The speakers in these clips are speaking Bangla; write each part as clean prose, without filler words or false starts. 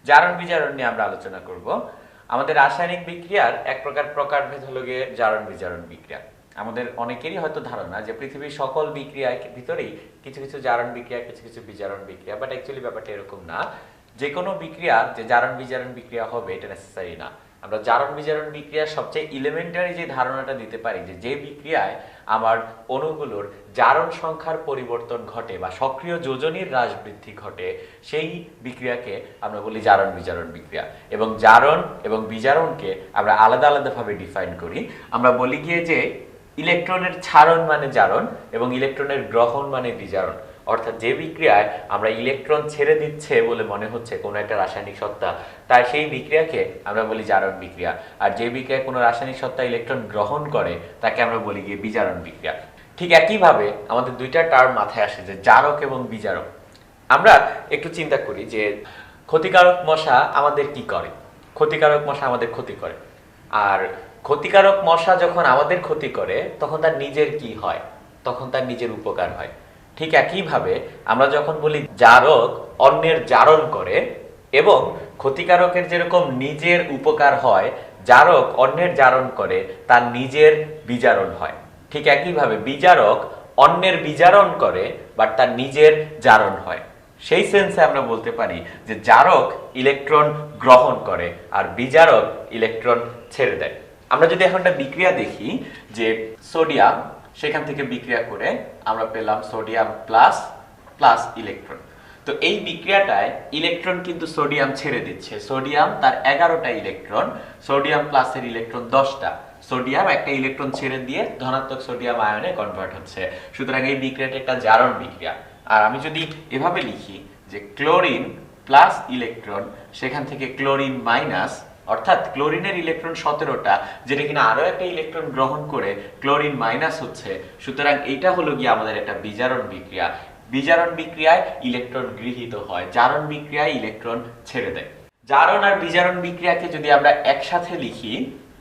জারণ বিজারণ নিয়ে আমরা আলোচনা করব। আমাদের রাসায়নিক বিক্রিয়ার এক প্রকারভেদ হলো গিয়ে জারণ বিজারণ বিক্রিয়া। আমাদের অনেকেরই হয়তো ধারণা যে পৃথিবীর সকল বিক্রিয়ার ভিতরেই কিছু কিছু জারণ বিক্রিয়া, কিছু কিছু বিজারণ বিক্রিয়া, বাট অ্যাকচুয়ালি ব্যাপারটা এরকম না। যে কোনো বিক্রিয়া যে জারণ বিজারণ বিক্রিয়া হবে এটা নেসেসারি না। আমরা জারণ বিজারণ বিক্রিয়ার সবচেয়ে এলিমেন্টারি যে ধারণাটা দিতে পারি যে বিক্রিয়ায় আমার অণুগুলোর জারণ সংখ্যার পরিবর্তন ঘটে বা সক্রিয় যোজনীর হ্রাস বৃদ্ধি ঘটে, সেই বিক্রিয়াকে আমরা বলি জারণ বিজারণ বিক্রিয়া। এবং জারণ এবং বিজারণকে আমরা আলাদা আলাদাভাবে ডিফাইন করি। আমরা বলি গিয়ে যে ইলেকট্রনের ছাড়ন মানে জারণ এবং ইলেকট্রনের গ্রহণ মানে বিজারণ। অর্থাৎ যে বিক্রিয়ায় আমরা ইলেকট্রন ছেড়ে দিচ্ছে বলে মনে হচ্ছে কোনো একটা রাসায়নিক সত্তা, তাই সেই বিক্রিয়াকে আমরা বলি জারণ বিক্রিয়া। আর যে বিক্রিয়ায় কোনো রাসায়নিক সত্তা ইলেকট্রন গ্রহণ করে তাকে আমরা বলি গিয়ে বিজারণ বিক্রিয়া। ঠিক একইভাবে আমাদের দুইটা টার্ম মাথায় আসে, যে জারক এবং বিজারক। আমরা একটু চিন্তা করি যে ক্ষতিকারক মশা আমাদের কি করে। ক্ষতিকারক মশা আমাদের ক্ষতি করে, আর ক্ষতিকারক মশা যখন আমাদের ক্ষতি করে তখন তার নিজের কি হয়? তখন তার নিজের উপকার হয়। ঠিক একইভাবে আমরা যখন বলি জারক অন্যের জারণ করে এবং ক্ষতিকারকের যেরকম নিজের উপকার হয়, জারক অন্যের জারণ করে তার নিজের বিজারণ হয়। ঠিক একইভাবে বিজারক অন্যের বিজারণ করে বাট তার নিজের জারণ হয়। সেই সেন্সে আমরা বলতে পারি যে জারক ইলেকট্রন গ্রহণ করে আর বিজারক ইলেকট্রন ছেড়ে দেয়। আমরা যদি এখন একটা বিক্রিয়া দেখি যে সোডিয়াম, সেখান থেকে বিক্রিয়া করে আমরা পেলাম সোডিয়াম প্লাস প্লাস ইলেকট্রন। তো এই বিক্রিয়াটায় ইলেকট্রন কিন্তু সোডিয়াম ছেড়ে দিচ্ছে। সোডিয়াম তার 11টা ইলেকট্রন, সোডিয়াম প্লাসের ইলেকট্রন 10টা। সোডিয়াম একটা ইলেকট্রন ছেড়ে দিয়ে ধনাত্মক সোডিয়াম আয়নে কনভার্ট হচ্ছে। সুতরাং এই বিক্রিয়াটা একটা জারণ বিক্রিয়া। আর আমি যদি এভাবে লিখি যে ক্লোরিন প্লাস ইলেকট্রন, সেখান থেকে ক্লোরিন মাইনাস, অর্থাৎ ক্লোরিনের ইলেকট্রন 17টা, যেটা কিনা আরো একটা ইলেকট্রন গ্রহণ করে ক্লোরিন মাইনাস হচ্ছে। সুতরাং এইটা হলো গিয়ে আমাদের একটা বিজারণ বিক্রিয়া। বিজারণ বিক্রিয়ায় ইলেকট্রন গৃহীত হয়, জারণ বিক্রিয়ায় ইলেকট্রন ছেড়ে দেয়। জারণ আর বিজারণ বিক্রিয়াকে যদি আমরা একসাথে লিখি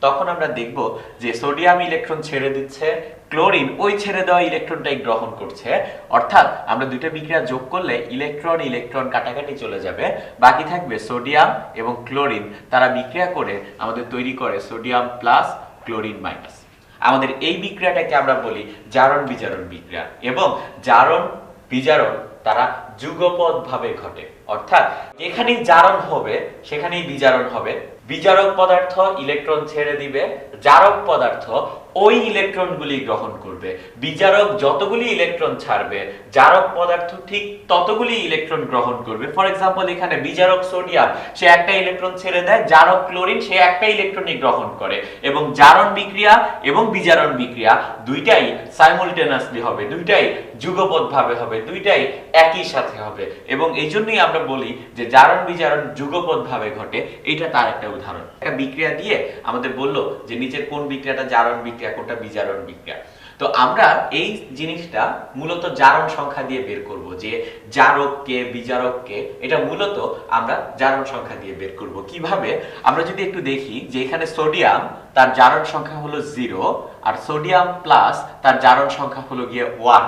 তখন আমরা দেখব যে সোডিয়াম ইলেকট্রন ছেড়ে দিচ্ছে, ক্লোরিন ওই ছেড়ে দেওয়া ইলেকট্রনটাই গ্রহণ করছে। অর্থাৎ আমরা দুটো বিক্রিয়া যোগ করলে ইলেকট্রন ইলেকট্রন কাটাকাটি চলে যাবে, বাকি থাকবে সোডিয়াম এবং ক্লোরিন। তারা বিক্রিয়া করে আমাদের তৈরি করে সোডিয়াম প্লাস ক্লোরিন মাইনাস। আমাদের এই বিক্রিয়াটাকে আমরা বলি জারণ বিজারণ বিক্রিয়া। এবং জারণ বিজারণ তারা যুগপৎ ভাবে ঘটে, অর্থাৎ যেখানেই জারণ হবে সেখানেই বিজারণ হবে। বিজারক পদার্থ ইলেকট্রন ছেড়ে দিবে, জারক পদার্থ ওই ইলেকট্রনগুলি গ্রহণ করবে। বিজারক যতগুলি ইলেকট্রন ছাড়বে, জারক পদার্থ ঠিক ততগুলি ইলেকট্রন গ্রহণ করবে। ফর এক্সাম্পল, এখানে বিজারক সোডিয়াম সে একটা ইলেকট্রন ছেড়ে দেয়, জারক ক্লোরিন সে একটা ইলেকট্রনই গ্রহণ করে। এবং জারণ বিক্রিয়া এবং বিজারণ বিক্রিয়া দুইটাই সাইমultaneously হবে, দুইটাই যুগপৎভাবে হবে, দুইটাই একই সাথে হবে। এবং এই জন্যই আমরা বলি যে জারণ বিজারণ যুগপৎভাবে ঘটে। এটা তার একটা উদাহরণ। একটা বিক্রিয়া দিয়ে আমাদের বললো যে নিচের কোন বিক্রিয়াটা জারণ বিক্রিয়া, কোনটা বিজারণ বিক্রিয়া। তো আমরা এই জিনিসটা মূলত জারণ সংখ্যা দিয়ে বের করব, যে জারককে বিজারককে, এটা মূলত আমরা জারণ সংখ্যা দিয়ে বের করব। কিভাবে? আমরা যদি একটু দেখি যে এখানে সোডিয়াম তার জারণ সংখ্যা হলো 0 আর সোডিয়াম প্লাস তার জারণ সংখ্যা হলো গিয়ে 1।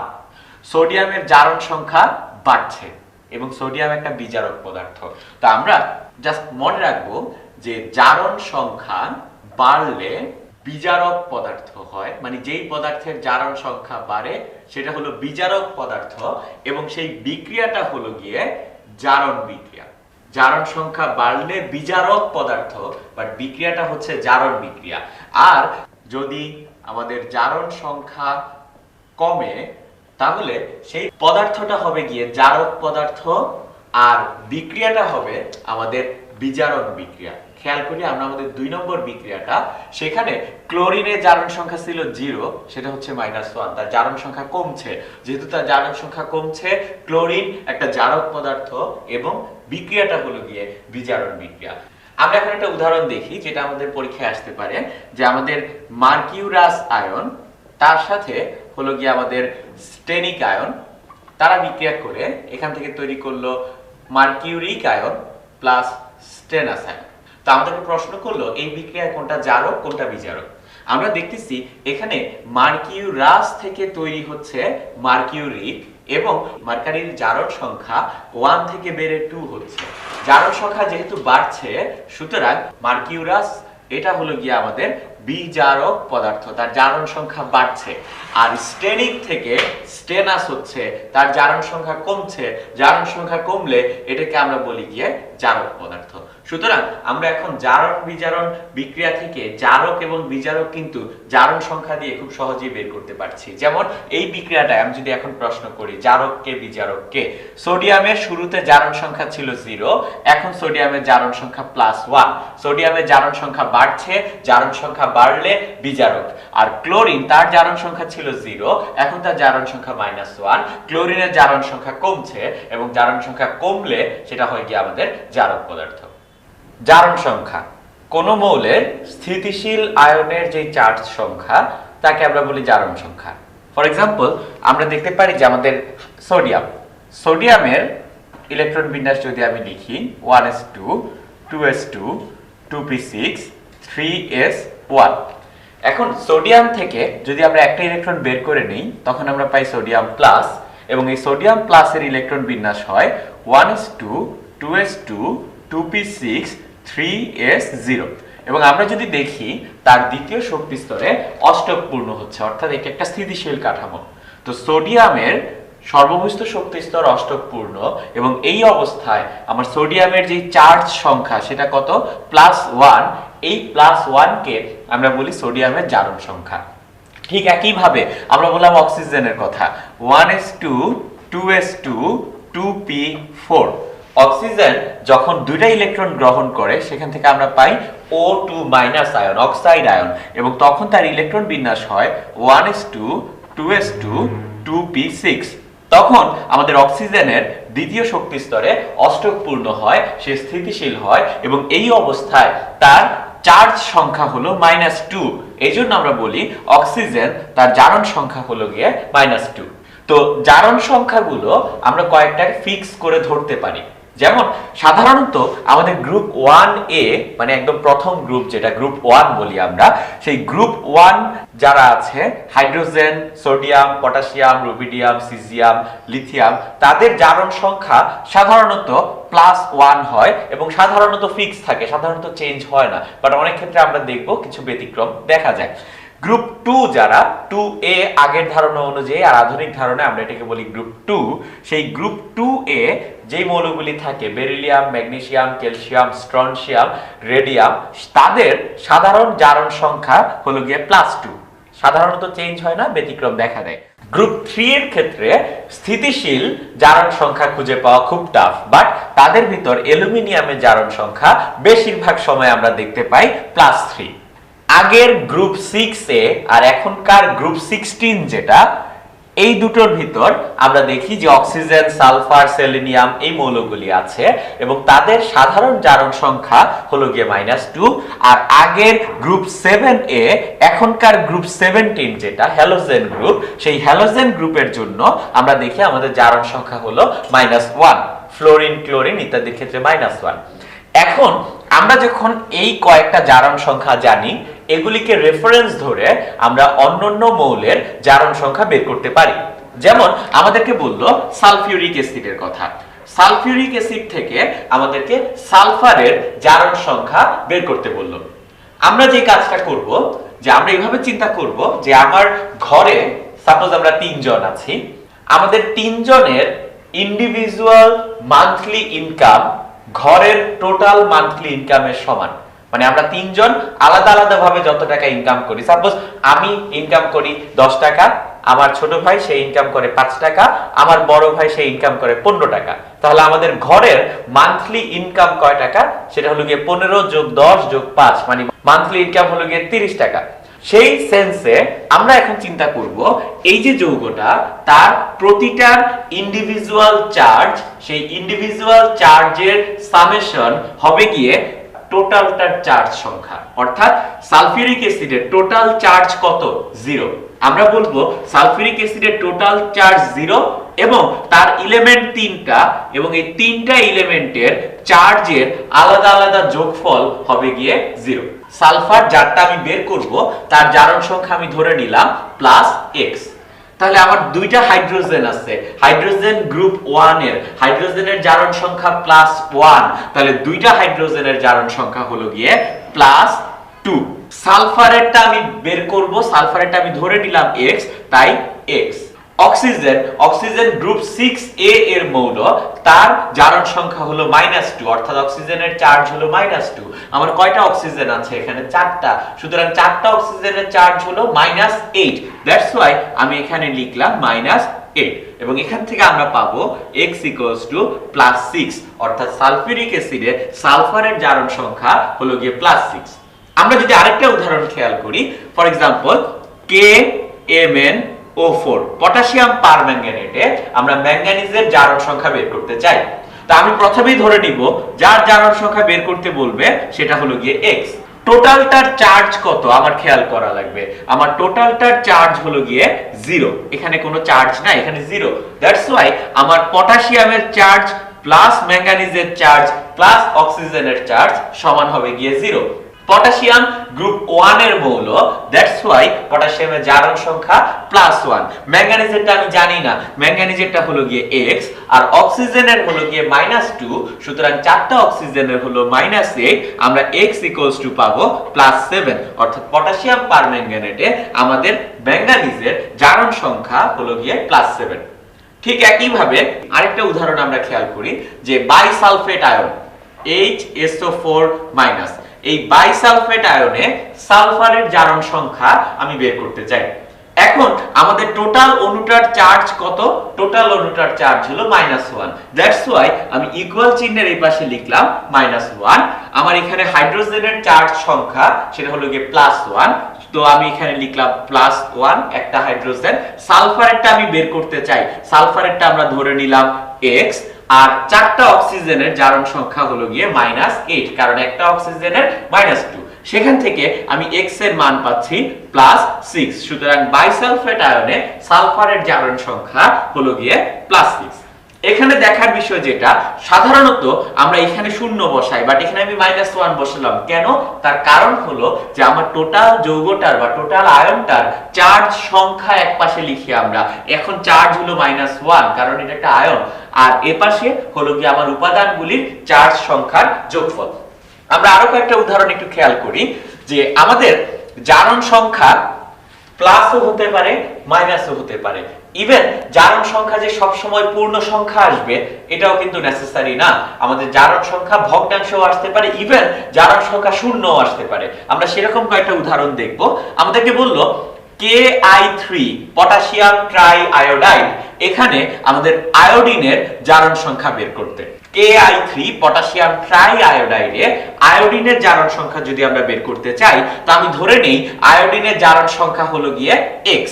সোডিয়ামের জারণ সংখ্যা বাড়ছে এবং সোডিয়াম একটা বিজারক পদার্থ। তো আমরা জাস্ট মনে রাখবো যে জারণ সংখ্যা বাড়লে বিজারক পদার্থ হয়, মানে যেই পদার্থের জারণ সংখ্যা বাড়ে সেটা হলো বিজারক পদার্থ এবং সেই বিক্রিয়াটা হলো গিয়ে জারণ বিক্রিয়া। জারণ সংখ্যা বাড়লে বিজারক পদার্থ, বাট বিক্রিয়াটা হচ্ছে জারণ বিক্রিয়া। আর যদি আমাদের জারণ সংখ্যা কমে তাহলে সেই পদার্থটা হবে গিয়ে জারক পদার্থ আর বিক্রিয়াটা হবে আমাদের বিজারণ বিক্রিয়া। খেয়াল করি আমরা আমাদের 2 নম্বর বিক্রিয়াটা, সেখানে ক্লোরিনের জারণ সংখ্যা ছিল 0, সেটা হচ্ছে -1, তার জারণ সংখ্যা কমছে। যেহেতু তার জারণ সংখ্যা কমছে, ক্লোরিন একটা জারক পদার্থ এবং বিক্রিয়াটা হলো গিয়ে বিজারণ বিক্রিয়া। আমরা এখন একটা উদাহরণ দেখি যেটা আমাদের পরীক্ষায় আসতে পারে, যে আমাদের মার্কিউরাস আয়ন তার সাথে হলো গিয়ে আমাদের স্টেনিক আয়ন, তারা বিক্রিয়া করে এখান থেকে তৈরি করলো মার্কিউরিক আয়ন প্লাস স্টেনাস আয়ন। তো আমাদেরকে প্রশ্ন করলো এই বিক্রিয়ায় কোনটা জারক কোনটা বিজারক। আমরা দেখতেছি এখানে মার্কিউরাস থেকে তৈরি হচ্ছে মার্কিউরিক এবং মার্কারির জারণ সংখ্যা 1 থেকে বেড়ে 2 হচ্ছে। জারণ সংখ্যা যেহেতু বাড়ছে, সুতরাং মার্কিউরাস এটা হলো গিয়ে আমাদের বিজারক পদার্থ, তার জারণ সংখ্যা বাড়ছে। আর স্টেনিক থেকে স্টেনাস হচ্ছে, তার জারণ সংখ্যা কমছে। জারণ সংখ্যা কমলে এটাকে আমরা বলি গিয়ে জারক পদার্থ। সুতরাং আমরা এখন জারণ বিজারণ বিক্রিয়া থেকে জারক এবং বিজারক কিন্তু জারণ সংখ্যা দিয়ে খুব সহজেই বের করতে পারছি। যেমন এই বিক্রিয়াটায় আমি যদি এখন প্রশ্ন করি জারক কে বিজারক কে, সোডিয়ামের শুরুতে জারণ সংখ্যা ছিল 0, এখন সোডিয়ামের জারণ সংখ্যা +1। সোডিয়ামের জারণ সংখ্যা বাড়ছে, জারণ সংখ্যা বাড়লে বিজারক। আর ক্লোরিন তার জারণ সংখ্যা ছিল 0, এখন তার জারণ সংখ্যা -1। ক্লোরিনের জারণ সংখ্যা কমছে এবং জারণ সংখ্যা কমলে সেটা হয় গিয়ে আমাদের জারক পদার্থ। জারণ সংখ্যা কোন মৌলের স্থিতিশীল আয়নের যে চার্জ সংখ্যা তাকে আমরা বলি জারণ সংখ্যা। ফর এক্সাম্পল আমরা দেখতে পারি যে আমাদের সোডিয়ামের ইলেকট্রন বিন্যাস যদি আমি লিখি 1s2 2s2 2p6 3s1। এখন সোডিয়াম থেকে যদি আমরা একটা ইলেকট্রন বের করে নেই তখন আমরা পাই সোডিয়াম প্লাস, এবং এই সোডিয়াম প্লাসের ইলেকট্রন বিন্যাস হয় 1s2 2s2 2p6 3s0। এবং আমরা যদি দেখি তার দ্বিতীয় শক্তি স্তরে অষ্টক পূর্ণ হচ্ছে, অর্থাৎ এটা একটা স্থিতিশীল কাঠামো। তো সোডিয়ামের সর্ববস্থ শক্তি স্তর অষ্টক পূর্ণ, এবং এই অবস্থায় আমার সোডিয়ামের যে চার্জ সংখ্যা সেটা কত +1। এই +1 কে আমরা বলি সোডিয়ামের জারণ সংখ্যা। ঠিক একইভাবে আমরা বললাম অক্সিজেনের কথা 1s2 2s2 2p4। অক্সিজেন যখন দুইটা ইলেকট্রন গ্রহণ করে সেখান থেকে আমরা পাই O2 আয়ন, অক্সাইড আয়ন, এবং তখন তার ইলেকট্রন বিন্যাস হয় 1s2 2s2 2p6। তখন আমাদের অক্সিজেনের দ্বিতীয় শক্তি স্তরে অষ্টক পূর্ণ হয়, সে স্থিতিশীল হয়, এবং এই অবস্থায় তার চার্জ সংখ্যা হলো -2। এই জন্য আমরা বলি অক্সিজেন তার জারণ সংখ্যা হলো গিয়ে -2। তো জারণ সংখ্যাগুলো আমরা কয়েকটা ফিক্স করে ধরতে পারি। যেমন সাধারণত আমাদের গ্রুপ 1A মানে একদম প্রথম গ্রুপ, যেটা গ্রুপ 1 বলি আমরা, সেই গ্রুপ 1 যারা আছে hydrogen, sodium, potassium, rubidium, caesium, lithium, তাদের জারণ সংখ্যা সাধারণত +1 হয় এবং সাধারণত ফিক্স থাকে, সাধারণত চেঞ্জ হয় না। বাট অনেক ক্ষেত্রে আমরা দেখব কিছু ব্যতিক্রম দেখা যায়। গ্রুপ 2 যারা 2A আগের ধারণা অনুযায়ী আর আধুনিক ধারণায় আমরা এটাকে বলি গ্রুপ 2। সেই গ্রুপ 2A যেই মৌলগুলি থাকে beryllium, magnesium, calcium, strontium, radium, তাদের সাধারণ জারণ সংখ্যা হলো গিয়ে +2। সাধারণত চেঞ্জ হয় না, ব্যতিক্রম দেখা দেয়। গ্রুপ 3 এর ক্ষেত্রে স্থিতিশীল জারণ সংখ্যা খুঁজে পাওয়া খুব টাফ, বাট তাদের ভিতর অ্যালুমিনিয়ামের জারণ সংখ্যা বেশিরভাগ সময় আমরা দেখতে পাই +3। আগের গ্রুপ 6A আর এখনকার গ্রুপ 16 যেটা, এই দুটোর ভিতর আমরা দেখি যে অক্সিজেন, সালফার, সেলেনিয়াম এই মৌলগুলি আছে এবং তাদের সাধারণ জারণ সংখ্যা হলো গিয়ে -2। আর আগের গ্রুপ 7A এখনকার গ্রুপ 17 যেটা হ্যালোজেন গ্রুপ, সেই হ্যালোজেন গ্রুপের জন্য আমরা দেখি আমাদের জারণ সংখ্যা হলো -1। ফ্লোরিন, ক্লোরিন ইত্যাদির ক্ষেত্রে -1। এখন আমরা যখন এই কয়েকটা জারণ সংখ্যা জানি, এগুলিকে রেফারেন্স ধরে আমরা অন্যান্য মৌলের জারণ সংখ্যা বের করতে পারি। যেমন আমাদেরকে বললো সালফিউরিক অ্যাসিডের কথা। সালফিউরিক অ্যাসিড থেকে আমাদেরকে সালফারের জারণ সংখ্যা বের করতে বললো। আমরা যে কাজটা করব, যে আমরা এইভাবে চিন্তা করব যে আমার ঘরে সাপোজ আমরা 3 জন আছি, আমাদের 3 জনের ইন্ডিভিজুয়াল মান্থলি ইনকাম ঘরের টোটাল মান্থলি ইনকামের সমান। মানে আমরা 3 জন আলাদা আলাদা ভাবে যত টাকা ইনকাম করি, সাপোজ আমি ইনকাম করি 10 টাকা, আমার ছোট ভাই সে ইনকাম করে 5 টাকা, আমার বড় ভাই সে ইনকাম করে 15 টাকা, তাহলে আমাদের ঘরের মান্থলি ইনকাম কয় টাকা? সেটা হলো গিয়ে 15 + 10 + 5, মানে মান্থলি ইনকাম হলো গিয়ে 30 টাকা। সেই সেন্সে আমরা এখন চিন্তা করব এই যে যৌগটা, তার প্রতিটার ইন্ডিভিজুয়াল চার্জ, সেই ইন্ডিভিজুয়াল চার্জের সামেশন হবে গিয়ে টোটালটার চার্জ সংখ্যা। অর্থাৎ সালফিউরিক অ্যাসিডের টোটাল চার্জ কত? 0। আমরা বলবো সালফিউরিক অ্যাসিডের টোটাল চার্জ 0 এবং তার এলিমেন্ট 3টা, এবং এই 3টা এলিমেন্টের চার্জের আলাদা আলাদা যোগফল হবে গিয়ে 0। সালফার যারটা আমি বের করব তার জারণ সংখ্যা আমি ধরে নিলাম +x। তাহলে আমার দুইটা হাইড্রোজেন আছে, হাইড্রোজেন গ্রুপ 1 এর হাইড্রোজেনের জারণ সংখ্যা +1, তাহলে দুইটা হাইড্রোজেনের জারণ সংখ্যা হলো গিয়ে +2। সালফারেরটা আমি বের করব, সালফারেরটা আমি ধরে নিলাম x, তাই x। অক্সিজেন গ্রুপ 6a এর মৌল, তার জারণ সংখ্যা হলো -2, অর্থাৎ অক্সিজেনের চার্জ হলো -2। আমার কয়টা অক্সিজেন আছে এখানে? 4টা, সুতরাং 4টা অক্সিজেনের চার্জ হলো -8। দ্যাটস ওয়াই আমি এখানে লিখলাম -8, এবং এখান থেকে আমরা পাবো x +6, অর্থাৎ সালফিউরিক অ্যাসিডে সালফারের জারণ সংখ্যা হলো গিয়ে +6। আমরা যদি আরেকটা উদাহরণ খেয়াল করি, ফর এক্সাম্পল KMnO4 পটাশিয়াম পারম্যাঙ্গানেটে আমরা ম্যাঙ্গানিজের জারণ সংখ্যা বের করতে চাই। তা আমি প্রথমেই ধরে নিব যার জারণ সংখ্যা বের করতে বলবে সেটা হলো গিয়ে x। টোটালটার চার্জ কত আমার খেয়াল করা লাগবে। আমার টোটালটার চার্জ হলো গিয়ে 0, এখানে কোনো চার্জ নাই, এখানে 0। দ্যাটস ওয়াই আমার পটাশিয়ামের চার্জ প্লাস ম্যাঙ্গানিজের চার্জ প্লাস অক্সিজেনের চার্জ সমান হবে গিয়ে 0। পটাশিয়াম গ্রুপ 1 এর মৌল, দ্যাটস ওয়াই পটাশিয়ামের জারণ সংখ্যা +1। ম্যাঙ্গানিজেরটা আমি জানি না, ম্যাঙ্গানিজেরটা হলো গিয়ে x, আর অক্সিজেনের হলো গিয়ে -2, সুতরাং 4টা অক্সিজেনের হলো -8। আমরা x পাবো +7, অর্থাৎ পটাশিয়াম পারম্যাঙ্গানেটে আমাদের ম্যাঙ্গানিজের জারণ সংখ্যা হলো গিয়ে +7। ঠিক একই ভাবে আরেকটা উদাহরণ আমরা খেয়াল করি, যে বাইসালফেট আয়ন HSO4-, এই বাইসালফেট আয়নে সালফারের জারণ সংখ্যা আমি বের করতে চাই। এখন আমাদের টোটাল অণুটার চার্জ কত? টোটাল অণুটার চার্জ হলো -1। দ্যাটস ওয়াই আমি ইকুয়াল চিহ্নের এই পাশে লিখলাম -1। আমার এখানে হাইড্রোজেনের চার্জ সংখ্যা সেটা হলো গিয়ে +1, তো আমি এখানে লিখলাম +1 একটা হাইড্রোজেন। সালফারেরটা আমি বের করতে চাই, সালফারেরটা আমরা ধরে নিলাম x, আর 4টা অক্সিজেনের জারণ সংখ্যা হলো গিয়ে -8, কারণ একটা অক্সিজেনের -2। সেখান থেকে আমি x এর মান পাচ্ছি +6, সুতরাং বাইসালফেট আয়নে সালফারের জারণ সংখ্যা হলো গিয়ে +6। এখানে দেখার বিষয় যেটা, সাধারণত আমরা এখানে 0 বসাই, বাট এখানে আমি -1 বসালাম কেন? তার কারণ হলো যে আমার টোটাল যৌগটার বা টোটাল আয়নটার চার্জ সংখ্যা একপাশে লিখি আমরা, এখন চার্জ হলো -1 কারণ এটা একটা আয়ন, আর এপাশে হলো কি আমার উপাদানগুলির চার্জ সংখ্যার যোগফল। আমরা আরো কয়েকটা উদাহরণ একটু খেয়াল করি, যে আমাদের জারণ সংখ্যা প্লাসও হতে পারে মাইনাসও হতে পারে। ইভেন জারণ সংখ্যা যে সব সময় পূর্ণ সংখ্যা আসবে এটাও কিন্তু নেসেসারি না, আমাদের জারণ সংখ্যা ভগ্নাংশও আসতে পারে, ইভেন জারণ সংখ্যা শূন্যও আসতে পারে। আমরা সেরকম কয়েকটা উদাহরণ দেখব। আমাদেরকে বলল Ki3 পটাশিয়াম ট্রাই আয়োডাইড, এখানে আমাদের আয়োডিনের জারণ সংখ্যা বের করতে। Ki3 পটাশিয়াম ট্রাই আয়োডাইডে আয়োডিনের জারণ সংখ্যা যদি আমরা বের করতে চাই, তো আমি ধরে নেই আয়োডিনের জারণ সংখ্যা হলো গিয়ে x,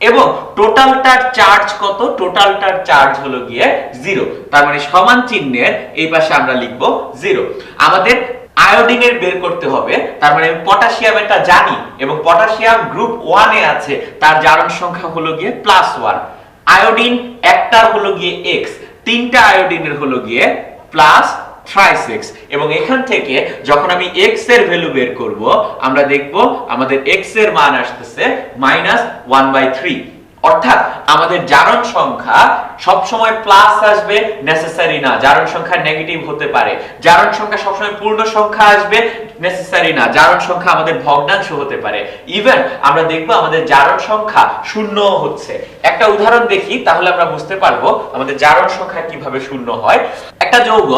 এবং টোটালটার চার্জ কত? টোটালটার চার্জ হলো গিয়ে 0, তার মানে সমান চিহ্নের এই পাশে আমরা লিখব 0। আমাদের আয়োডিনের বের করতে হবে, তার মানে পটাশিয়ামেরটা জানি, এবং পটাশিয়াম গ্রুপ 1 এ আছে, তার জারণ সংখ্যা হলো গিয়ে +1। আয়োডিন একটার হলো গিয়ে x, 3টা আয়োডিনের হলো গিয়ে +36, এবং এখান থেকে যখন আমি x এর ভ্যালু বের করব, আমরা দেখব আমাদের x এর মান আসতেছে -1/3। অর্থাৎ আমাদের জারণ সংখ্যা সব সময় প্লাস আসবে নেসেসারি না, জারণ সংখ্যা নেগেটিভ হতে পারে। জারণ সংখ্যা সব সময় পূর্ণ সংখ্যা আসবে নেসেসারি না, জারণ সংখ্যা আমাদের ভগ্নাংশ হতে পারে। ইভেন আমরা দেখব আমাদের জারণ সংখ্যা শূন্য হচ্ছে। একটা উদাহরণ দেখি, তাহলে আমরা বুঝতে পারবো আমাদের জারণ সংখ্যা কিভাবে শূন্য হয়। একটা যৌগ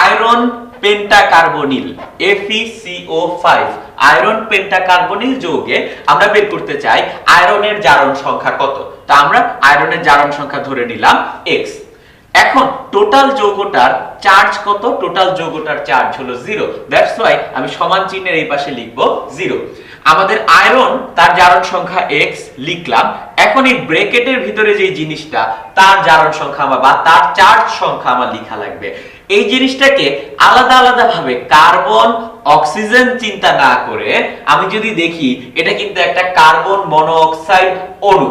আয়রন পেন্টাকার্বনিল FeCO5, আয়রন পেন্টাকার্বনিল যৌগে আমরা বের করতে চাই আয়রনের জারণ সংখ্যা কত। তা আমরা আয়রনের জারণ সংখ্যা ধরে নিলাম x। এখন টোটাল যৌগটার চার্জ কত? টোটাল যৌগটার চার্জ হলো 0, দ্যাটস ওয়াই আমি সমান চিহ্নের এই পাশে লিখব 0। আমাদের আয়রন তার জারণ সংখ্যা x লিখলাম। এখন এই ব্র্যাকেটের ভিতরে যে জিনিসটা, তার জারণ সংখ্যা বা তার চার্জ সংখ্যা আমার লেখা লাগবে। এই জিনিসটাকে আলাদা আলাদা ভাবে কার্বন অক্সিজেন চিন্তা না করে আমি যদি দেখি, এটা কিন্তু একটা কার্বন মনোঅক্সাইড অণু।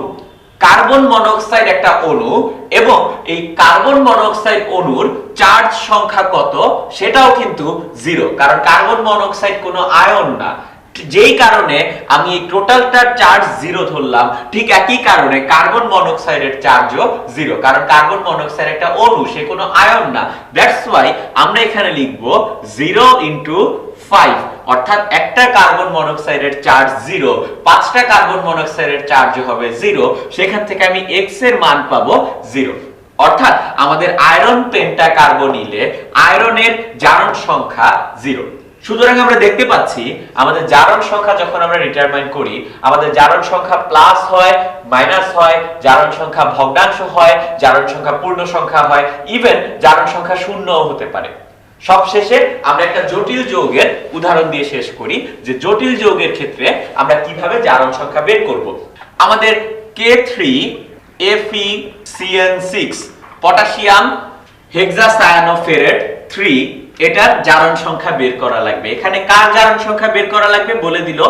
কার্বন মনোঅক্সাইড একটা অণু, এবং এই কার্বন মনোঅক্সাইড অণুর চার্জ সংখ্যা কত সেটাও কিন্তু 0, কারণ কার্বন মনোঅক্সাইড কোনো আয়ন না। যেই কারণে আমি এই টোটালটার চার্জ 0 ধরলাম, ঠিক একই কারণে কার্বন মনোক্সাইডের চার্জও 0, কারণ কার্বন মনোক্সাইড একটা অণু, সে কোনো আয়ন না। দ্যাটস ওয়াই আমরা এখানে লিখব 0 * 5, অর্থাৎ একটা কার্বন মনোক্সাইডের চার্জ 0, 5টা কার্বন মনোক্সাইডের চার্জ হবে 0, সেখান থেকে আমি x এর মান পাবো 0। অর্থাৎ আমাদের আয়রন পেন্টাকার্বনিলে আয়রনের জারণ সংখ্যা 0। সুতরাং আমরা দেখতে পাচ্ছি আমাদের জারণ সংখ্যা যখন আমরা ডিটারমাইন করি, আমাদের জারণ সংখ্যা প্লাস হয়, মাইনাস হয়, জারণ সংখ্যা ভগ্নাংশ হয়, জারণ সংখ্যা পূর্ণ সংখ্যা হয়, ইভেন জারণ সংখ্যা শূন্যও হতে পারে। সবশেষে আমরা একটা জটিল যৌগের উদাহরণ দিয়ে শেষ করি, যে জটিল যৌগের ক্ষেত্রে আমরা কিভাবে জারণ সংখ্যা বের করব। আমাদের K3FeCN6 পটাশিয়াম হেক্সাসায়ানোফেরেট 3, এটার জারণ সংখ্যা বের করা লাগবে। এখানে কার জারণ সংখ্যা বের করা লাগবে বলে দিল,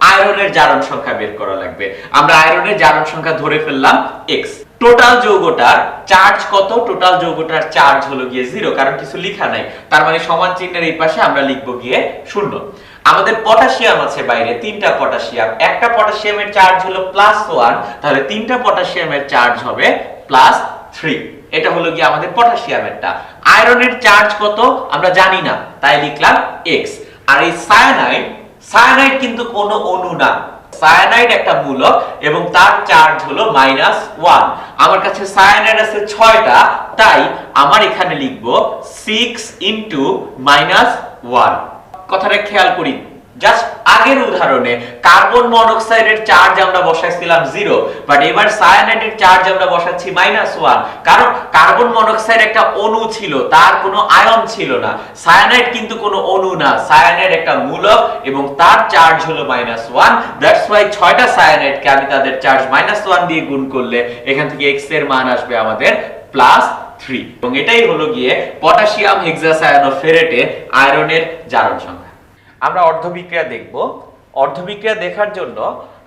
আয়রনের জারণ সংখ্যা বের করা লাগবে। আমরা আয়রনের জারণ সংখ্যা ধরে ফেললাম x। টোটাল যৌগটার চার্জ কত? টোটাল যৌগটার চার্জ হলো গিয়ে 0, কারণ কিছু লেখা নাই, তার মানে সমান চিহ্নের এই পাশে আমরা লিখব গিয়ে 0। আমাদের পটাশিয়াম আছে বাইরে 3টা পটাশিয়াম, একটা পটাশিয়ামের চার্জ হলো +1, তাহলে 3টা পটাশিয়ামের চার্জ হবে +3। এটা হলো গিয়ে আমাদের পটাশিয়ামেরটা। আয়রনের চার্জ কত আমরা জানি না, তাই লিখলাম x। আর এই সায়ানাইড কিন্তু কোনো অণু না, সায়ানাইড একটা মূলক এবং তার চার্জ হলো -1। আমার কাছে সায়ানাইড আছে 6টা, তাই আমার এখানে লিখব 6 * -1। কথাটা খেয়াল করি, জাস্ট আগের উদাহরণে কার্বন মনোক্সাইডের চার্জ আমরা বসাইছিলাম 0, বাট এবার সায়ানাইডের চার্জ আমরা বসাচ্ছি -1, কারণ কার্বন মনোক্সাইড একটা অণু ছিল, তার কোনো আয়ন ছিল না। সায়ানাইড কিন্তু কোনো অণু না, সায়ানাইড একটা মূলক এবং তার চার্জ হলো -1। দ্যাটস ওয়াই 6টা সায়ানাইডকে আমি তাদের চার্জ -1 দিয়ে গুণ করলে এখান থেকে x এর মান আসবে আমাদের +3, এবং এটাই হলো গিয়ে পটাশিয়াম হেক্সাসায়ানোফেরেটে আয়রনের জারণ সংখ্যা। আমরা অর্ধবিক্রিয়া দেখব। অর্ধবিক্রিয়া দেখার জন্য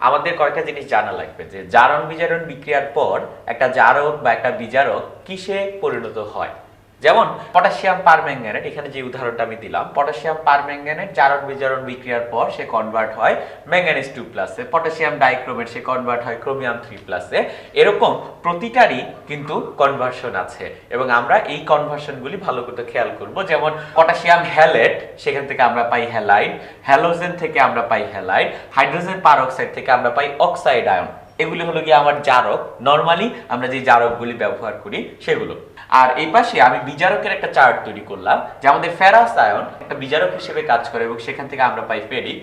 আমাদের কয়েকটা জিনিস জানা লাগবে, যে জারণ বিজারণ বিক্রিয়ার পর একটা জারক বা একটা বিজারক কিসে পরিণত হয়। যেমন পটাশিয়াম পারম্যাঙ্গানেট, এখানে যে উদাহরণটা আমি দিলাম, পটাশিয়াম পারম্যাঙ্গানেট জারণ বিজারণ বিক্রিয়ার পর সে কনভার্ট হয় ম্যাঙ্গানিজ 2+এ, পটাশিয়াম ডাইক্রোমেট সে কনভার্ট হয় ক্রোমিয়াম 3+এ। এরকম প্রতিটারই কিন্তু কনভার্সন আছে এবং আমরা এই কনভার্সনগুলি ভালো করে খেয়াল করব। যেমন পটাশিয়াম হ্যালেট, সেখান থেকে আমরা পাই হ্যালাইড, হ্যালোজেন থেকে আমরা পাই হ্যালাইড, হাইড্রোজেন পারঅক্সাইড থেকে আমরা পাই অক্সাইড আয়ন। এগুলি হলো গিয়ে আমার জারক, নরমালি আমরা যে জারকগুলি ব্যবহার করি সেগুলো। আর এই পাশে আমি বিজারকের একটা চার্ট তৈরি করলাম, যে আমাদের ফেরাস আয়ন একটা বিজারক হিসেবে কাজ করে এবং সেখান থেকে আমরা পাই ফেরিক,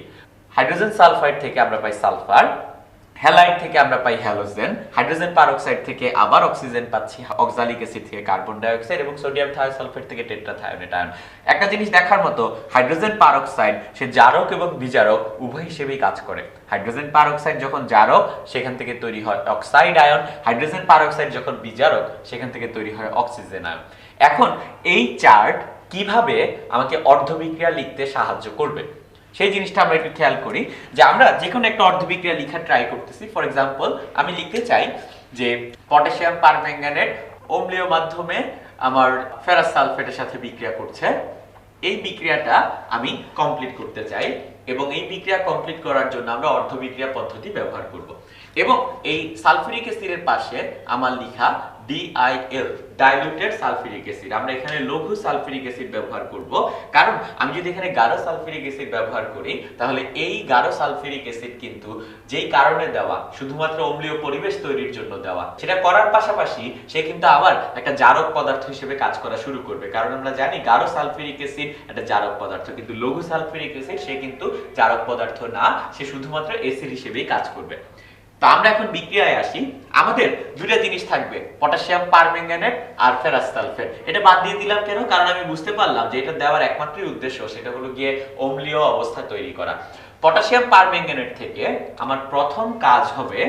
হাইড্রোজেন সালফাইড থেকে আমরা পাই সালফার, হ্যালাইড থেকে আমরা পাই হ্যালোজেন, হাইড্রোজেন পারঅক্সাইড থেকে আবার অক্সিজেন পাচ্ছি, অক্সালিক অ্যাসিড থেকে কার্বন ডাই অক্সাইড এবং সোডিয়াম থায়োসালফেট থেকে টেট্রাথায়োনেট আয়ন। একটা জিনিস দেখার মতো, হাইড্রোজেন পারঅক্সাইড সে জারক এবং বিজারক উভয় হিসেবেই কাজ করে। হাইড্রোজেন পারঅক্সাইড যখন জারক সেখান থেকে তৈরি হয় অক্সাইড আয়ন, হাইড্রোজেন পারঅক্সাইড যখন বিজারক সেখান থেকে তৈরি হয় অক্সিজেন আয়ন। এখন এই চার্ট কিভাবে আমাকে অর্ধবিক্রিয়া লিখতে সাহায্য করবে সেই জিনিসটা আমরা একটু খেয়াল করি। যে আমরা যে কোনো একটা অর্ধবিক্রিয়া লেখা ট্রাই করতেছি। ফর এক্সাম্পল আমি লিখতে চাই যে পটাশিয়াম পারম্যাঙ্গানেট অম্লীয় মাধ্যমে আমার ফেরাস সালফেটের সাথে বিক্রিয়া করছে। এই বিক্রিয়াটা আমি কমপ্লিট করতে চাই এবং এই বিক্রিয়া কমপ্লিট করার জন্য আমরা অর্ধবিক্রিয়া পদ্ধতি ব্যবহার করব। এবং এই সালফিউরিক অ্যাসিডের পাশে আমার লেখা DIL, ডাইলুটেড সালফিউরিক অ্যাসিড। আমরা এখানে লঘু সালফিউরিক অ্যাসিড ব্যবহার করব, কারণ আমি যদি এখানে গাঢ় সালফিউরিক অ্যাসিড ব্যবহার করি তাহলে এই গাঢ় সালফিউরিক অ্যাসিড কিন্তু যেই কারণে দেওয়া, শুধুমাত্র অম্লীয় পরিবেশ তৈরির জন্য দেওয়া, সেটা করার পাশাপাশি সে কিন্তু আবার একটা জারক পদার্থ হিসেবে কাজ করা শুরু করবে। কারণ আমরা জানি গাঢ় সালফিউরিক অ্যাসিড একটা জারক পদার্থ, কিন্তু লঘু সালফিউরিক অ্যাসিড সে কিন্তু জারক পদার্থ না, সে শুধুমাত্র অ্যাসিড হিসেবেই কাজ করবে। তো আমরা এখন বিক্রিয়ায় আসি। আমাদের দুইটা জিনিস থাকবে, পটাশিয়াম পারম্যাঙ্গানেট আর ফেরাস সালফেট। এটা বাদ দিয়ে দিলাম কেন? কারণ আমি বুঝতে পারলাম যে এটা দেওয়ার একমাত্র উদ্দেশ্য সেটা হলো গিয়ে অম্লীয় অবস্থা তৈরি করা। পটাশিয়াম পারম্যাঙ্গানেট থেকে আমার প্রথম কাজ হবে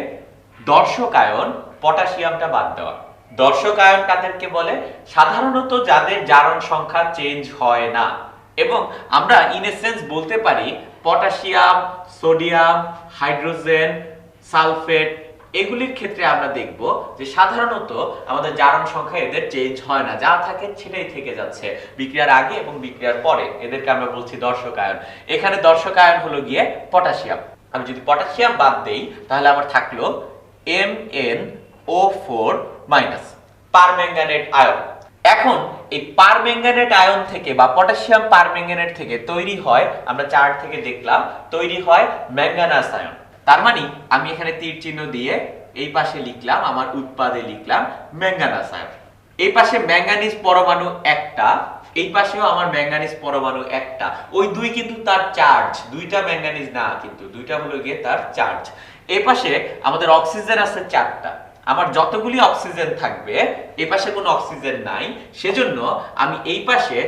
দর্শক আয়ন পটাশিয়ামটা বাদ দেওয়া। দর্শক আয়ন কাদেরকে বলে? সাধারণত যাদের জারণ সংখ্যা চেঞ্জ হয় না, এবং আমরা ইন এ সেন্স বলতে পারি পটাশিয়াম, সোডিয়াম, হাইড্রোজেন, সালফেট এগুলির ক্ষেত্রে আমরা দেখব যে সাধারণত আমাদের জারণ সংখ্যা এদের চেঞ্জ হয় না, যা থাকে সেটাই থেকে যাচ্ছে বিক্রিয়ার আগে এবং বিক্রিয়ার পরে। এদেরকে আমরা বলছি দর্শক আয়ন। এখানে দর্শক আয়ন হলো গিয়ে পটাশিয়াম। আমি যদি পটাশিয়াম বাদ দেই তাহলে আমার থাকলো MnO4- পারম্যাঙ্গানেট আয়ন। এখন এই পারম্যাঙ্গানেট আয়ন থেকে বা পটাশিয়াম পারম্যাঙ্গানেট থেকে তৈরি হয়, আমরা চার্ট থেকে দেখলাম, তৈরি হয় ম্যাঙ্গানাস আয়ন। তার মানে আমি এখানে তীর চিহ্ন দিয়ে এই পাশে লিখলাম, আমার উৎপাদে লিখলাম ম্যাঙ্গানাস আয়ন। এই পাশে ম্যাঙ্গানিজ পরমাণু একটা, এই পাশেও আমার ম্যাঙ্গানিজ পরমাণু একটা। ওই দুই কিন্তু তার চার্জ, দুইটা ম্যাঙ্গানিজ না, কিন্তু দুইটা হলো গিয়ে তার চার্জ। এই পাশে আমাদের অক্সিজেন আছে চারটা। আমার যতগুলি অক্সিজেন থাকবে, এই পাশে কোনো অক্সিজেন নাই, সেজন্য আমি এই পাশে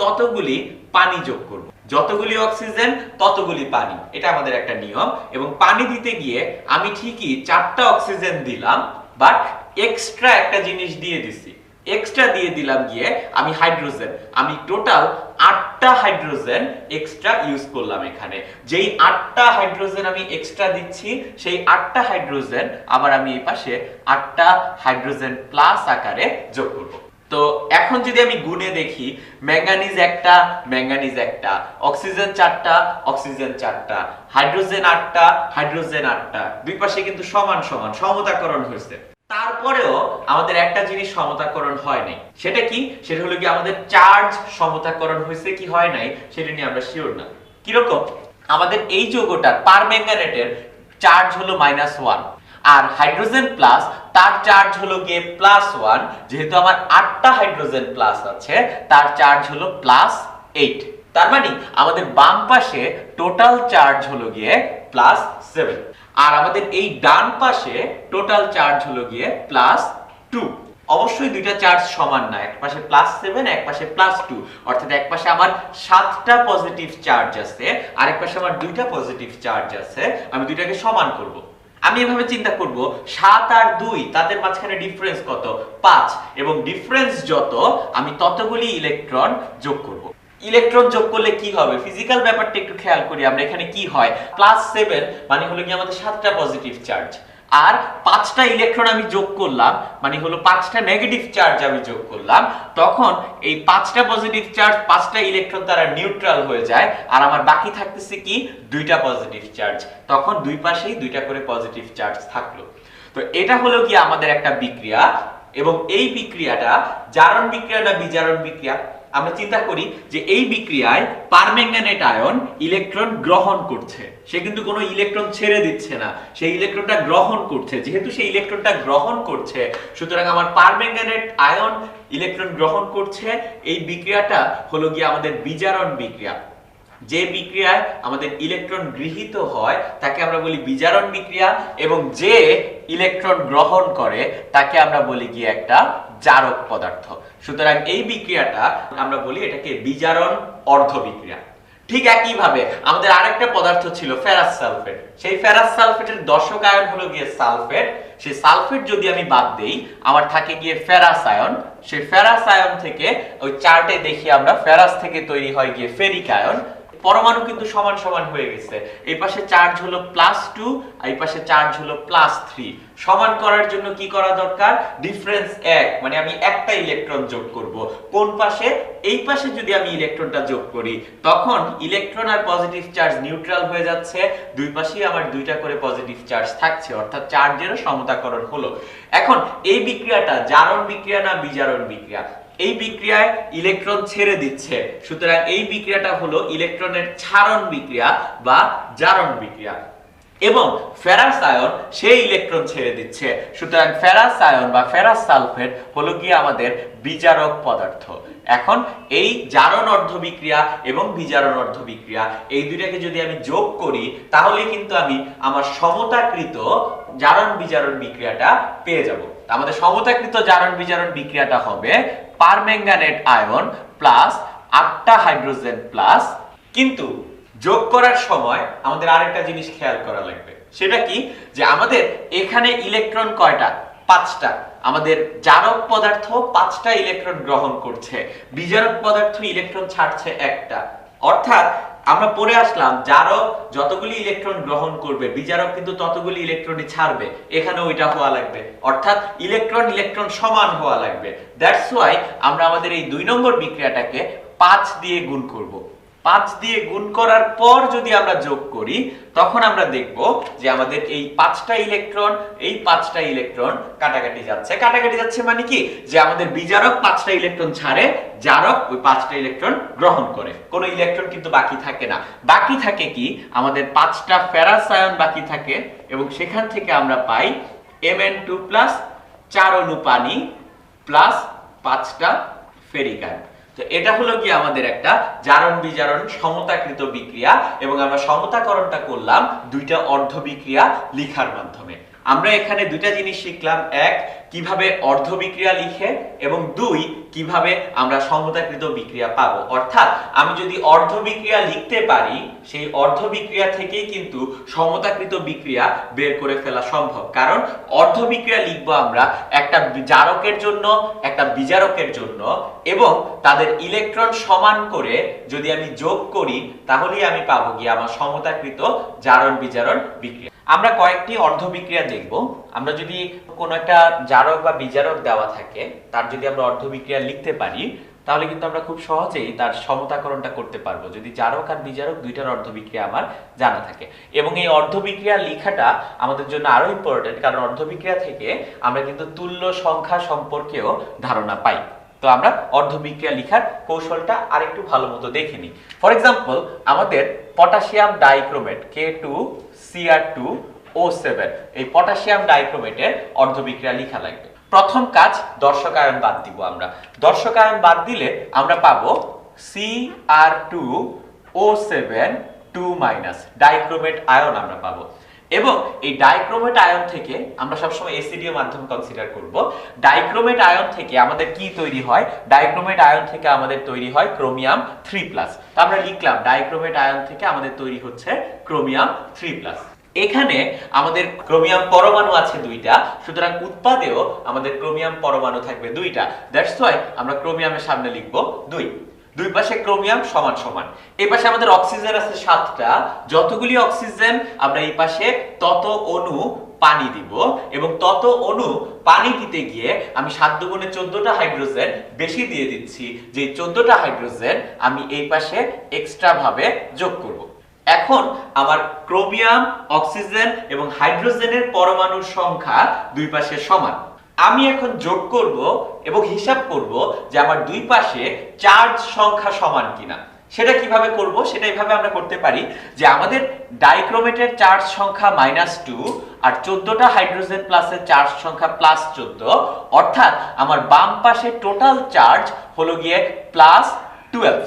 ততগুলি পানি যোগ করব। যতগুলি অক্সিজেন ততগুলি পানি, এটা আমাদের একটা নিয়ম। এবং পানি দিতে গিয়ে আমি ঠিকই চারটা অক্সিজেন দিলাম, বাট এক্সট্রা একটা জিনিস দিয়ে দিছি। এক্সট্রা দিয়ে দিলাম গিয়ে আমি হাইড্রোজেন, আমি টোটাল 8টা হাইড্রোজেন এক্সট্রা ইউজ করলাম এখানে। যেই 8টা হাইড্রোজেন আমি এক্সট্রা দিচ্ছি, সেই 8টা হাইড্রোজেন আবার আমি এই পাশে 8টা হাইড্রোজেন প্লাস আকারে যোগ করব। তো এখন যদি আমি গুণে দেখি, ম্যাঙ্গানিজ একটা, ম্যাঙ্গানিজ একটা, অক্সিজেন 4টা, অক্সিজেন 4টা, হাইড্রোজেন 8টা, হাইড্রোজেন 8টা, দুই পাশে কিন্তু সমান সমান সমতাকরণ হয়েছে। তারপরেও আমাদের একটা জিনিস সমতাকরণ হয় নাই। সেটা কি? সেটা হলো কি আমাদের চার্জ সমতাকরণ হয়েছে কি হয় নাই সেটা নিয়ে আমরা শিওর না। কিরকম? আমাদের এই যৌগটার পারম্যাঙ্গানেটের চার্জ হলো -1, আর হাইড্রোজেন প্লাস তার চার্জ হলো গিয়ে +1। যেহেতু আমার 8টা হাইড্রোজেন প্লাস আছে, তার চার্জ হলো +8। তার মানে আমাদের বাম পাশে টোটাল চার্জ হলো গিয়ে +7, আর আমাদের এই ডান পাশে টোটাল চার্জ হলো গিয়ে +2। অবশ্যই দুইটা চার্জ সমান না, এক পাশে +7, এক পাশে +2, অর্থাৎ এক পাশে আমার 7টা পজিটিভ চার্জ আছে, আর এক পাশে আমার 2টা পজিটিভ চার্জ আছে। আমি দুইটাকে সমান করব। আমি এভাবে চিন্তা করব, 7 আর 2 তাদের মাঝখানে ডিফারেন্স কত? 5, এবং ডিফারেন্স যত আমি ততগুলি ইলেকট্রন যোগ করব। ইলেকট্রন যোগ করলে কি হবে? ফিজিক্যাল ব্যাপারটা একটু খেয়াল করি আমরা। এখানে কি হয়? +7 মানে হলো কি আমাদের 7টা পজিটিভ চার্জ, আর 5টা ইলেকট্রন আমি যোগ করলাম মানে হলো 5টা নেগেটিভ চার্জ আমি যোগ করলাম। তখন এই 5টা পজিটিভ চার্জ 5টা ইলেকট্রন দ্বারা নিউট্রাল হয়ে যায়, আর আমার বাকি থাকতেছে কি? 2টা পজিটিভ চার্জ। তখন দুই পাশেই 2টা করে পজিটিভ চার্জ থাকলো। তো এটা হলো কি আমাদের একটা বিক্রিয়া, এবং এই বিক্রিয়াটা জারণ বিক্রিয়া না বিজারণ বিক্রিয়া? আমরা চিন্তা করি যে এই বিক্রিয়ায় পারম্যাঙ্গানেট আয়ন ইলেকট্রন গ্রহণ করছে। সে কিন্তু কোনো ইলেকট্রন ছেড়ে দিচ্ছে না, সেই ইলেকট্রনটা গ্রহণ করছে। যেহেতু সেই ইলেকট্রনটা গ্রহণ করছে, সুতরাং আমার পারম্যাঙ্গানেট আয়ন ইলেকট্রন গ্রহণ করছে। এই বিক্রিয়াটা হলো গিয়ে আমাদের বিজারণ বিক্রিয়া। যে বিক্রিয়ায় আমাদের ইলেকট্রন গৃহীত হয় তাকে আমরা বলি বিজারণ বিক্রিয়া, এবং যে ইলেকট্রন গ্রহণ করে তাকে আমরা বলি গিয়ে একটা জারক পদার্থ। সুতরাং এই বিক্রিয়াটা আমরা বলি এটাকে বিজারণ অর্ধ বিক্রিয়া। ঠিক একই ভাবে আমাদের আরেকটা পদার্থ ছিল ফেরাস সালফেট। সেই ফেরাস সালফেটের দর্শক আয়ন হলো গিয়ে সালফেট। সেই সালফেট যদি আমি বাদ দেই, আমার থাকে গিয়ে ফেরাস আয়ন। সেই ফেরাস আয়ন থেকে ওই চার্টে দেখি আমরা ফেরাস থেকে তৈরি হয় গিয়ে ফেরিক আয়ন। পরমাণু কিন্তু সমান সমান হয়ে গেছে। এই পাশে চার্জ হলো +2, আর এই পাশে চার্জ হলো +3। সমান করার জন্য কি করা দরকার? ডিফারেন্স 1, মানে আমি একটা ইলেকট্রন যোগ করব। কোন পাশে? এই পাশে যদি আমি ইলেকট্রনটা যোগ করি, তখন ইলেকট্রন আর পজিটিভ চার্জ নিউট্রাল হয়ে যাচ্ছে, দুই পাশেই আমার 2টা করে পজিটিভ চার্জ থাকছে, অর্থাৎ চার্জেরও সমতাকরণ হলো। এখন এই বিক্রিয়াটা জারণ বিক্রিয়া না বিজারণ বিক্রিয়া? এই বিক্রিয়ায় ইলেকট্রন ছেড়ে দিচ্ছে, সুতরাং এই বিক্রিয়াটা হলো ইলেকট্রনের ছাড়ন বিক্রিয়া বা জারণ বিক্রিয়া। এবং ফেরাস আয়ন সেই ইলেকট্রন ছেড়ে দিচ্ছে, সুতরাং ফেরাস আয়ন বা ফেরাস সালফেট হলো কি আমাদের বিজারক পদার্থ। এখন এই জারণ অর্ধ বিক্রিয়া এবং বিজারণ অর্ধ বিক্রিয়া, এই দুইটাকে যদি আমি যোগ করি, তাহলে কিন্তু আমি আমার সমতাকৃত জারণ বিজারণ বিক্রিয়াটা পেয়ে যাব। আমাদের সমতাকৃত জারণ বিজারণ বিক্রিয়াটা হবে পারম্যাঙ্গানেট আয়ন প্লাস 8টা হাইড্রোজেন প্লাস। কিন্তু যোগ করার সময় আমাদের আরেকটা জিনিস খেয়াল করা লাগবে। সেটা কি? যে আমাদের এখানে ইলেকট্রন কয়টা? 5টা। আমাদের জারক পদার্থ 5টা ইলেকট্রন গ্রহণ করছে, বিজারক পদার্থ ইলেকট্রন ছাড়ছে একটা। অর্থাৎ আমরা পড়ে আসলাম জারক যতগুলি ইলেকট্রন গ্রহণ করবে বিজারক কিন্তু ততগুলি ইলেকট্রনই ছাড়বে, এখানে ওইটা হওয়া লাগবে, অর্থাৎ ইলেকট্রন ইলেকট্রন সমান হওয়া লাগবে। দ্যাটস ওয়াই আমরা আমাদের এই 2 নম্বর বিক্রিয়াটাকে 5 দিয়ে গুণ করব। 5 দিয়ে গুণ করার পর যদি আমরা যোগ করি তখন আমরা দেখব যে আমাদের এই 5টা ইলেকট্রন এই 5টা ইলেকট্রন কাটাকাটি যাচ্ছে। কাটাকাটি যাচ্ছে মানে কি, যে আমাদের বিজারক 5টা ইলেকট্রন ছাড়ে, জারক ওই 5টা ইলেকট্রন গ্রহণ করে, কোনো ইলেকট্রন কিন্তু বাকি থাকে না। বাকি থাকে কি, আমাদের 5টা ফেরাস আয়ন বাকি থাকে এবং সেখান থেকে আমরা পাই Mn2+, 4 অণু পানি প্লাস 5টা ফেরিক আয়ন। তো এটা হলো কি আমাদের একটা জারণ বিজারণ সমতাকৃত বিক্রিয়া, এবং আমরা সমতাকরণটা করলাম 2টা অর্ধ বিক্রিয়া লিখার মাধ্যমে। আমরা এখানে 2টা জিনিস শিখলাম, এক কিভাবে অর্ধ বিক্রিয়া লিখে, এবং 2 কিভাবে আমরা সমতাকৃত বিক্রিয়া পাবো। অর্থাৎ আমি যদি অর্ধ বিক্রিয়া লিখতে পারি সেই অর্ধ বিক্রিয়া থেকেই কিন্তু সমতাকৃত বিক্রিয়া বের করে ফেলা সম্ভব। কারণ অর্ধ বিক্রিয়া লিখবো আমরা একটা জারকের জন্য একটা বিজারকের জন্য, এবং তাদের ইলেকট্রন সমান করে যদি আমি যোগ করি তাহলেই আমি পাবো কি আমার সমতাকৃত জারণ বিজারণ বিক্রিয়া। আমরা কয়েকটি অর্ধ বিক্রিয়া দেখব। আমরা যদি কোনো একটা জারক বা বিজারক দেওয়া থাকে তার যদি আমরা অর্ধ বিক্রিয়া লিখতে পারি তাহলে কিন্তু আমরা খুব সহজেই তার সমতাকরণটা করতে পারবো, যদি জারক আর বিজারক 2টার অর্ধ বিক্রিয়া আমার জানা থাকে। এবং এই অর্ধ বিক্রিয়া লেখাটা আমাদের জন্য আরো ইম্পর্টেন্ট, কারণ অর্ধ বিক্রিয়া থেকে আমরা কিন্তু তুল্য সংখ্যা সম্পর্কেও ধারণা পাই। তো আমরা অর্ধ বিক্রিয়া লিখার কৌশলটা আরেকটু ভালো মতো দেখে নিই। ফর এক্সাম্পল, আমাদের পটাশিয়াম ডাইক্রোমেট K2Cr2O7 এই পটাশিয়াম ডাইক্রোমেটের অর্ধ বিক্রিয়া লিখা লাগবে। প্রথম কাজ, দর্শক আয়ন বাদ দিব। আমরা দর্শক আয়ন বাদ দিলে আমরা পাবো Cr2O7 2- ডাইক্রোমেট আয়ন আমরা পাবো। এবং এই ডাইক্রোমেট আয়ন থেকে আমরা সবসময় এসিডিও মাধ্যম কনসিডার করব। ডাইক্রোমেট আয়ন থেকে আমাদের কি তৈরি হয়, ডাইক্রোমেট আয়ন থেকে আমাদের তৈরি হয় ক্রোমিয়াম 3+। তো আমরা লিখলাম ডাইক্রোমেট আয়ন থেকে আমাদের তৈরি হচ্ছে ক্রোমিয়াম 3+। এখানে আমাদের ক্রোমিয়াম পরমাণু আছে 2টা, সুতরাং উৎপাদেও আমাদের ক্রোমিয়াম পরমাণু থাকবে 2টা। দ্যাটস ওয়াই আমরা ক্রোমিয়ামের সামনে লিখব 2। দুই পাশে ক্রোমিয়াম সমান সমান। এই পাশে আমাদের অক্সিজেন আছে 7টা, যতগুলি অক্সিজেন আমরা এই পাশে তত অণু পানি দিব, এবং তত অণু পানি দিতে গিয়ে আমি 7 দুগুণে 14টা হাইড্রোজেন বেশি দিয়ে দিচ্ছি, যে 14টা হাইড্রোজেন আমি এই পাশে এক্সট্রা ভাবে যোগ করব। এখন আমার ক্রোমিয়াম, অক্সিজেন এবং হাইড্রোজেনের পরমাণুর সংখ্যা দুই পাশে সমান। আমি এখন যোগ করব এবং হিসাব করব যে আমার দুই পাশে চার্জ সংখ্যা সমান কিনা। সেটা কিভাবে করব, সেটা এইভাবে আমরা করতে পারি যে আমাদের ডাইক্রোমেটের চার্জ সংখ্যা -2 আর 14টা হাইড্রোজেন প্লাসের চার্জ সংখ্যা +14, অর্থাৎ আমার বাম পাশে টোটাল চার্জ হলো গিয়ে +12,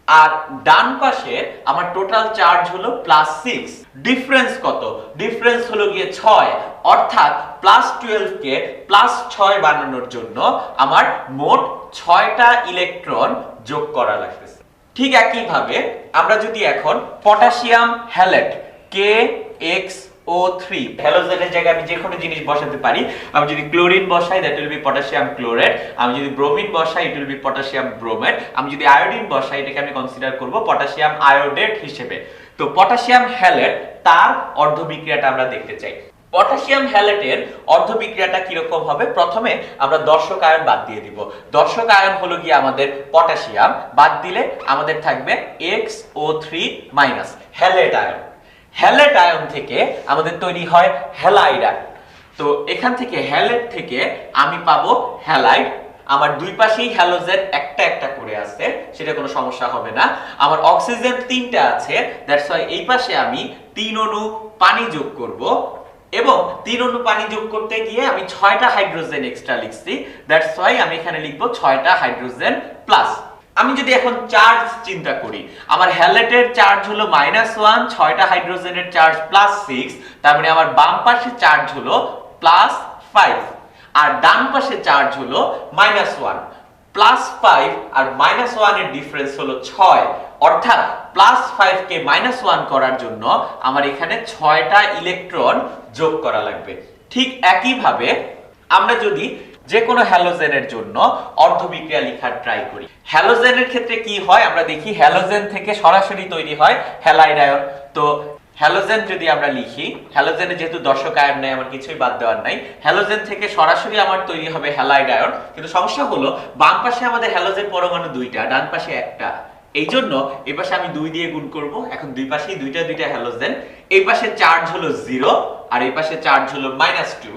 আর ডান পাশে আমার টোটাল চার্জ হলো +6। ডিফারেন্স কত? ডিফারেন্স হলো গিয়ে 6, অর্থাৎ +12 কে +6 বানানোর জন্য আমার মোট 6টা ইলেকট্রন যোগ করা লাগতেছে। ঠিক একই ভাবে আমরা যদি এখন পটাশিয়াম হ্যালেট KXO3 হ্যালোজেনের জায়গায় আমি যে কোনো জিনিস বসাতে পারি। আমি যদি ক্লোরিন বসাই that will B potassium chloride, আমি যদি ব্রোমিন বসাই it will be potassium bromide, আমি যদি আয়োডিন বসাই এটাকে আমি কনসিডার করব পটাশিয়াম আয়োডেট হিসেবে। তো পটাশিয়াম হ্যালেট তার অর্ধ বিক্রিয়াটা আমরা দেখতে চাই। পটাশিয়াম হ্যালেটের অর্ধ বিক্রিয়াটা কিরকম হবে, প্রথমে আমরা দর্শক আয়ন বাদ দিয়ে দিব। দর্শক আয়ন হলো গিয়ে আমাদের পটাশিয়াম, বাদ দিলে আমাদের থাকবে XO3- halide ion. Halide ion থেকে আমাদের তৈরি হয় হ্যালাইড আয়ন। তো এখান থেকে হ্যালেট থেকে আমি পাবো হ্যালাইড। আমার দুই পাশেই হ্যালোজেন একটা একটা করে আছে, সেটা কোনো সমস্যা হবে না। আমার অক্সিজেন 3টা আছে, দ্যাটস ওয়াই এই পাশে আমি 3 অণু পানি যোগ করব, এবং 3 অণু পানি যোগ করতে গিয়ে আমি 6টা হাইড্রোজেন এক্সট্রা লিখছি, দ্যাটস ওয়াই আমি এখানে লিখব 6টা হাইড্রোজেন প্লাস। আমি যদি এখন চার্জ চিন্তা করি, আমার হ্যালেটের চার্জ হলো -1, 6টা হাইড্রোজেনের চার্জ +6, তার মানে আমার বাম পাশে চার্জ হলো +5, আর ডান পাশে চার্জ হলো -1। +5 আর -1 এর ডিফারেন্স হলো 6, অর্থাৎ +5 কে -1 করার জন্য আমার এখানে 6টা ইলেকট্রন যোগ করা লাগবে। ঠিক একই ভাবে আমরা যদি যে কোনো হ্যালোজেনের জন্য অর্ধ বিক্রিয়া লেখার ট্রাই করি। হ্যালোজেনের ক্ষেত্রে কি হয় আমরা দেখি, হ্যালোজেন থেকে সরাসরি তৈরি হয় হ্যালাইড আয়ন। তো হ্যালোজেন যদি আমরা লিখি, হ্যালোজেনে যেহেতু দর্শক আয়ন নেই, আমার কিছুই বাদ দেওয়ার নাই, হ্যালোজেন থেকে সরাসরি আমার তৈরি হবে হ্যালাইড আয়ন। কিন্তু সমস্যা হলো বাম পাশে আমাদের হ্যালোজেন পরমাণু দুইটা, ডান পাশে একটা, এই জন্য এই পাশে আমি 2 দিয়ে গুণ করব। এখন দুই পাশেই দুইটা হ্যালোজেন, এই পাশে চার্জ হলো 0 আর এই পাশে চার্জ হলো -2,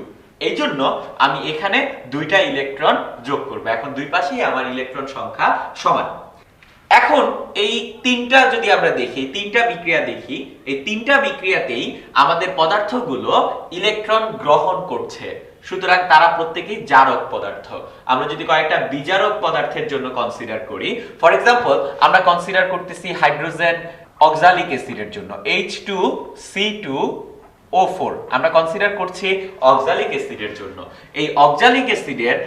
এই জন্য আমি এখানে দুইটা ইলেকট্রন যোগ করব। এখন দুই পাশেই আমার ইলেকট্রন সংখ্যা সমান। এখন এই তিনটা যদি আমরা দেখি, তিনটা বিক্রিয়া দেখি, এই তিনটা বিক্রিয়াতেই আমাদের পদার্থগুলো ইলেকট্রন গ্রহণ করছে, সুতরাং তারা প্রত্যেকেই জারক পদার্থ। আমরা যদি কয়েকটা বিজারক পদার্থের জন্য কনসিডার করি, ফর এক্সাম্পল আমরা কনসিডার করতেছি হাইড্রোজেন অক্সালিক অ্যাসিডের জন্য H2C2O4, আমরা কনসিডার করছি অক্সালিক অ্যাসিডের জন্য। এই অক্সালিক অ্যাসিডের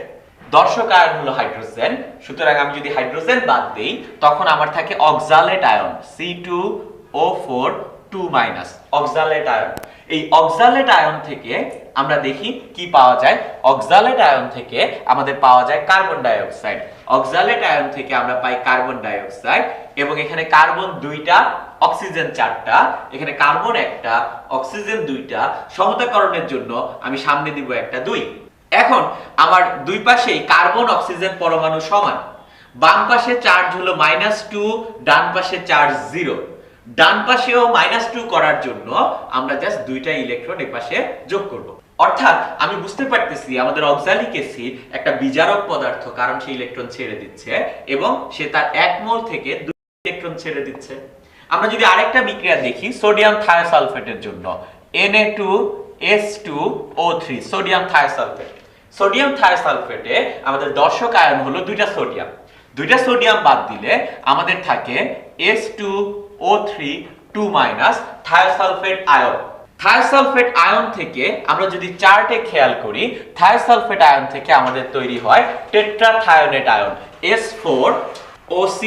দর্শক আয়ন হলো হাইড্রোজেন, সুতরাং আমি যদি হাইড্রোজেন বাদ দেই তখন আমার থাকে oxalate ion C2O4 2- oxalate ion. এই অক্সালেট আয়ন থেকে আমরা দেখি কি পাওয়া যায়, অক্সালেট আয়ন থেকে আমাদের পাওয়া যায় carbon die oxide. Oxalate ion থেকে আমরা পাই কার্বন ডাই অক্সাইড, এবং এখানে কার্বন 2টা, অক্সিজেন 4টা, এখানে কার্বন 1টা, অক্সিজেন 2টা, সমতাকরণের জন্য আমি সামনে দিব একটা 2। এখন আমার দুই পাশেই কার্বন অক্সিজেন পরমাণু সমান, বাম পাশে চার্জ হলো -2, ডান পাশে চার্জ 0। ডান পাশেও -2 করার জন্য আমরা জাস্ট দুইটা ইলেকট্রন এই পাশে যোগ করব। অর্থাৎ আমি বুঝতে পারতেছি আমাদের অক্সালিক অ্যাসিড একটা বিজারক পদার্থ, কারণ সে ইলেকট্রন ছেড়ে দিচ্ছে এবং সে তার 1 মোল থেকে 2 ইলেকট্রন ছেড়ে দিচ্ছে। আমরা যদি আরেকটা বিক্রিয়া দেখি সোডিয়াম থায়োসালফেটের জন্য Na2S2O3, সোডিয়াম থায়োসালফেট। সোডিয়াম থায়োসালফেটে আমাদের দর্শক আয়ন হলো দুইটা সোডিয়াম বাদ দিলে আমাদের থাকে S2O3 2- thiosulphate ion. Thiosulphate ion থেকে আমরা যদি চার্টে খেয়াল করি, থায়োসালফেট আয়ন থেকে আমাদের তৈরি হয় টেট্রাথায়োনেট আয়ন S4O6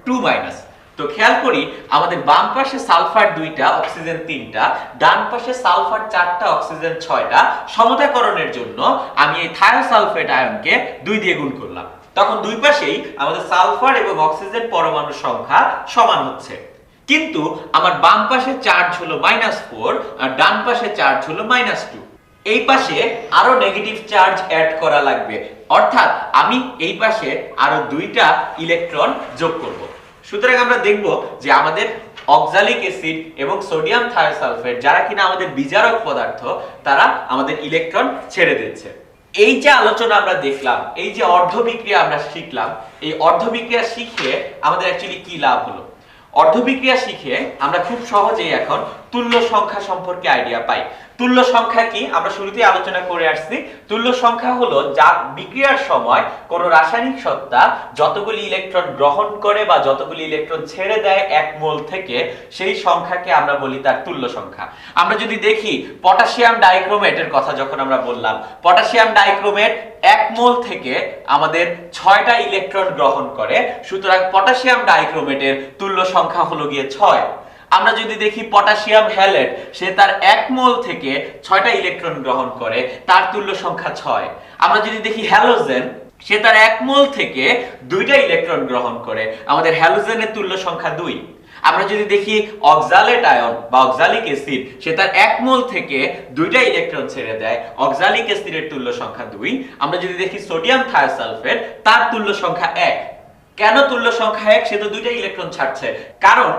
2-। তো খেয়াল করি আমাদের বাম পাশে সালফার 2টা, অক্সিজেন 3টা, ডান পাশে সালফার 4টা, অক্সিজেন 6টা। সমতাকরণের জন্য আমি এই থায়োসালফেট আয়নকে 2 দিয়ে গুণ করলাম, তখন দুই পাশেই আমাদের সালফার এবং অক্সিজেন পরমাণুর সংখ্যা সমান হচ্ছে। কিন্তু আমার বাম পাশে চার্জ হলো -4 আর ডান পাশে চার্জ হলো -2। এই পাশে আরো নেগেটিভ চার্জ অ্যাড করা লাগবে, অর্থাৎ আমি এই পাশে আরো 2টা ইলেকট্রন যোগ করব। সুতরাং আমরা দেখব যে আমাদের অক্সালিক অ্যাসিড এবং সোডিয়াম থায়োসালফেট, যারা কিনা আমাদের বিজারক পদার্থ, তারা আমাদের ইলেকট্রন ছেড়ে দিচ্ছে। এই যে আলোচনা আমরা দেখলাম, এই যে অর্ধ বিক্রিয়া আমরা শিখলাম, এই অর্ধ বিক্রিয়া শিখে আমাদের অ্যাকচুয়ালি কি লাভ হলো? অর্ধ বিক্রিয়া শিখে আমরা খুব সহজেই এখন তুল্য সংখ্যা সম্পর্কে আইডিয়া পাই। তুল্য সংখ্যা কি আমরা শুরুতেই আলোচনা করে আসছি। তুল্য সংখ্যা হলো যা বিক্রিয়ার সময় কোন রাসায়নিক সত্তা যতগুলি ইলেকট্রন গ্রহণ করে বা যতগুলি ইলেকট্রন ছেড়ে দেয় 1 মোল থেকে, সেই সংখ্যাকে আমরা বলি তার তুল্য সংখ্যা। আমরা যদি দেখি পটাশিয়াম ডাইক্রোমেটের কথা যখন আমরা বললাম, পটাশিয়াম ডাইক্রোমেট 1 মোল থেকে আমাদের 6টা ইলেকট্রন গ্রহণ করে, সুতরাং পটাশিয়াম ডাইক্রোমেটের তুল্য সংখ্যা হলো গিয়ে 6। আমরা যদি দেখি পটাশিয়াম হ্যালেট, সে তার 1 মোল থেকে 6টা ইলেকট্রন গ্রহণ করে, তার তুল্য সংখ্যা 6। আমরা যদি দেখি হ্যালোজেন, সে তার 1 মোল থেকে 2টা ইলেকট্রন গ্রহণ করে, আমাদের হ্যালোজেনের তুল্য সংখ্যা 2। আমরা যদি দেখি অক্সালেট আয়ন বা অক্সালিক অ্যাসিড, সে তার 1 মোল থেকে 2টা ইলেকট্রন ছেড়ে দেয়, অক্সালিক অ্যাসিডের তুল্য সংখ্যা 2। আমরা যদি দেখি সোডিয়াম থায়োসালফেট, তার তুল্য সংখ্যা 1। কেন তুল্য সংখ্যা 1? সে তো 2টা ইলেকট্রন ছাড়ছে, কারণ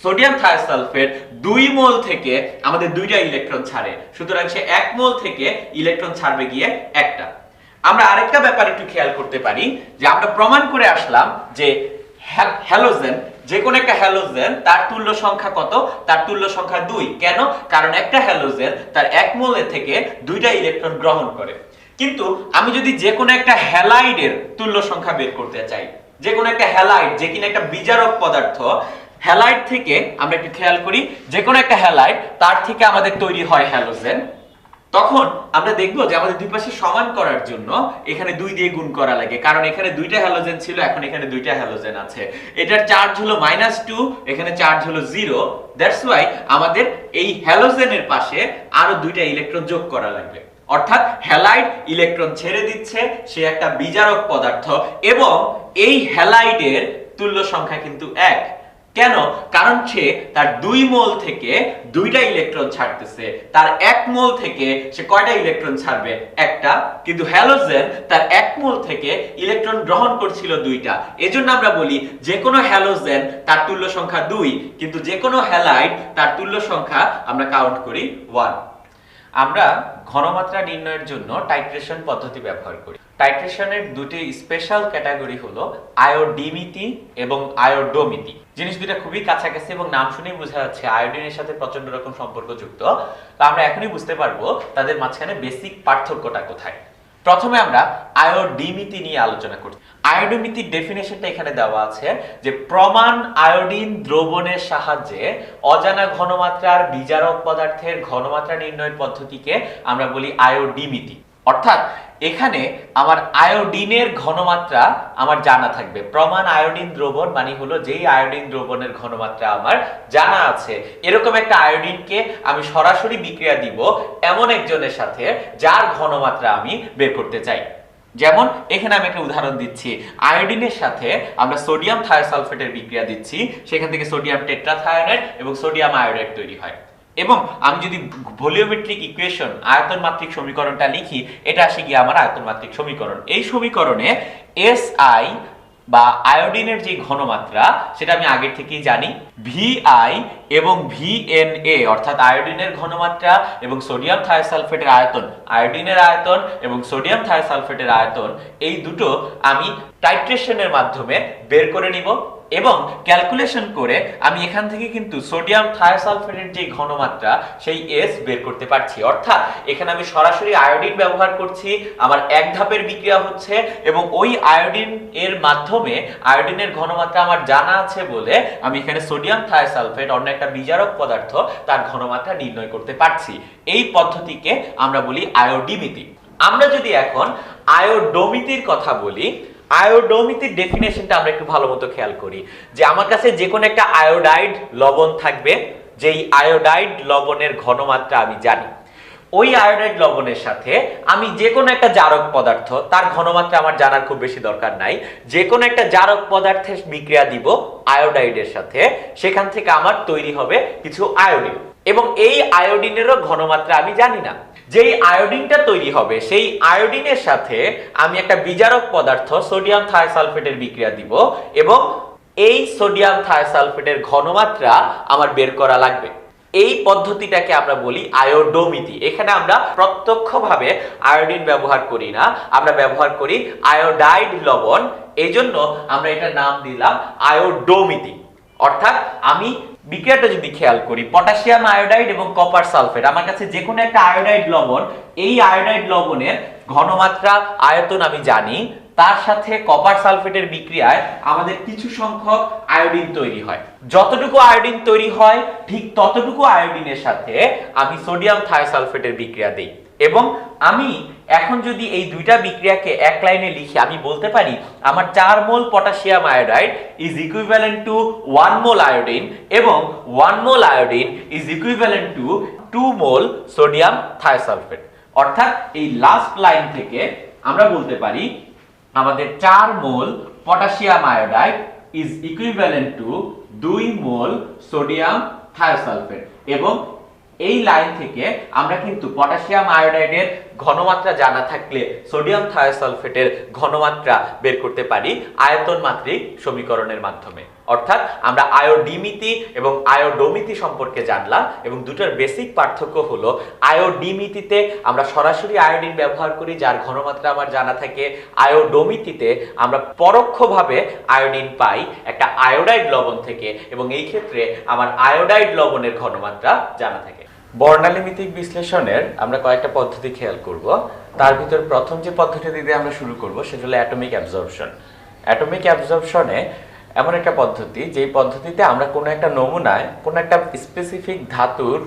সোডিয়াম থায়োসালফেট 2 মোল থেকে আমাদের 2টা ইলেকট্রন ছাড়ে, সুতরাং সে 1 মোল থেকে ইলেকট্রন ছাড়বে গিয়ে একটা। আমরা আরেকটা ব্যাপার একটু খেয়াল করতে পারি, যে আমরা প্রমাণ করে আসলাম যে হ্যালোজেন, যে কোন একটা হ্যালোজেন তার তুল্য সংখ্যা কত? তার তুল্য সংখ্যা 2। কেন? কারণ একটা হ্যালোজেন তার 1 মোল থেকে 2টা ইলেকট্রন গ্রহণ করে। কিন্তু আমি যদি যে কোনো একটা হ্যালাইডের তুল্য সংখ্যা বের করতে চাই, যে কোনো একটা হ্যালাইড যে কিনা একটা বিজারক পদার্থ, হ্যালাইড থেকে আমরা একটু খেয়াল করি, যে কোনো একটা হ্যালাইড তার থেকে আমাদের তৈরি হয় হ্যালোজেন, তখন আমরা দেখব যে আমাদের দুই পাশে সমান করার জন্য এখানে 2 দিয়ে গুণ করা লাগে, কারণ এখানে 2টা হ্যালোজেন ছিল, এখন এখানে 2টা হ্যালোজেন আছে। এটার চার্জ হলো -2, এখানে চার্জ হলো 0। দ্যাটস ওয়াই আমাদের এই হ্যালোজেনের পাশে আরো 2টা ইলেকট্রন যোগ করা লাগবে। অর্থাৎ হ্যালাইড ইলেকট্রন ছেড়ে দিচ্ছে, সে একটা বিজারক পদার্থ এবং এই হ্যালাইডের তুল্য সংখ্যা কিন্তু 1। কেন? কারণ সে তার 2 মোল থেকে 2টা ইলেকট্রন ছাড়তেছে, তার 1 মোল থেকে সে কয়টা ইলেকট্রন ছাড়বে? একটা। কিন্তু হ্যালোজেন তার 1 মোল থেকে ইলেকট্রন গ্রহণ করছিল 2টা। এজন্য আমরা বলি যে কোনো হ্যালোজেন তার তুল্য সংখ্যা 2, কিন্তু যে কোনো হ্যালাইড তার তুল্য সংখ্যা আমরা কাউন্ট করি 1। আমরা ঘনমাত্রা নির্ণয়ের জন্য টাইট্রেশন পদ্ধতি ব্যবহার করি। টাইট্রেশনের দুটি স্পেশাল ক্যাটাগরি হলো আয়োডিমিতি এবং আয়োডোমিতি। জিনিস দুটো খুবই কাছাকাছি এবং নাম শুনেই বোঝা যাচ্ছে আয়োডিনের সাথে প্রচন্ড রকম সম্পর্ক যুক্ত। তো আমরা এখনই বুঝতে পারবো তাদের মাঝখানে বেসিক পার্থক্যটা কোথায়। প্রথমে আমরা আয়োডিমিতি নিয়ে আলোচনা করছি। আয়োডিমিতির ডেফিনেশনটা এখানে দেওয়া আছে যে প্রমাণ আয়োডিন দ্রবণের সাহায্যে অজানা ঘনমাত্রার বিজারক পদার্থের ঘনমাত্রা নির্ণয়ের পদ্ধতিকে আমরা বলি আয়োডিমিতি। অর্থাৎ এখানে আমার আয়োডিনের ঘনমাত্রা আমার জানা থাকবে। প্রমাণ আয়োডিন দ্রবণ মানে হলো যেই আয়োডিন দ্রবণের ঘনমাত্রা আমার জানা আছে, এরকম একটা আয়োডিনকে আমি সরাসরি বিক্রিয়া দিব এমন একজনের সাথে যার ঘনমাত্রা আমি বের করতে চাই। যেমন এখানে আমি একটা উদাহরণ দিচ্ছি, আয়োডিনের সাথে আমরা সোডিয়াম থায়োসালফেটের বিক্রিয়া দিচ্ছি, সেখান থেকে সোডিয়াম টেট্রাথায়োনাইড এবং সোডিয়াম আয়োডাইড তৈরি হয়। এবং আমি যদি ভলিওমেট্রিক ইকুয়েশন আয়তন মাত্রিক সমীকরণটা লিখি, এটা আসে গিয়ে আমার আয়তন মাত্রিক সমীকরণ। এই সমীকরণে SI বা আয়োডিনের যে ঘনমাত্রা সেটা আমি আগের থেকেই জানি, VI এবং VNA অর্থাৎ আয়োডিনের ঘনমাত্রা এবং সোডিয়াম থায়োসালফেটের আয়তন, আয়োডিনের আয়তন এবং সোডিয়াম থায়োসালফেটের আয়তন, এই দুটো আমি টাইট্রেশনের মাধ্যমে বের করে নিব এবং ক্যালকুলেশন করে আমি এখান থেকে কিন্তু সোডিয়াম থায়োসালফেটের যে ঘনমাত্রা সেই S বের করতে পারছি। অর্থাৎ এখানে আমি সরাসরি আয়োডিন ব্যবহার করছি, আমার এক ধাপের বিক্রিয়া হচ্ছে এবং ওই আয়োডিন এর মাধ্যমে আয়োডিনের ঘনমাত্রা আমার জানা আছে বলে আমি এখানে সোডিয়াম থায়োসালফেট অন্য একটা বিজারক পদার্থ তার ঘনমাত্রা নির্ণয় করতে পারছি। এই পদ্ধতিকে আমরা বলি আয়োডিমিতি। আমরা যদি এখন আয়োডোমিতির কথা বলি, আয়োডোমিতির ডেফিনেশনটা আমরা একটু ভালো মতো খেয়াল করি যে আমার কাছে যে কোনো একটা আয়োডাইড লবণ থাকবে, যেই আয়োডাইড লবণের ঘনমাত্রা আমি জানি, ওই আয়োডাইড লবণের সাথে আমি যে কোনো একটা জারক পদার্থ তার ঘনমাত্রা আমার জানার খুব বেশি দরকার নাই, যে কোনো একটা জারক পদার্থের বিক্রিয়া দিব আয়োডাইডের সাথে, সেখান থেকে আমার তৈরি হবে কিছু আয়োডিন এবং এই আয়োডিনেরও ঘনমাত্রা আমি জানি না। যেই আয়োডিনটা তৈরি হবে সেই আয়োডিনের সাথে আমি একটা বিজারক পদার্থ সোডিয়াম থায়োসালফেটের বিক্রিয়া দিব এবং এই সোডিয়াম থায়োসালফেটের ঘনমাত্রা আমার বের করা লাগবে। এই পদ্ধতিটাকে আমরা বলি আয়োডোমিতি। এখানে আমরা প্রত্যক্ষভাবে আয়োডিন ব্যবহার করি না, আমরা ব্যবহার করি আয়োডাইড লবণ, এই জন্য আমরা এটার নাম দিলাম আয়োডোমিতি। অর্থাৎ আমি বিক্রিয়াটা যদি খেয়াল করি, পটাশিয়াম আয়োডাইড এবং কপার সালফেট, আমার কাছে যে কোনো একটা আয়োডাইড লবণ, এই আয়োডাইড লবণের ঘনমাত্রা আয়তন আমি জানি, তার সাথে কপার সালফেটের বিক্রিয়ায় আমাদের কিছু সংখ্যক আয়োডিন তৈরি হয়। যতটুকু আয়োডিন তৈরি হয় ঠিক ততটুকু আয়োডিনের সাথে আমি সোডিয়াম থায়োসালফেটের বিক্রিয়া দেই এবং আমি এখন যদি এই দুইটা বিক্রিয়াকে এক লাইনে লিখি, আমি বলতে পারি আমার 4 মোল potassium iodide is equivalent to 1 mole iodine এবং 1 মোল iodine is equivalent to 2 mole sodium thiosulphate. অর্থাৎ এই লাস্ট লাইন থেকে আমরা বলতে পারি আমাদের 4 মোল potassium iodide is equivalent to 2 mole sodium thiosulphate এবং এই লাইন থেকে আমরা কিন্তু পটাশিয়াম আয়োডাইডের ঘনমাত্রা জানা থাকলে সোডিয়াম থায়োসালফেটের ঘনমাত্রা বের করতে পারি আয়তন মাত্রিক সমীকরণের মাধ্যমে। অর্থাৎ আমরা আয়োডিমিতি এবং আয়োডোমিতি সম্পর্কে জানলাম এবং দুটোর বেসিক পার্থক্য হলো আয়োডিমিতিতে আমরা সরাসরি আয়োডিন ব্যবহার করি যার ঘনমাত্রা আমার জানা থাকে, আয়োডোমিতিতে আমরা পরোক্ষভাবে আয়োডিন পাই একটা আয়োডাইড লবণ থেকে এবং এই ক্ষেত্রে আমার আয়োডাইড লবণের ঘনমাত্রা জানা থাকে। বর্ণালীমিতিক বিশ্লেষণের আমরা কয়েকটা পদ্ধতি খেয়াল করব। তার ভিতর প্রথম যে পদ্ধতি দিয়ে আমরা শুরু করব সেটা হলো অ্যাটমিক অ্যাবজর্পশন। অ্যাটমিক অ্যাবজর্পশনে এমন একটা পদ্ধতি যেই পদ্ধতিতে আমরা কোনো একটা নমুনায় কোনো একটা স্পেসিফিক ধাতুর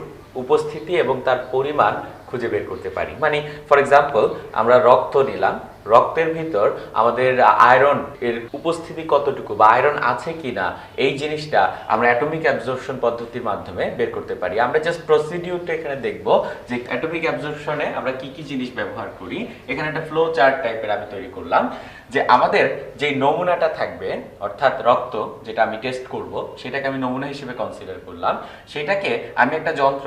উপস্থিতি এবং তার পরিমাণ খুঁজে বের করতে পারি। মানে ফর এক্সাম্পল আমরা রক্ত নিলাম, রক্তের ভিতর আমাদের আয়রন এর উপস্থিতি কতটুকু বা আয়রন আছে কিনা এই জিনিসটা আমরা অ্যাটমিক অ্যাবজর্পশন পদ্ধতির মাধ্যমে বের করতে পারি। আমরা জাস্ট প্রসিডিউরটা এখানে দেখব যে অ্যাটমিক অ্যাবজর্পশনে আমরা কি কি জিনিস ব্যবহার করি। এখানে একটা ফ্লো চার্ট টাইপের আমি তৈরি করলাম যে আমাদের যে নমুনাটা থাকবে অর্থাৎ রক্ত যেটা আমি টেস্ট করব সেটাকে আমি নমুনা হিসেবে কনসিডার করলাম, সেটাকে আমি একটা যন্ত্র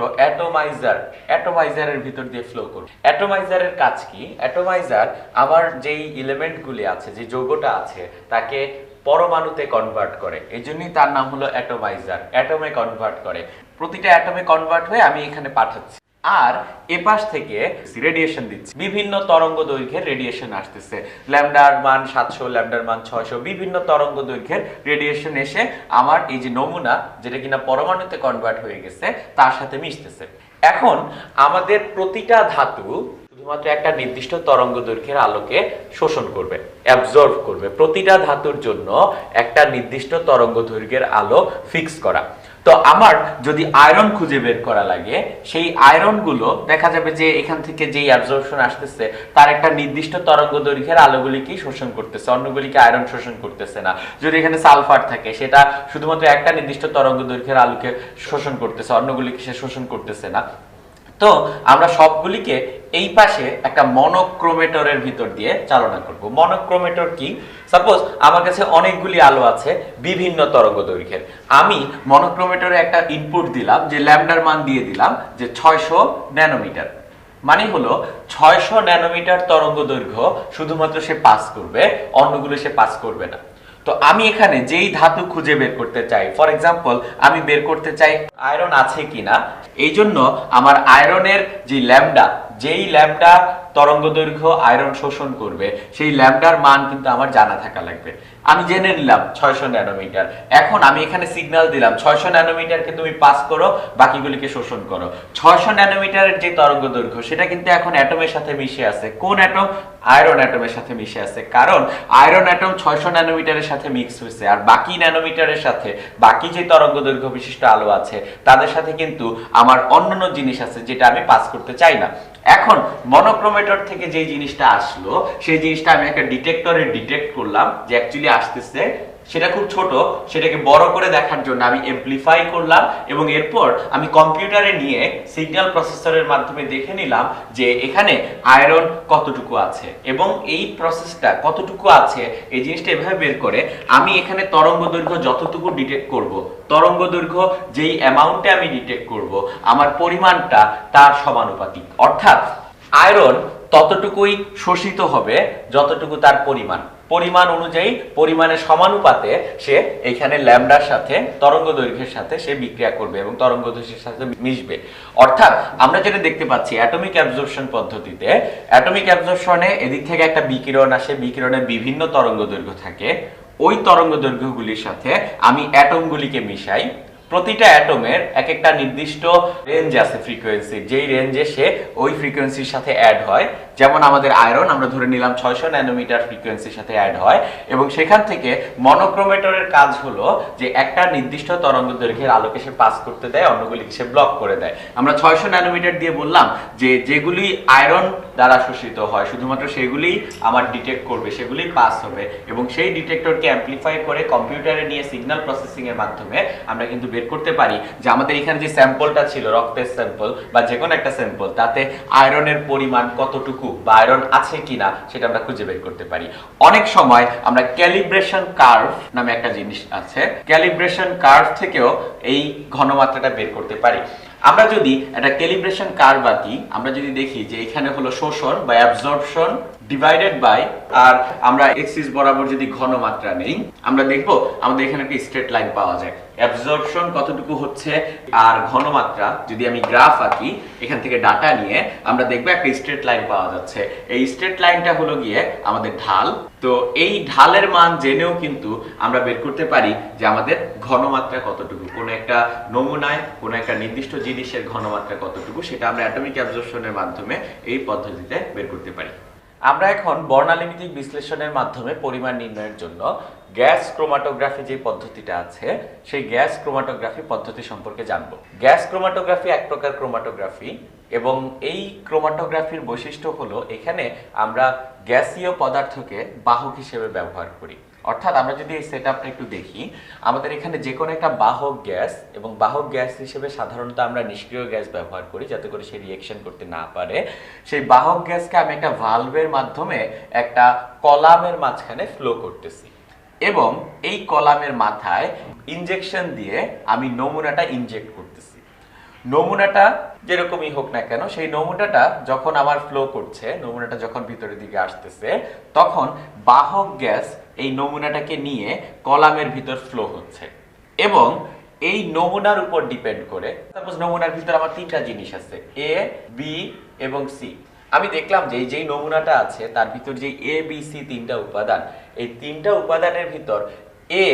অ্যাটমাইজারের ভিতর দিয়ে ফ্লো করব। অ্যাটমাইজারের কাজ কি? অ্যাটমাইজার আমার যেই এলিমেন্টগুলি আছে, যে যৌগটা আছে তাকে পরমাণুতে কনভার্ট করে, এই জন্যই তার নাম হলো অ্যাটমাইজার। অ্যাটমে কনভার্ট করে, প্রতিটা অ্যাটমে কনভার্ট হয়ে আমি এখানে পাঠাচ্ছি। আর এপাশ থেকে রেডিয়েশন দিচ্ছি, বিভিন্ন তরঙ্গ দৈর্ঘ্যের রেডিয়েশন আসতেছে, ল্যামডার মান 700, ল্যামডার মান 600, বিভিন্ন তরঙ্গ দৈর্ঘ্যের রেডিয়েশন এসে আমার এই যে নমুনা যেটা কিনা পরমাণুতে কনভার্ট হয়ে গেছে তার সাথে মিশতেছে। এখন আমাদের প্রতিটা ধাতু শুধুমাত্র একটা নির্দিষ্ট তরঙ্গ দৈর্ঘ্যের আলোকে শোষণ করবে, অ্যাবজর্ব করবে। প্রতিটা ধাতুর জন্য একটা নির্দিষ্ট তরঙ্গ দৈর্ঘ্যের আলো ফিক্স করা। তো আমার যদি আয়রন খুঁজে বের করা লাগে, সেই আয়রনগুলো দেখা যাবে যে এখান থেকে যেই অ্যাবজর্পশন আসতেছে তার একটা নির্দিষ্ট তরঙ্গ দৈর্ঘ্যের আলোগুলিকেই শোষণ করতেছে, অন্যগুলিকে আয়রন শোষণ করতেছে না। যদি এখানে সালফার থাকে সেটা শুধুমাত্র একটা নির্দিষ্ট তরঙ্গ দৈর্ঘ্যের আলোকে শোষণ করতেছে, অন্যগুলিকে সে শোষণ করতেছে না। তো আমরা সবগুলিকে এই পাশে একটা মনোক্রোমেটরের ভিতর দিয়ে চালনা করব। মনোক্রোমেটর কি? সাপোজ আমার কাছে অনেকগুলি আলো আছে বিভিন্ন তরঙ্গ দৈর্ঘ্যের, আমি মনোক্রোমেটরে একটা ইনপুট দিলাম, যে ল্যামডার মান দিয়ে দিলাম যে 600 ন্যানোমিটার, মানে হলো 600 ন্যানোমিটার তরঙ্গ দৈর্ঘ্য শুধুমাত্র সে পাস করবে, অন্যগুলো সে পাস করবে না। তো আমি এখানে যেই ধাতু খুঁজে বের করতে চাই, ফর এক্সাম্পল আমি বের করতে চাই আয়রন আছে কিনা, এই জন্য আমার আয়রনের যে ল্যামডা, যেই ল্যামডা তরঙ্গ দৈর্ঘ্য আয়রন শোষণ করবে সেই ল্যামডার মান কিন্তু আমার জানা থাকা লাগবে। আমি জেনে নিলাম 600 ন্যানোমিটার। এখন আমি এখানে সিগন্যাল দিলাম 600 ন্যানোমিটারকে তুমি পাস করো, বাকিগুলিকে শোষণ করো। 600 ন্যানোমিটারের যে তরঙ্গ দৈর্ঘ্য সেটা কিন্তু এখন অ্যাটমের সাথে মিশে আছে। কোন অ্যাটম? আয়রন অ্যাটমের সাথে মিশে আছে, কারণ আয়রন অ্যাটম 600 ন্যানোমিটারের সাথে মিক্স হয়েছে। আর বাকি ন্যানোমিটারের সাথে, বাকি যে তরঙ্গ দৈর্ঘ্য বিশিষ্ট আলো আছে তাদের সাথে কিন্তু আমার অন্যান্য জিনিস আছে যেটা আমি পাস করতে চাই না। এখন মনোক্রোমেটর থেকে যে জিনিসটা আসলো সেই জিনিসটা আমি একটা ডিটেক্টরে ডিটেক্ট করলাম যে অ্যাকচুয়ালি আসতেছে, সেটা খুব ছোট, সেটাকে বড় করে দেখার জন্য আমি এমপ্লিফাই করলাম এবং এরপর আমি কম্পিউটারে নিয়ে সিগন্যাল প্রসেসরের মাধ্যমে দেখে নিলাম যে এখানে আয়রন কতটুকু আছে এবং এই প্রসেসটা কতটুকু আছে এই জিনিসটা এভাবে বের করে আমি এখানে তরঙ্গ দৈর্ঘ্য যতটুকু ডিটেক্ট করব, তরঙ্গ দৈর্ঘ্য যেই অ্যামাউন্টে আমি ডিটেক্ট করব আমার পরিমাণটা তার সমানুপাতিক, অর্থাৎ আয়রন ততটুকুই শোষিত হবে যতটুকু তার পরিমাণ অনুযায়ী, পরিমাণের সমানুপাতে সে এখানে ল্যামডার সাথে তরঙ্গ দৈর্ঘ্যের সাথে সে বিক্রিয়া করবে এবং তরঙ্গ দৈর্ঘ্যের সাথে মিশবে। অর্থাৎ আমরা যেটা দেখতে পাচ্ছি অ্যাটমিক অ্যাবজর্পশন পদ্ধতিতে, অ্যাটমিক অ্যাবজর্পশনে এদিক থেকে একটা বিকিরণ আসে, বিকিরণের বিভিন্ন তরঙ্গ দৈর্ঘ্য থাকে, ওই তরঙ্গ দৈর্ঘ্যগুলির সাথে আমি অ্যাটমগুলিকে মিশাই। প্রতিটা অ্যাটমের এক একটা নির্দিষ্ট রেঞ্জ আছে ফ্রিকোয়েন্সি, যেই রেঞ্জে সে ওই ফ্রিকোয়েন্সির সাথে অ্যাড হয়। যেমন আমাদের আয়রন আমরা ধরে নিলাম 600 ন্যানোমিটার ফ্রিকোয়েন্সির সাথে অ্যাড হয় এবং সেখান থেকে মনোক্রোমেটরের কাজ হলো যে একটা নির্দিষ্ট তরঙ্গ দৈর্ঘ্যের আলোকে সে পাস করতে দেয়, অন্যগুলিকে সে ব্লক করে দেয়। আমরা 600 ন্যানোমিটার দিয়ে বললাম যে যেগুলি আয়রন দ্বারা শোষিত হয় শুধুমাত্র সেগুলি আমার ডিটেক্ট করবে, সেগুলি পাস হবে এবং সেই ডিটেক্টরকে অ্যামপ্লিফাই করে কম্পিউটারে নিয়ে সিগন্যাল প্রসেসিং এর মাধ্যমে আমরা কিন্তু বের করতে পারি যে আমাদের এখানে যে স্যাম্পলটা ছিল, রক্তের স্যাম্পল বা যে কোনো একটা স্যাম্পল, তাতে আয়রনের পরিমাণ কতটুকু বা আয়রন আছে কিনা সেটা আমরা খুঁজে বের করতে পারি। অনেক সময় আমরা ক্যালিব্রেশন কার্ভ নামে একটা জিনিস আছে, ক্যালিব্রেশন কার্ভ থেকেও এই ঘনমাত্রাটা বের করতে পারি। আমরা যদি একটা ক্যালিব্রেশন কার্ভ আঁকি, আমরা যদি দেখি যে এখানে হলো শোষণ বা অ্যাবজর্পশন ডিভাইডেড বাই, আর আমরা এক্সিস বরাবর যদি ঘনমাত্রা নেই, আমরা দেখব আমাদের এখানে একটা স্ট্রেট লাইন পাওয়া যায়। অ্যাবজর্পশন কতটুকু হচ্ছে আর ঘনমাত্রা যদি আমি গ্রাফ আঁকি এখান থেকে ডাটা নিয়ে, আমরা দেখব একটা স্ট্রেট লাইন পাওয়া যাচ্ছে। এই স্ট্রেট লাইনটা হলো গিয়ে আমাদের ঢাল। তো এই ঢালের মান জেনেও কিন্তু আমরা বের করতে পারি যে আমাদের ঘনমাত্রা কতটুকু, কোন একটা নমুনায় কোন একটা নির্দিষ্ট জিনিসের ঘনমাত্রা কতটুকু, সেটা আমরা অ্যাটমিক অ্যাবজর্পশনের মাধ্যমে এই পদ্ধতিতে বের করতে পারি। আমরা এখন বর্ণালীমিতিক বিশ্লেষণের মাধ্যমে পরিমাণ নির্ণয়ের জন্য গ্যাস ক্রোমাটোগ্রাফি যে পদ্ধতিটা আছে সেই গ্যাস ক্রোমাটোগ্রাফি পদ্ধতি সম্পর্কে জানব। গ্যাস ক্রোমাটোগ্রাফি এক প্রকার ক্রোমাটোগ্রাফি। এবং এই ক্রোমাটোগ্রাফির বৈশিষ্ট্য হলো এখানে আমরা গ্যাসীয় পদার্থকে বাহক হিসেবে ব্যবহার করি। অর্থাৎ আমরা যদি এই সেটআপটা একটু দেখি, আমাদের এখানে যে কোনো একটা বাহক গ্যাস, এবং বাহক গ্যাস হিসেবে সাধারণত আমরা নিষ্ক্রিয় গ্যাস ব্যবহার করি যাতে করে সে রিঅ্যাকশন করতে না পারে। সেই বাহক গ্যাসকে আমি একটা ভালভের মাধ্যমে একটা কলামের মাঝখানে ফ্লো করতেছি, এবং এই কলামের মাথায় ইনজেকশন দিয়ে আমি নমুনাটা ইনজেক্ট করতেছি। নমুনাটা যেরকমই হোক না কেন, সেই নমুনাটা যখন আমার ফ্লো করছে, নমুনাটা যখন ভিতরের দিকে আসতেছে, তখন বাহক গ্যাস এই নমুনাটাকে নিয়ে কলামের ভিতর ফ্লো হচ্ছে। এবং এই নমুনার উপর ডিপেন্ড করে, সাপোজ নমুনার ভিতর আমার তিনটা জিনিস আছে, এ, বি এবং সি। আমি দেখলাম যে যেই নমুনাটা আছে তার ভিতর যে এ, বি, সি তিনটা উপাদান, এই তিনটা উপাদানের ভিতর এ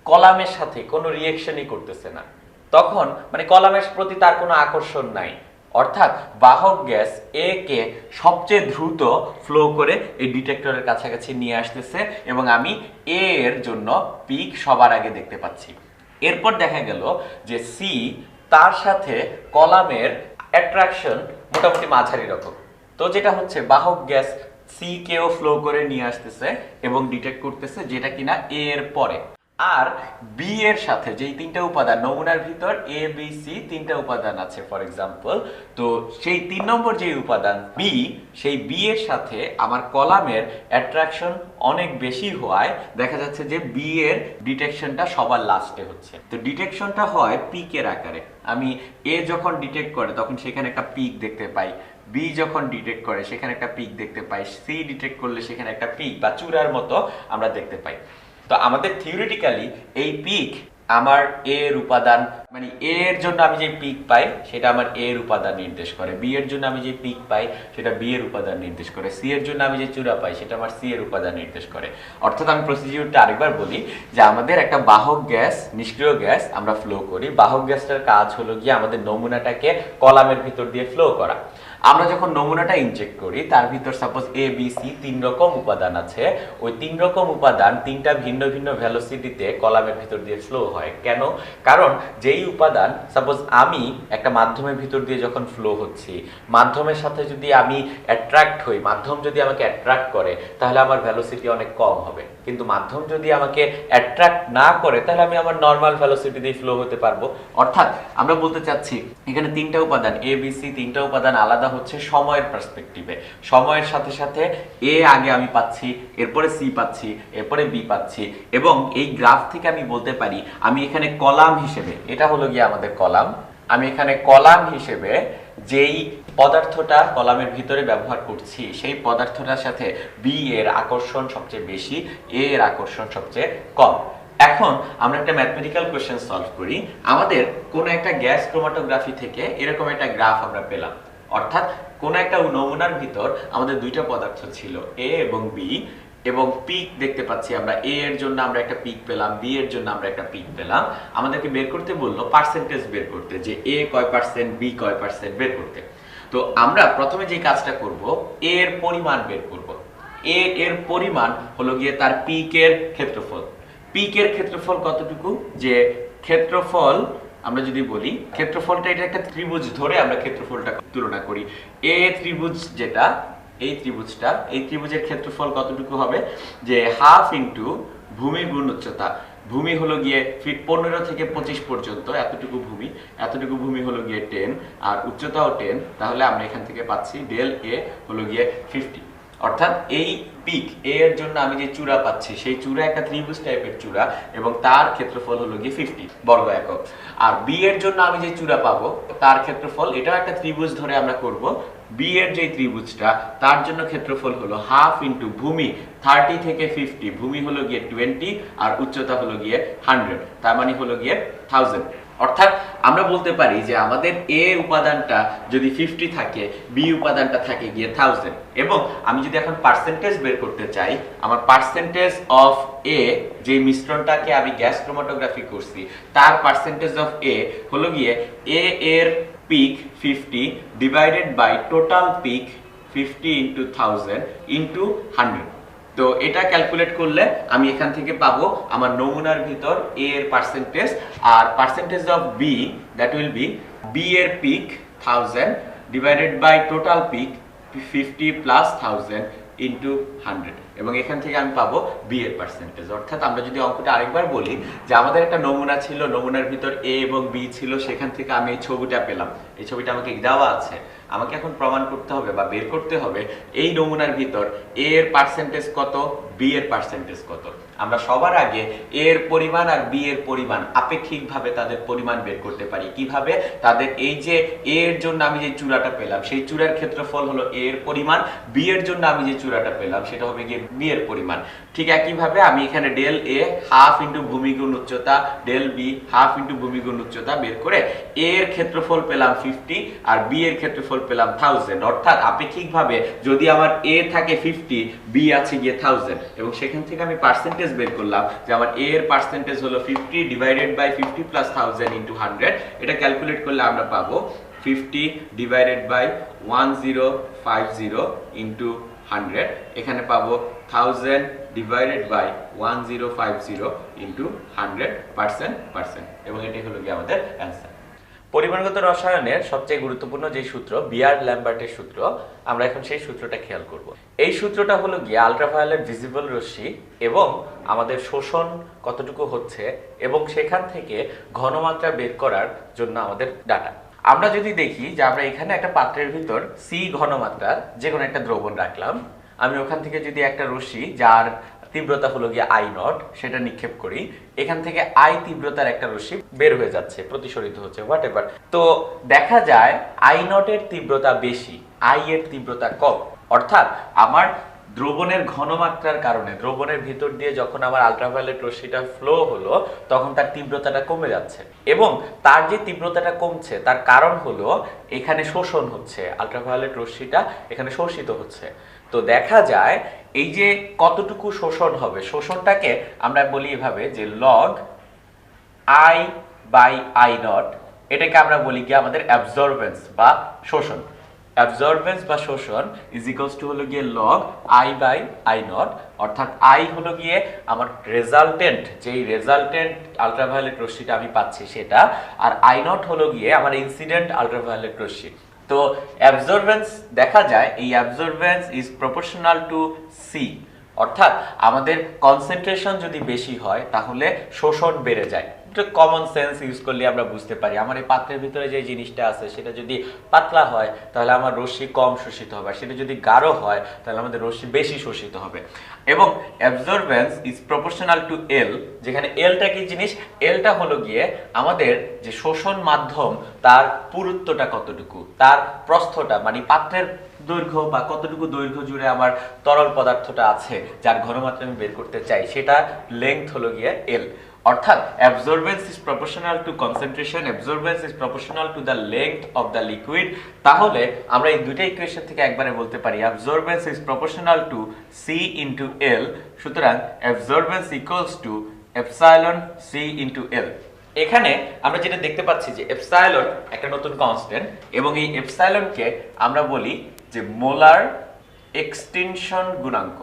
কলামের সাথে কোনো রিঅ্যাকশনই করতেছে না। তখন মানে কলামের প্রতি তার কোনো আকর্ষণ নাই, অর্থাৎ বাহক গ্যাস এ কে সবচেয়ে দ্রুত ফ্লো করে এই ডিটেক্টরের কাছাকাছি নিয়ে আসতেছে, এবং আমি এ এর জন্য পিক সবার আগে দেখতে পাচ্ছি। এরপর দেখা গেল যে সি, তার সাথে কলামের অ্যাট্রাকশন মোটামুটি মাঝারি রকম। তো যেটা হচ্ছে বাহক গ্যাস সি কেও ফ্লো করে নিয়ে আসতেছে এবং ডিটেক্ট করতেছে, যেটা কিনা এ এর পরে। আর বি এর সাথে যেই তিনটা উপাদান নমুনার ভিতর এ, বি, সি তিনটা উপাদান আছে ফর এক্সাম্পল, তো সেই 3 নম্বর যে উপাদান বি, সেই বি এর সাথে আমার কলামের অ্যাট্রাকশন অনেক বেশি হওয়ায় দেখা যাচ্ছে যে বি এর ডিটেকশনটা সবার লাস্টে হচ্ছে। তো ডিটেকশনটা হয় পিকের আকারে। আমি এ যখন ডিটেক্ট করে তখন সেখানে একটা পিক দেখতে পাই, বি যখন ডিটেক্ট করে সেখানে একটা পিক দেখতে পাই, সি ডিটেক্ট করলে সেখানে একটা পিক বা চূড়ার মতো আমরা দেখতে পাই। তো আমাদের থিওরিটিক্যালি এই পিক আমার এ এর উপাদান, মানে এ এর জন্য আমি যে পিক পাই সেটা আমার এ এর উপাদান নির্দেশ করে, বি এর জন্য আমি যে পিক পাই সেটা বি এর উপাদান নির্দেশ করে, সি এর জন্য আমি যে চূড়া পাই সেটা আমার সি এর উপাদান নির্দেশ করে। অর্থাৎ আমি প্রসিডিউরটা আরেকবার বলি যে আমাদের একটা বাহক গ্যাস, নিষ্ক্রিয় গ্যাস আমরা ফ্লো করি। বাহক গ্যাসটার কাজ হলো গিয়ে আমাদের নমুনাটাকে কলামের ভিতর দিয়ে ফ্লো করা। আমরা যখন নমুনাটা ইনজেক্ট করি তার ভিতর সাপোজ এ, বি, সি 3 রকম উপাদান আছে। ওই 3 রকম উপাদান 3টা ভিন্ন ভিন্ন ভেলোসিটিতে কলামের ভিতর দিয়ে ফ্লো হয়। কেন? কারণ যেই উপাদান, সাপোজ আমি একটা মাধ্যমের ভিতর দিয়ে যখন ফ্লো হচ্ছি, মাধ্যমের সাথে যদি আমি অ্যাট্রাক্ট হই, মাধ্যম যদি আমাকে অ্যাট্রাক্ট করে তাহলে আমার ভেলোসিটি অনেক কম হবে। কিন্তু মাধ্যম যদি আমাকে অ্যাট্রাক্ট না করে তাহলে আমি আমার নর্মাল ভেলোসিটি দিয়ে ফ্লো হতে পারবো। অর্থাৎ আমরা বলতে চাচ্ছি এখানে 3টা উপাদান এ, বি, সি 3টা উপাদান আলাদা হচ্ছে সময়ের পার্সপেক্টিভে। সময়ের সাথে সাথে এ আগে আমি পাচ্ছি, এরপরে সি পাচ্ছি, এরপরে বি পাচ্ছি, এবং এই গ্রাফ থেকে আমি বলতে পারি আমি এখানে কলাম হিসেবে, এটা হলো গিয়ে আমাদের কলাম, আমি এখানে কলাম হিসেবে যেই পদার্থটা কলামের ভিতরে ব্যবহার করছি সেই পদার্থটার সাথে বি এর আকর্ষণ সবচেয়ে বেশি, এ এর আকর্ষণ সবচেয়ে কম। এখন আমরা একটা ম্যাথমেটিক্যাল কোশ্চেন সলভ করি। আমাদের কোন একটা গ্যাস ক্রোমাটোগ্রাফি থেকে এরকম একটা গ্রাফ আমরা পেলাম, অর্থাৎ কোন একটা নমুনার ভিতর আমাদের দুইটা পদার্থ ছিল এ এবং বি, এবং পিক দেখতে পাচ্ছি আমরা এ এর জন্য আমরা একটা পিক পেলাম, বি এর জন্য আমরা একটা পিক পেলাম। আমাদেরকে বের করতে বললো পার্সেন্টেজ বের করতে, যে এ কয় পার্সেন্ট, বি কয় পার্সেন্ট বের করতে। তো আমরা প্রথমে যে কাজটা করব, এ এর পরিমাণ বের করব। এ এর পরিমাণ হলো গিয়ে তার পিকের ক্ষেত্রফল। পিকের ক্ষেত্রফল কতটুকু, যে ক্ষেত্রফল আমরা যদি বলি ক্ষেত্রফলটা, এটা একটা ত্রিভুজ ধরে আমরা ক্ষেত্রফলটা তুলনা করি। এ ত্রিভুজ যেটা, এই ত্রিভুজটা, এই ত্রিভুজের ক্ষেত্রফল কতটুকু হবে, যে হাফ ইন্টু ভূমি গুণ উচ্চতা। ভূমি হলো গিয়ে 15 থেকে 25 পর্যন্ত, এতটুকু ভূমি, এতটুকু ভূমি হলো গিয়ে 10, আর উচ্চতাও 10। তাহলে আমরা এখান থেকে পাচ্ছি ডেল এ হলো গিয়ে 50। অর্থাৎ এই পিক এ এর জন্য আমি যে চূড়া পাচ্ছি সেই চূড়া একটা ত্রিভুজ টাইপের চূড়া, এবং তার ক্ষেত্রফল হলো গিয়ে 50 বর্গ একক। আর বি এর জন্য আমি যে চূড়া পাবো তার ক্ষেত্রফল, এটাও একটা ত্রিভুজ ধরে আমরা করব। বি এর যে ত্রিভুজটা তার জন্য ক্ষেত্রফল হলো হাফ ইন্টু ভূমি 30 থেকে 50, ভূমি হলো গিয়ে 20 আর উচ্চতা হলো গিয়ে 100, তার মানে হলো গিয়ে 1000। অর্থাৎ আমরা বলতে পারি যে আমাদের এ উপাদানটা যদি 50 থাকে, বি উপাদানটা থাকে গিয়ে 1000। এবং আমি যদি এখন পার্সেন্টেজ বের করতে চাই, আমার পার্সেন্টেজ অফ এ, যে মিশ্রণটাকে আমি গ্যাস ক্রোমাটোগ্রাফি করছি তার পার্সেন্টেজ অফ এ হলো গিয়ে এ এর peak 50 divided by total peak 50 into 1000 into 100। তো এটা ক্যালকুলেট করলে আমি এখান থেকে পাবো আমার নমুনার ভিতর এ এর পার্সেন্টেজ, আর percentage of B that will be B এর peak 1000 divided by total peak 50 plus 1000 into 100 এবং এখান থেকে আমি পাবো বি এর পার্সেন্টেজ। অর্থাৎ আমরা যদি অঙ্কটা আরেকবার বলি যে আমাদের একটা নমুনা ছিল, নমুনার ভিতর এ এবং বি ছিল, সেখান থেকে আমি এই ছবিটা পেলাম, এই ছবিটা আমাকে দেওয়া আছে, আমাকে এখন প্রমাণ করতে হবে বা বের করতে হবে এই নমুনার ভিতর এ এর পার্সেন্টেজ কত, বি এর পার্সেন্টেজ কত। আমরা সবার আগে এ এর পরিমাণ আর বি এর পরিমাণ আপেক্ষিকভাবে তাদের পরিমাণ বের করতে পারি। কিভাবে? তাদের এই যে এ এর জন্য আমি যে চূড়াটা পেলাম সেই চূড়ার ক্ষেত্রফল হলো এ এর পরিমাণ, বি এর জন্য আমি যে চূড়াটা পেলাম সেটা হবে গিয়ে বি এর পরিমাণ। ঠিক একইভাবে আমি এখানে ডেল এ হাফ ইন্টু ভূমি গুণ উচ্চতা, ডেল বি হাফ ইন্টু ভূমি গুণ উচ্চতা বের করে এ এর ক্ষেত্রফল পেলাম 50 আর বি এর ক্ষেত্রফল পেলাম 1000। অর্থাৎ আপেক্ষিকভাবে যদি আমার এ থাকে 50, বি আছে গিয়ে 1000 এবং সেখান থেকে আমি পার্সেন্টেজ বের করলাম যে আমার এ এর পার্সেন্টেজ হলো 50 ডিভাইডেড বাই 50 প্লাস 1000 ইন্টু 100। এটা ক্যালকুলেট করলে আমরা পাবো 50 ডিভাইডেড বাই 1050 ইন্টু 100, এখানে পাবো 1000 ডিভাইডেড বাই 1050 ইন্টু 100% এবং এটাই হলো গিয়ে আমাদের অ্যান্সার। পরিমাণগত রসায়নের সবচেয়ে গুরুত্বপূর্ণ যে সূত্র বিয়ার-ল্যাম্বার্টের সূত্র, আমরা এখন সেই সূত্রটা খেয়াল করব। এই সূত্রটা হলো গিয়ে আলট্রাভায়োলেট ভিজিবল রশ্মি এবং আমাদের শোষণ কতটুকু হচ্ছে এবং সেখান থেকে ঘনমাত্রা বের করার জন্য আমাদের ডাটা। আমরা যদি দেখি যে আমরা এখানে একটা পাত্রের ভিতর সি ঘনমাত্রার যে কোনো একটা দ্রবণ রাখলাম, আমি ওখান থেকে যদি একটা রশ্মি যার তীব্রতা হলো গিয়ে আই নট সেটা নিক্ষেপ করি, এখান থেকে আই তীব্রতার একটা রশ্মি বের হয়ে যাচ্ছে, প্রতিসরিত হচ্ছে, হোয়াট এভার। তো দেখা যায় আই নটের তীব্রতা বেশি, আই এর তীব্রতা কম। অর্থাৎ আমার দ্রবণের ঘনমাত্রার কারণে দ্রবণের ভিতর দিয়ে যখন আমার আলট্রাভায়োলেট রশ্মিটা ফ্লো হলো তখন তার তীব্রতাটা কমে যাচ্ছে এবং তার যে তীব্রতাটা কমছে তার কারণ হলো এখানে শোষণ হচ্ছে, আলট্রাভায়োলেট রশ্মিটা এখানে শোষিত হচ্ছে। তো দেখা যায় এই যে কতটুকু শোষণ হবে, শোষণটাকে আমরা বলি এভাবে যে log I by I naught, এটাকে আমরা বলি কি আমাদের অ্যাবজর্বেন্স বা শোষণ। অ্যাবজর্বেন্স বা শোষণ ইজ ইকুয়ালস টু হলো গিয়ে log I by I naught, অর্থাৎ আই হলো গিয়ে আমার রেজাল্টেন্ট, যেই রেজাল্টেন্ট আলট্রাভায়োলেট রশ্মিটা আমি পাচ্ছি সেটা, আর আই নট হলো গিয়ে আমার ইনসিডেন্ট আলট্রাভায়োলেট রশ্মি। তো অ্যাবজর্বেন্স দেখা যায় এই absorbance is proportional to C, অর্থাৎ আমাদের কনসেন্ট্রেশন যদি বেশি হয় তাহলে শোষণ বেড়ে যায়। কমন সেন্স ইউজ করলে আমরা বুঝতে পারি আমার এই পাত্রের ভিতরে যে জিনিসটা আছে সেটা যদি পাতলা হয় তাহলে আমার রশ্মি কম শোষিত হবে, আর সেটা যদি গাঢ় হয় তাহলে আমাদের রশ্মি বেশি শোষিত হবে। এবং অ্যাবজর্বেন্স ইজ প্রপোর্শনাল টু এল, যেখানে এলটা কি জিনিস, এলটা হলো গিয়ে আমাদের যে শোষণ মাধ্যম তার পুরুত্বটা কতটুকু, তার প্রস্থটা মানে পাত্রের দৈর্ঘ্য বা কতটুকু দৈর্ঘ্য জুড়ে আমার তরল পদার্থটা আছে যার ঘনমাত্রা আমি বের করতে চাই সেটা লেংথ হলো গিয়ে এল। অর্থাৎ absorbance is proportional to concentration, absorbance is proportional to the length of the liquid। তাহলে আমরা এই দুইটা ইকুয়েশন থেকে একবারে বলতে পারি absorbance is proportional to C into L, সুতরাং absorbance equals to epsilon C into L। এখানে আমরা যেটা দেখতে পাচ্ছি যে এপসাইলন একটা নতুন কনস্ট্যান্ট এবং এই এপসাইলনকে আমরা বলি যে মোলার এক্সটেনশন গুণাঙ্ক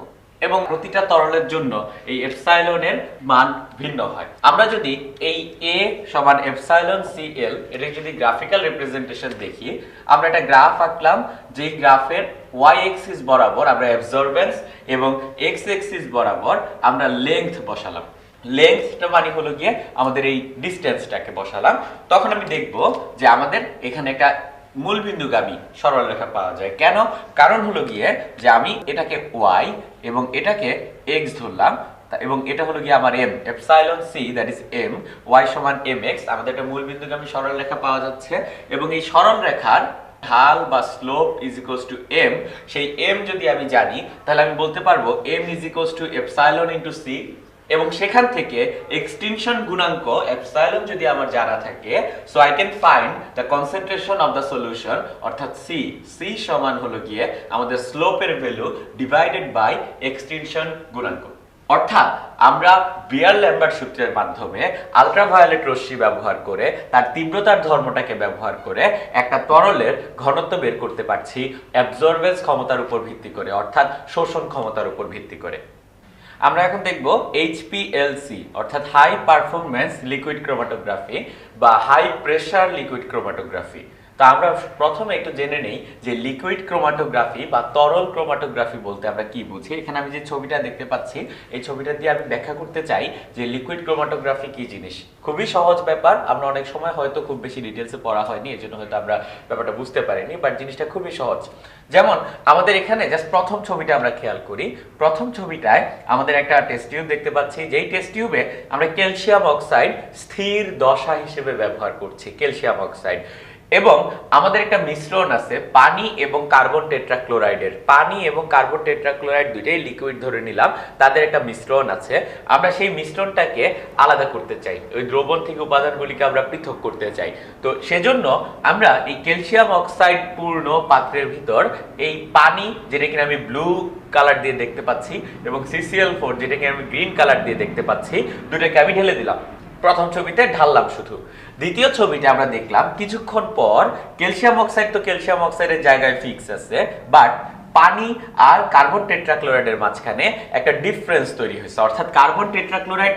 এবং প্রতিটা তরলের জন্য এই এপসাইলনের মান ভিন্ন হয়। আমরা যদি এই A সমান এপসাইলন CL এটা যদি গ্রাফিক্যাল রিপ্রেজেন্টেশন দেখি, আমরা একটা গ্রাফ আঁকলাম যেই গ্রাফের y এক্সিস বরাবর আমরা অ্যাবজর্বেন্স এবং x এক্সিস বরাবর আমরা লেংথ বসালাম। লেংথটা মানে হলো গিয়ে আমাদের এই ডিসটেন্সটাকে বসালাম, তখন আমি দেখব যে আমাদের এখানে একটা মূলবিন্দুগামী সরলরেখা পাওয়া যায়। কেন? কারণ হলো গিয়ে যে আমি এটাকে y এবং এটাকে x ধরলাম এবং এটা হলো গিয়ে আমার m, epsilon c that is m, y সমান mx, আমাদের একটা মূলবিন্দুগামী সরলরেখা পাওয়া যাচ্ছে এবং এই সরলরেখার ঢাল বা slope is equals to m। সেই m যদি আমি জানি তাহলে আমি বলতে পারবো m is equals to epsilon into c এবং সেখান থেকে এক্সটেনশন গুণাঙ্ক এপসাইলন যদি আমার জানা থাকে, so I can find the concentration of the solution, অর্থাৎ c সমান হলো গিয়ে আমাদের স্লোপের ভ্যালু ডিভাইডেড বাই এক্সটেনশন গুণাঙ্ক। অর্থাৎ আমরা বিয়ার-ল্যাম্বার্ট সূত্রের মাধ্যমে আলট্রাভায়োলেট রশ্মি ব্যবহার করে তার তীব্রতার ধর্মটাকে ব্যবহার করে একটা তরলের ঘনত্ব বের করতে পারছি অ্যাবজর্বেন্স ক্ষমতার উপর ভিত্তি করে, অর্থাৎ শোষণ ক্ষমতার উপর ভিত্তি করে। আমরা এখন দেখব HPLC অর্থাৎ হাই পারফরম্যান্স লিকুইড ক্রোমাটোগ্রাফি বা হাই প্রেসার লিকুইড ক্রোমাটোগ্রাফি। তো আমরা প্রথমে একটু জেনে নেই যে লিকুইড ক্রোমাটোগ্রাফি বা তরল ক্রোমাটোগ্রাফি বলতে আমরা কি বুঝি। এখানে আমি যে ছবিটা দেখতে পাচ্ছি এই ছবিটা দিয়ে আমি ব্যাখ্যা করতে চাই যে লিকুইড ক্রোমাটোগ্রাফি কি জিনিস। খুবই সহজ ব্যাপার, আমরা অনেক সময় হয়তো খুব বেশি ডিটেলসে পড়া হয়নি, এজন্য হয়তো আমরা ব্যাপারটা বুঝতে পারিনি, বাট জিনিসটা খুবই সহজ। যেমন আমাদের এখানে জাস্ট প্রথম ছবিটা আমরা খেয়াল করি। প্রথম ছবিটায় আমাদের একটা টেস্ট টিউব দেখতে পাচ্ছি, যেই টেস্ট টিউবে আমরা ক্যালসিয়াম অক্সাইড স্থির দশা হিসেবে ব্যবহার করছি, ক্যালসিয়াম অক্সাইড। এবং আমাদের একটা মিশ্রণ আছে পানি এবং কার্বন টেট্রাক্লোরাইডের। পানি এবং কার্বন টেট্রাক্লোরাইড দুইটাই লিকুইড ধরে নিলাম, তাদের একটা মিশ্রণ আছে। আমরা সেই মিশ্রণটাকে আলাদা করতে চাই, ওই দ্রবণ থেকে উপাদানগুলিকে আমরা পৃথক করতে চাই। তো সেজন্য আমরা এই ক্যালসিয়াম অক্সাইড পূর্ণ পাত্রের ভিতর এই পানি, যেটা কিনা আমি ব্লু কালার দিয়ে দেখতে পাচ্ছি, এবং CCl4 যেটাকে আমি গ্রিন কালার দিয়ে দেখতে পাচ্ছি, দুটোকে আমি ঢেলে দিলাম। প্রথম ছবিতে ঢাললাম শুধু। দ্বিতীয় ছবিতে আমরা দেখলাম কিছুক্ষণ পর ক্যালসিয়াম অক্সাইড তো ক্যালসিয়াম অক্সাইডের জায়গায় ফিক্স আছে, বাট পানি আর কার্বন টেট্রাক্লোরাইডের মাঝখানে একটা ডিফারেন্স তৈরি হয়েছে, অর্থাৎ কার্বন টেট্রাক্লোরাইড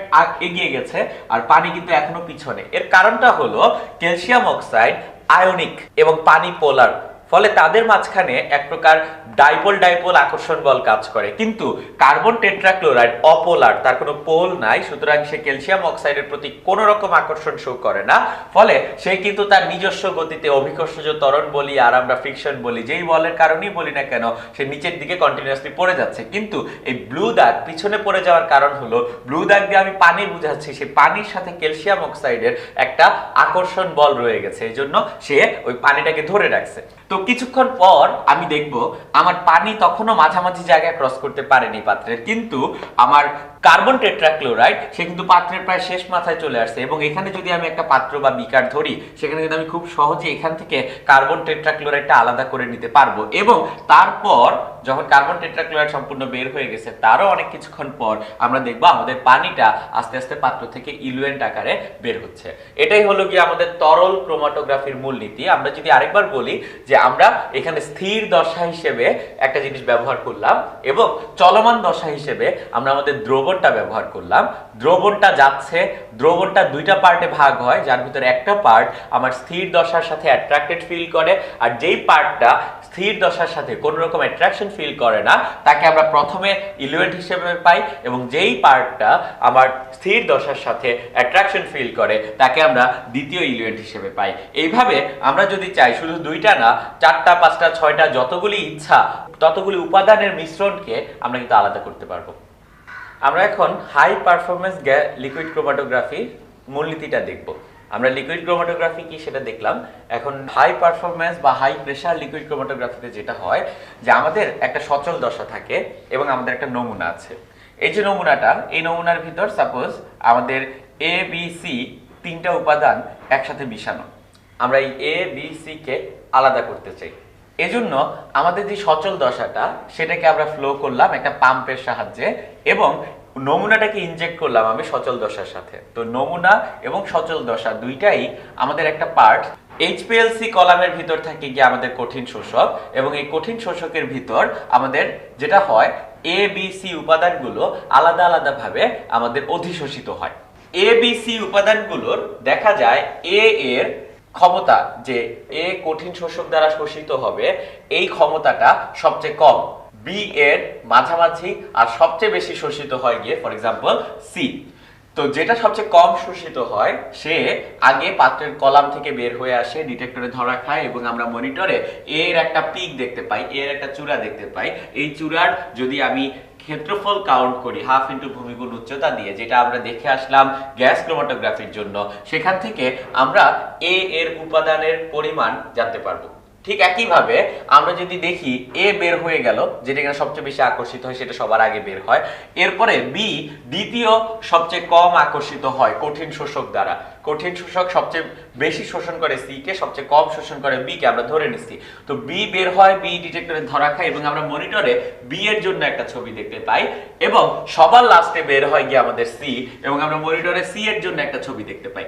এগিয়ে গেছে আর পানি কিন্তু এখনো পিছনে। এর কারণটা হলো ক্যালসিয়াম অক্সাইড আয়নিক এবং পানি পোলার, ফলে তাদের মাঝখানে এক প্রকার ডাইপোল ডাইপোল আকর্ষণ বল কাজ করে। কিন্তু কার্বন টেট্রাক্লোরাইড অপোলার, তার কোনো পোল নাই, সুতরাং সে ক্যালসিয়াম অক্সাইডের প্রতি কোনো রকম আকর্ষণ শো করে না। ফলে সে কিন্তু তার নিজস্ব গতিতে অভিকর্ষজ ত্বরণ বলি আর আমরা ফ্রিকশন বলি, যেই বলের কারণেই বলি না কেন, সে নিচের দিকে কন্টিনিউয়াসলি পড়ে যাচ্ছে। কিন্তু এই ব্লু দাগ পিছনে পড়ে যাওয়ার কারণ হলো, ব্লু দাগ দিয়ে আমি পানি বুঝাচ্ছি, সেই পানির সাথে ক্যালসিয়াম অক্সাইডের একটা আকর্ষণ বল রয়ে গেছে, এই জন্য সে ওই পানিটাকে ধরে রাখছে। তো কিছুক্ষণ পর আমি দেখব আমার পানি তখনও মাঝামাঝি জায়গায় ক্রস করতে পারেনি পাত্রের, কিন্তু আমার কার্বন টেট্রাক্লোরাইড সে কিন্তু পাত্রের প্রায় শেষ মাথায় চলে আসছে। এবং এখানে যদি আমি একটা পাত্র বা বিকার ধরি, সেখানে কিন্তু আমি খুব সহজে এখান থেকে কার্বন টেট্রাক্লোরাইডটা আলাদা করে নিতে পারবো। এবং তারপর যখন কার্বন টেট্রাক্লোরাইড সম্পূর্ণ বের হয়ে গেছে, তারও অনেক কিছুক্ষণ পর আমরা দেখবো আমাদের পানিটা আস্তে আস্তে পাত্র থেকে ইলুয়েন্ট আকারে বের হচ্ছে। এটাই হলো গিয়ে আমাদের তরল ক্রোমাটোগ্রাফির মূলনীতি। আমরা যদি আরেকবার বলি যে আমরা এখানে স্থির দশা হিসেবে একটা জিনিস ব্যবহার করলাম এবং চলমান দশা হিসেবে আমরা আমাদের দ্রবণটা ব্যবহার করলাম। দ্রবণটা যাচ্ছে, দ্রবণটা দুইটা পার্টে ভাগ হয়, যার ভিতরে একটা পার্ট আমার স্থির দশার সাথে অ্যাট্রাক্টেড ফিল করে, আর যেই পার্টটা স্থির দশার সাথে কোনো রকম অ্যাট্রাকশন ফিল করে না তাকে আমরা প্রথমে ইলুয়েন্ট হিসেবে পাই, এবং যেই পার্টটা আমার স্থির দশার সাথে অ্যাট্রাকশন ফিল করে তাকে আমরা দ্বিতীয় ইলুয়েন্ট হিসেবে পাই। এইভাবে আমরা যদি চাই শুধু দুইটা না, 4টা 5টা 6টা যতগুলি ইচ্ছা ততগুলি উপাদানের মিশ্রণকে আমরা কিন্তু আলাদা করতে পারবো। আমরা এখন হাই পারফরমেন্স লিকুইড ক্রোমাটোগ্রাফি মূলনীতিটা দেখব। আমরা লিকুইড ক্রোমাটোগ্রাফি কি সেটা দেখলাম, এখন হাই পারফরমেন্স বা হাই প্রেসার লিকুইড ক্রোমাটোগ্রাফিতে যেটা হয় যে আমাদের একটা সচল দশা থাকে এবং আমাদের একটা নমুনা আছে। এই যে নমুনাটা, এই নমুনার ভিতর সাপোজ আমাদের ABC 3টা উপাদান একসাথে মিশানো, আমরা এই ABC কে আলাদা করতে চাই। এজন্য আমাদের যে সচল দশাটা সেটাকে আমরা ফ্লো করলাম একটা পাম্পের সাহায্যে, এবং নমুনাটাকে ইনজেক্ট করলাম আমি সচল দশার সাথে। তো নমুনা এবং সচল দশা দুইটাই আমাদের একটা পার্ট। HPLC কলামের ভিতর থাকে গিয়ে আমাদের কঠিন শোষক, এবং এই কঠিন শোষকের ভিতর আমাদের যেটা হয় ABC উপাদানগুলো আলাদা আলাদা ভাবে আমাদের অধিশোষিত হয়। ABC উপাদানগুলোর দেখা যায় A এর ক্ষমতা, যে A কঠিন শোষক দ্বারা শোষিত হবে, এই ক্ষমতাটা সবচেয়ে কম। B এর মাঝামাঝি, আর সবচেয়ে বেশি শোষিত হয় গিয়ে ফর এক্সাম্পল C। তো যেটা সবচেয়ে কম শোষিত হয় সে আগে পাত্রের কলাম থেকে বের হয়ে আসে, ডিটেক্টরে ধরা খায়, এবং আমরা মনিটরে এর একটা পিক দেখতে পাই, এর একটা চূড়া দেখতে পাই। এই চূড়ার যদি আমি ক্ষেত্রফল কাউন্ট করি হাফ ইন্টু ভূমিগুণ উচ্চতা দিয়ে, যেটা আমরা দেখে আসলাম গ্যাস ক্রোমাটোগ্রাফির জন্য, সেখান থেকে আমরা A এর উপাদানের পরিমাণ জানতে পারবো। ঠিক একইভাবে আমরা যদি দেখি A বের হয়ে গেল, যেটা কিনা সবচেয়ে বেশি আকর্ষিত হয়, সেটা সবার আগে বের হয়। এরপরে B দ্বিতীয় সবচেয়ে কম আকর্ষিত হয় কঠিন শোষক দ্বারা। কঠিন শোষক সবচেয়ে বেশি শোষণ করে C কে, সবচেয়ে কম শোষণ করে B কে, আমরা ধরে নিচ্ছি। তো B বের হয়, B ডিটেক্টরে ধরা খায়, এবং আমরা মনিটরে B এর জন্য একটা ছবি দেখতে পাই, এবং সবার লাস্টে বের হয় গিয়ে আমাদের C, এবং আমরা মনিটরে C এর জন্য একটা ছবি দেখতে পাই।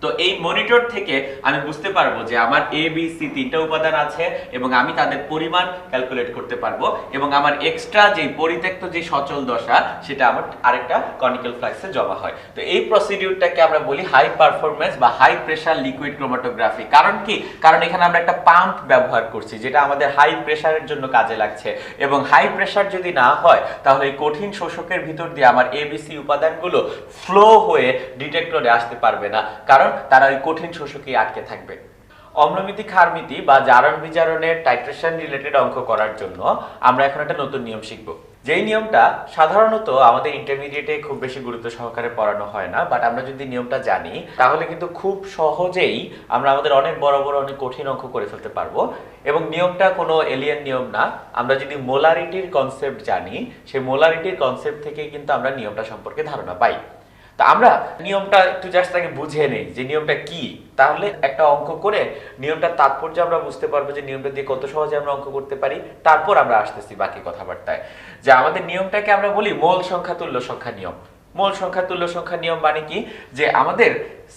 তো এই মনিটর থেকে আমি বুঝতে পারবো যে আমার এ বি সি তিনটা উপাদান আছে এবং আমি তাদের পরিমাণ ক্যালকুলেট করতে পারবো এবং আমার এক্সট্রা যে পরিত্যক্ত যে সচল দশা সেটা আমার আরেকটা কনিক্যাল ফ্লাক্সে জমা হয়। তো এই প্রসিডিউরটাকে আমরা বলি হাই পারফরম্যান্স বা হাই প্রেসার লিকুইড ক্রোমাটোগ্রাফি। কারণ কি? কারণ এখানে আমরা একটা পাম্প ব্যবহার করছি যেটা আমাদের হাই প্রেসারের জন্য কাজে লাগছে এবং হাই প্রেসার যদি না হয় তাহলে এই কঠিন শোষকের ভিতর দিয়ে আমার এবিসি উপাদানগুলো ফ্লো হয়ে ডিটেক্টরে আসতে পারবে না, কারণ তারা ওই কঠিন শোষকেই আটকে থাকবে। অম্লমিতি ক্ষারমিতি বা জারণ বিজারণের টাইট্রেশন রিলেটেড অঙ্ক করার জন্য আমরা এখন একটা নতুন নিয়ম শিখব, যেই নিয়মটা সাধারণত আমাদের ইন্টারমিডিয়েটে খুব বেশি গুরুত্ব সহকারে পড়ানো হয় না, বাট আমরা যদি নিয়মটা জানি তাহলে কিন্তু খুব সহজেই আমরা আমাদের অনেক বড় বড় অনেক কঠিন অঙ্ক করে ফেলতে পারবো। এবং নিয়মটা কোনো এলিয়েন নিয়ম না, আমরা যদি মোলারিটির কনসেপ্ট জানি সেই মোলারিটির কনসেপ্ট থেকে কিন্তু আমরা নিয়মটা সম্পর্কে ধারণা পাই। তা আমরা নিয়মটা একটু জাস্ট আগে বুঝে নেই যে নিয়মটা কি, তাহলে একটা অঙ্ক করে নিয়মটার তাৎপর্য আমরা বুঝতে পারবো যে নিয়মটা দিয়ে কত সহজে আমরা অঙ্ক করতে পারি। তারপর আমরা আসতেছি বাকি কথাবার্তায়। যে আমাদের নিয়মটাকে আমরা বলি মোল সংখ্যা তুল্য সংখ্যা নিয়ম। মোল সংখ্যা তুল্য সংখ্যা নিয়ম মানে কি? যে আমাদের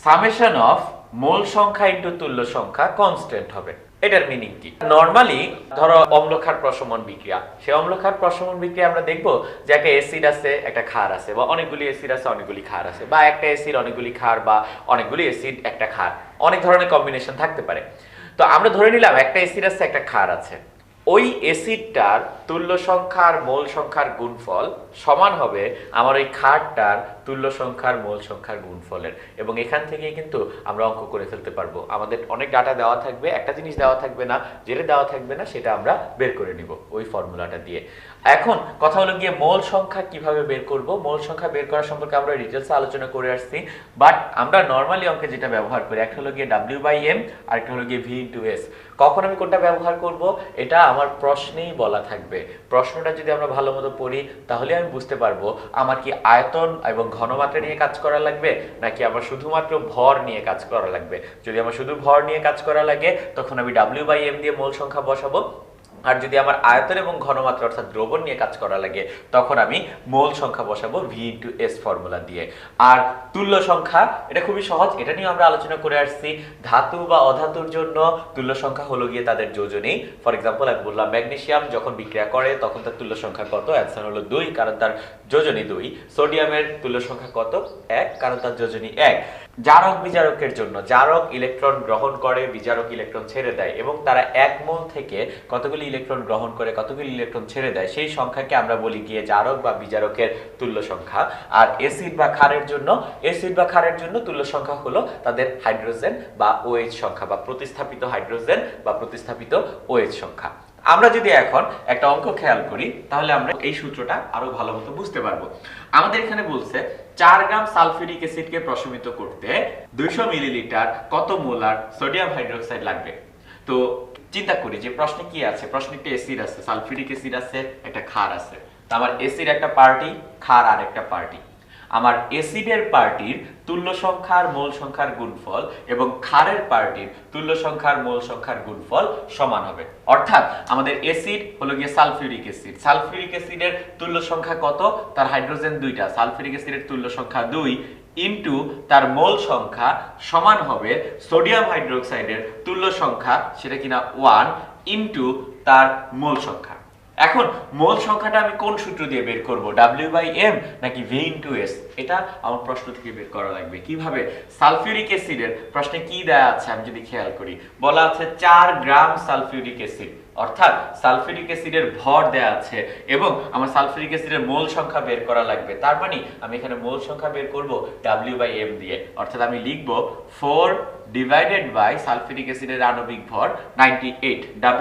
সামেশন অফ মোল সংখ্যা ইনটু তুল্য সংখ্যা কনস্ট্যান্ট হবে। এটার মিনিং কি? নরমালি ধরো অম্লক্ষার প্রশমন বিক্রিয়া, সেই অম্লক্ষার প্রশমন বিক্রিয়া আমরা দেখবো যে একটা অ্যাসিড আছে একটা ক্ষার আছে, বা অনেকগুলি অ্যাসিড আছে অনেকগুলি ক্ষার আছে, বা একটা অ্যাসিড অনেকগুলি ক্ষার, বা অনেকগুলি অ্যাসিড একটা ক্ষার, অনেক ধরনের কম্বিনেশন থাকতে পারে। তো আমরা ধরে নিলাম একটা অ্যাসিড আছে একটা ক্ষার আছে, ওই অ্যাসিডটার তুল্য সংখ্যা আর মোল সংখ্যার গুণফল সমান হবে আমার ওই ক্ষারটার তুল্য সংখ্যার মোল সংখ্যার গুণফলের। এবং এখান থেকে কিন্তু আমরা অঙ্ক করে ফেলতে পারবো। আমাদের অনেক ডাটা দেওয়া থাকবে, একটা জিনিস দেওয়া থাকবে না, যেটা দেওয়া থাকবে না সেটা আমরা বের করে নিব ওই ফর্মুলাটা দিয়ে। এখন কথা হলো গিয়ে মোল সংখ্যা কিভাবে বের করব। মোল সংখ্যা বের করার সম্পর্কে আমরা ডিটেলসে আলোচনা করে আসছি, বাট আমরা নরমালি অঙ্কে যেটা ব্যবহার করি একটা হলো গিয়ে W/M আর একটা হলো গিয়ে V/S। কখন আমি কোনটা ব্যবহার করব এটা আমার প্রশ্নেই বলা থাকবে। প্রশ্নটা যদি আমরা ভালো মতো পড়ি তাহলে আমি বুঝতে পারবো আমার কি আয়তন এবং ঘনমাত্রা নিয়ে কাজ করা লাগবে নাকি আমার শুধুমাত্র ভর নিয়ে কাজ করা লাগবে। যদি আমার শুধু ভর নিয়ে কাজ করা লাগে তখন আমি W/M দিয়ে মোল সংখ্যা বসাবো, আর যদি আমার আয়তন এবং ঘনমাত্রা অর্থাৎ দ্রবণ নিয়ে কাজ করা লাগে তখন আমি মোল সংখ্যা বসাবো V/S ফর্মুলা দিয়ে। আর তুল্য সংখ্যা এটা খুবই সহজ, এটা নিয়ে আমরা আলোচনা করে আসছি। ধাতু বা অধাতুর জন্য তুল্য সংখ্যা হলো গিয়ে তাদের যোজনী। ফর এক্সাম্পল আমি বললাম ম্যাগনেসিয়াম যখন বিক্রিয়া করে তখন তার তুল্য সংখ্যা কত? অ্যান্সার হলো 2, কারণ তার যোজনী 2। সোডিয়ামের তুল্য সংখ্যা কত? 1, কারণ তার যোজনী 1। জারক বিজারকের জন্য জারক ইলেকট্রন গ্রহণ করে, বিজারক ইলেকট্রন ছেড়ে দেয়, এবং তারা 1 মোল থেকে কতগুলি ইলেকট্রন গ্রহণ করে কতগুলি ইলেকট্রন ছেড়ে দেয় সেই সংখ্যাকে আমরা বলি গিয়ে জারক বা বিজারকের তুল্য সংখ্যা। আর অ্যাসিড বা ক্ষারের জন্য তুল্য সংখ্যা হলো তাদের হাইড্রোজেন বা OH সংখ্যা, বা প্রতিস্থাপিত হাইড্রোজেন বা প্রতিস্থাপিত OH সংখ্যা। আমরা যদি এখন একটা অঙ্ক খেয়াল করি তাহলে আমরা এই সূত্রটা আরো ভালো মতো বুঝতে পারবো। আমাদের এখানে বলছে 4 গ্রাম সালফিউরিক অ্যাসিডকে প্রশমিত করতে 200 মিলিলিটার কত মোলার সোডিয়াম হাইড্রোক্সাইড লাগবে। তো চিন্তা করি যে প্রশ্নে কি আছে, প্রশ্নে একটা অ্যাসিড আছে, সালফিউরিক অ্যাসিড আছে, একটা ক্ষার আছে। তো আমার অ্যাসিড একটা পার্টি, ক্ষার আর একটা পার্টি। আমার অ্যাসিডের পার্টির তুল্য সংখ্যার মোল সংখ্যার গুণফল এবং ক্ষারের পার্টির তুল্য সংখ্যার মোল সংখ্যার গুণফল সমান হবে। অর্থাৎ আমাদের অ্যাসিড হলো গিয়ে সালফিউরিক অ্যাসিড, সালফিউরিক অ্যাসিডের তুল্য সংখ্যা কত? তার হাইড্রোজেন 2টা, সালফিউরিক অ্যাসিডের তুল্য সংখ্যা 2 ইনটু তার মোল সংখ্যা সমান হবে সোডিয়াম হাইড্রোক্সাইডের তুল্য সংখ্যা সেটা কিনা 1 ইনটু তার মোল সংখ্যা। এখন মোল সংখ্যাটা আমি কোন সূত্র দিয়ে বের করব? W/M নাকি V/S? এটা আমার প্রশ্ন থেকে বের করা লাগবে। কিভাবে? সালফিউরিক অ্যাসিডের প্রশ্নে কি দেয়া আছে আমি যদি খেয়াল করি, বলা আছে 4 গ্রাম সালফিউরিক অ্যাসিড, অর্থাৎ সালফিউরিক অ্যাসিডের ভর দেয়া আছে এবং আমার সালফিউরিক অ্যাসিডের মোল সংখ্যা বের করা লাগবে। তার মানে আমি এখানে মোল সংখ্যা বের করব W/M দিয়ে, অর্থাৎ আমি লিখব 4 ডিভাইডেড বাই সালফিউরিক অ্যাসিডের আণবিক ভর 98,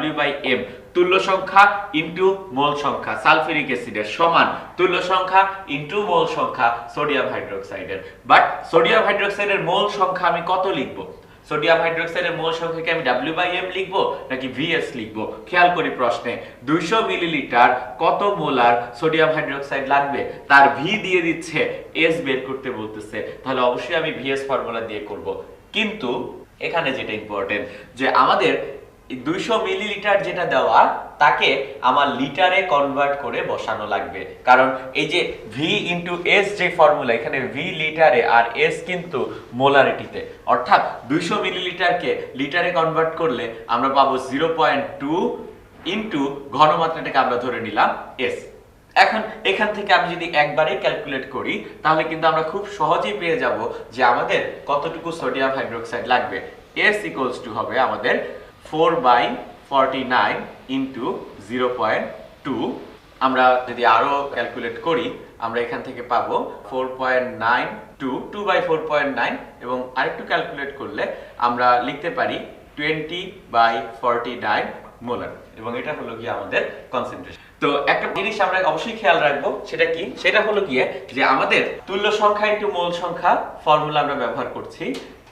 W/M তুল্য সংখ্যা ইনটু মোল সংখ্যা সালফিউরিক অ্যাসিডের সমান তুল্য সংখ্যা ইনটু মোল সংখ্যা সোডিয়াম হাইড্রোক্সাইডের। বাট সোডিয়াম হাইড্রোক্সাইডের মোল সংখ্যা আমি কত লিখব? সোডিয়াম হাইড্রোক্সাইডের মোল সংখ্যাকে আমি W/M লিখব নাকি VS লিখব? খেয়াল করি প্রশ্নে 200 মিলিলিটার কত মোলার সোডিয়াম হাইড্রোক্সাইড লাগবে, তার V দিয়ে দিচ্ছে, S বের করতে বলতেছে, তাহলে অবশ্যই আমি VS ফর্মুলা দিয়ে করব। কিন্তু এখানে যেটা ইম্পর্টেন্ট যে আমাদের 200 মিলিলিটার যেটা দেওয়া তাকে আমার লিটারে কনভার্ট করে বসানো লাগবে, কারণ এই যে ভি ইন্টু এস যে ফর্মুলা, এখানে ভি লিটারে আর এস কিন্তু মোলারিটিতে, অর্থাৎ 200 মিলিলিটারকে লিটারে কনভার্ট করলে আমরা পাবো 0.2 ইন্টু ঘনমাত্রাটাকে আমরা ধরে নিলাম এস। এখন এখান থেকে আমি যদি একবারে ক্যালকুলেট করি তাহলে কিন্তু আমরা খুব সহজেই পেয়ে যাব যে আমাদের কতটুকু সোডিয়াম হাইড্রোক্সাইড লাগবে। S ইকুয়ালস টু হবে আমাদের 4/49 ইন্টু 0.2। আমরা যদি আরো ক্যালকুলেট করি আমরা এখান থেকে পাবো 4.92 2/4.9 এবং আরেকটু ক্যালকুলেট করলে আমরা লিখতে পারি 20/49 মোলার, এবং এটা হলো গিয়ে আমাদের কনসেন্ট্রেশন। তো একটা জিনিস আমরা অবশ্যই খেয়াল রাখবো, সেটা কি, সেটা হলো গিয়ে যে আমাদের তুল্য সংখ্যা ইনটু মোল সংখ্যা ফর্মুলা আমরা ব্যবহার করছি,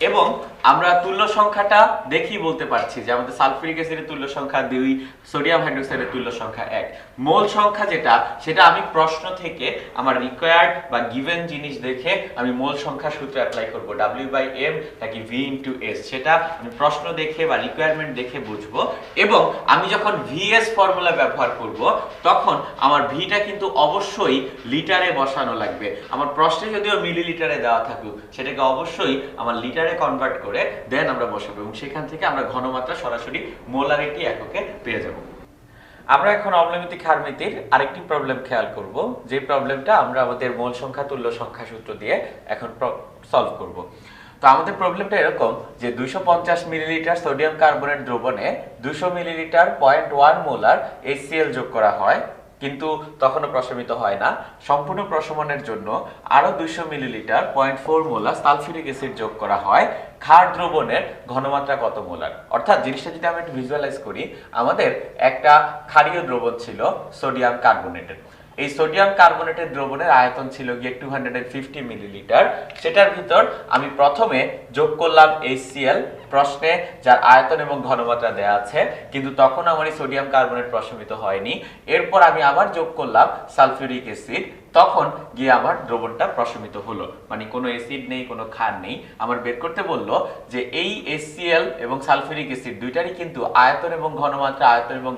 এবং আমরা তুল্য সংখ্যাটা দেখেই বলতে পারছি যে আমাদের সালফিউরিক অ্যাসিডের তুল্য সংখ্যা 2, সোডিয়াম হাইড্রোক্সাইডের তুল্য সংখ্যা 1। মোল সংখ্যা যেটা, সেটা আমি প্রশ্ন থেকে আমার রিকোয়ার্ড বা গিভেন জিনিস দেখে আমি মোল সংখ্যা সূত্র অ্যাপ্লাই করব, W/M নাকি V ইনটু S, সেটা আমি প্রশ্ন দেখে বা রিকোয়ারমেন্ট দেখে বুঝবো। এবং আমি যখন VS ফর্মুলা ব্যবহার করব তখন আমার ভিটা কিন্তু অবশ্যই লিটারে বসানো লাগবে। আমার প্রশ্নে যদিও মিলিলিটারে দেওয়া থাকুক, সেটাকে অবশ্যই আমার লিটারে কনভার্ট করে দেন আমরা বসাবো, এবং সেখান থেকে আমরা ঘনমাত্রা সরাসরি মোলারিটি এককে পেয়ে যাব। আমরা এখন অম্লমিতি ক্ষারমিতির আরেকটি প্রবলেম খেয়াল করব, যে প্রবলেমটা আমরা আমাদের মোল সংখ্যা তুল্য সংখ্যা সূত্র দিয়ে এখন সলভ করব। তো আমাদের প্রবলেমটা এরকম যে 250 মিলিলিটার সোডিয়াম কার্বনেট দ্রবণে 200 মিলিলিটার 0.1 মোলার HCl যোগ করা হয়, কিন্তু তখনও প্রশমিত হয় না। সম্পূর্ণ প্রশমনের জন্য আরো 200 মিলিলিটার 0.4 মোলার সালফিউরিক অ্যাসিড যোগ করা হয়। ক্ষার দ্রবণের ঘনমাত্রা কত মোলার? অর্থাৎ জিনিসটা যদি আমি একটু ভিজুয়ালাইজ করি, আমাদের একটা ক্ষারীয় দ্রবণ ছিল সোডিয়াম কার্বনেটের। এই সোডিয়াম কার্বনেটের দ্রবণের আয়তন ছিল গিয়ে 250 মিলিলিটার। সেটার ভিতর আমি প্রথমে যোগ করলাম HCl, প্রশ্নে যার আয়তন এবং ঘনমাত্রা দেয়া আছে, কিন্তু তখন আমার এই সোডিয়াম কার্বনেট প্রশমিত হয়নি। এরপর আমি আবার যোগ করলাম সালফিউরিক অ্যাসিড, তখন গিয়ে আমার দ্রবণটা প্রশমিত হলো, মানে কোনো অ্যাসিড নেই, কোনো ক্ষার নেই। আমার বের করতে বললো যে এই HCl এবং সালফিউরিক অ্যাসিড দুইটারই কিন্তু আয়তন এবং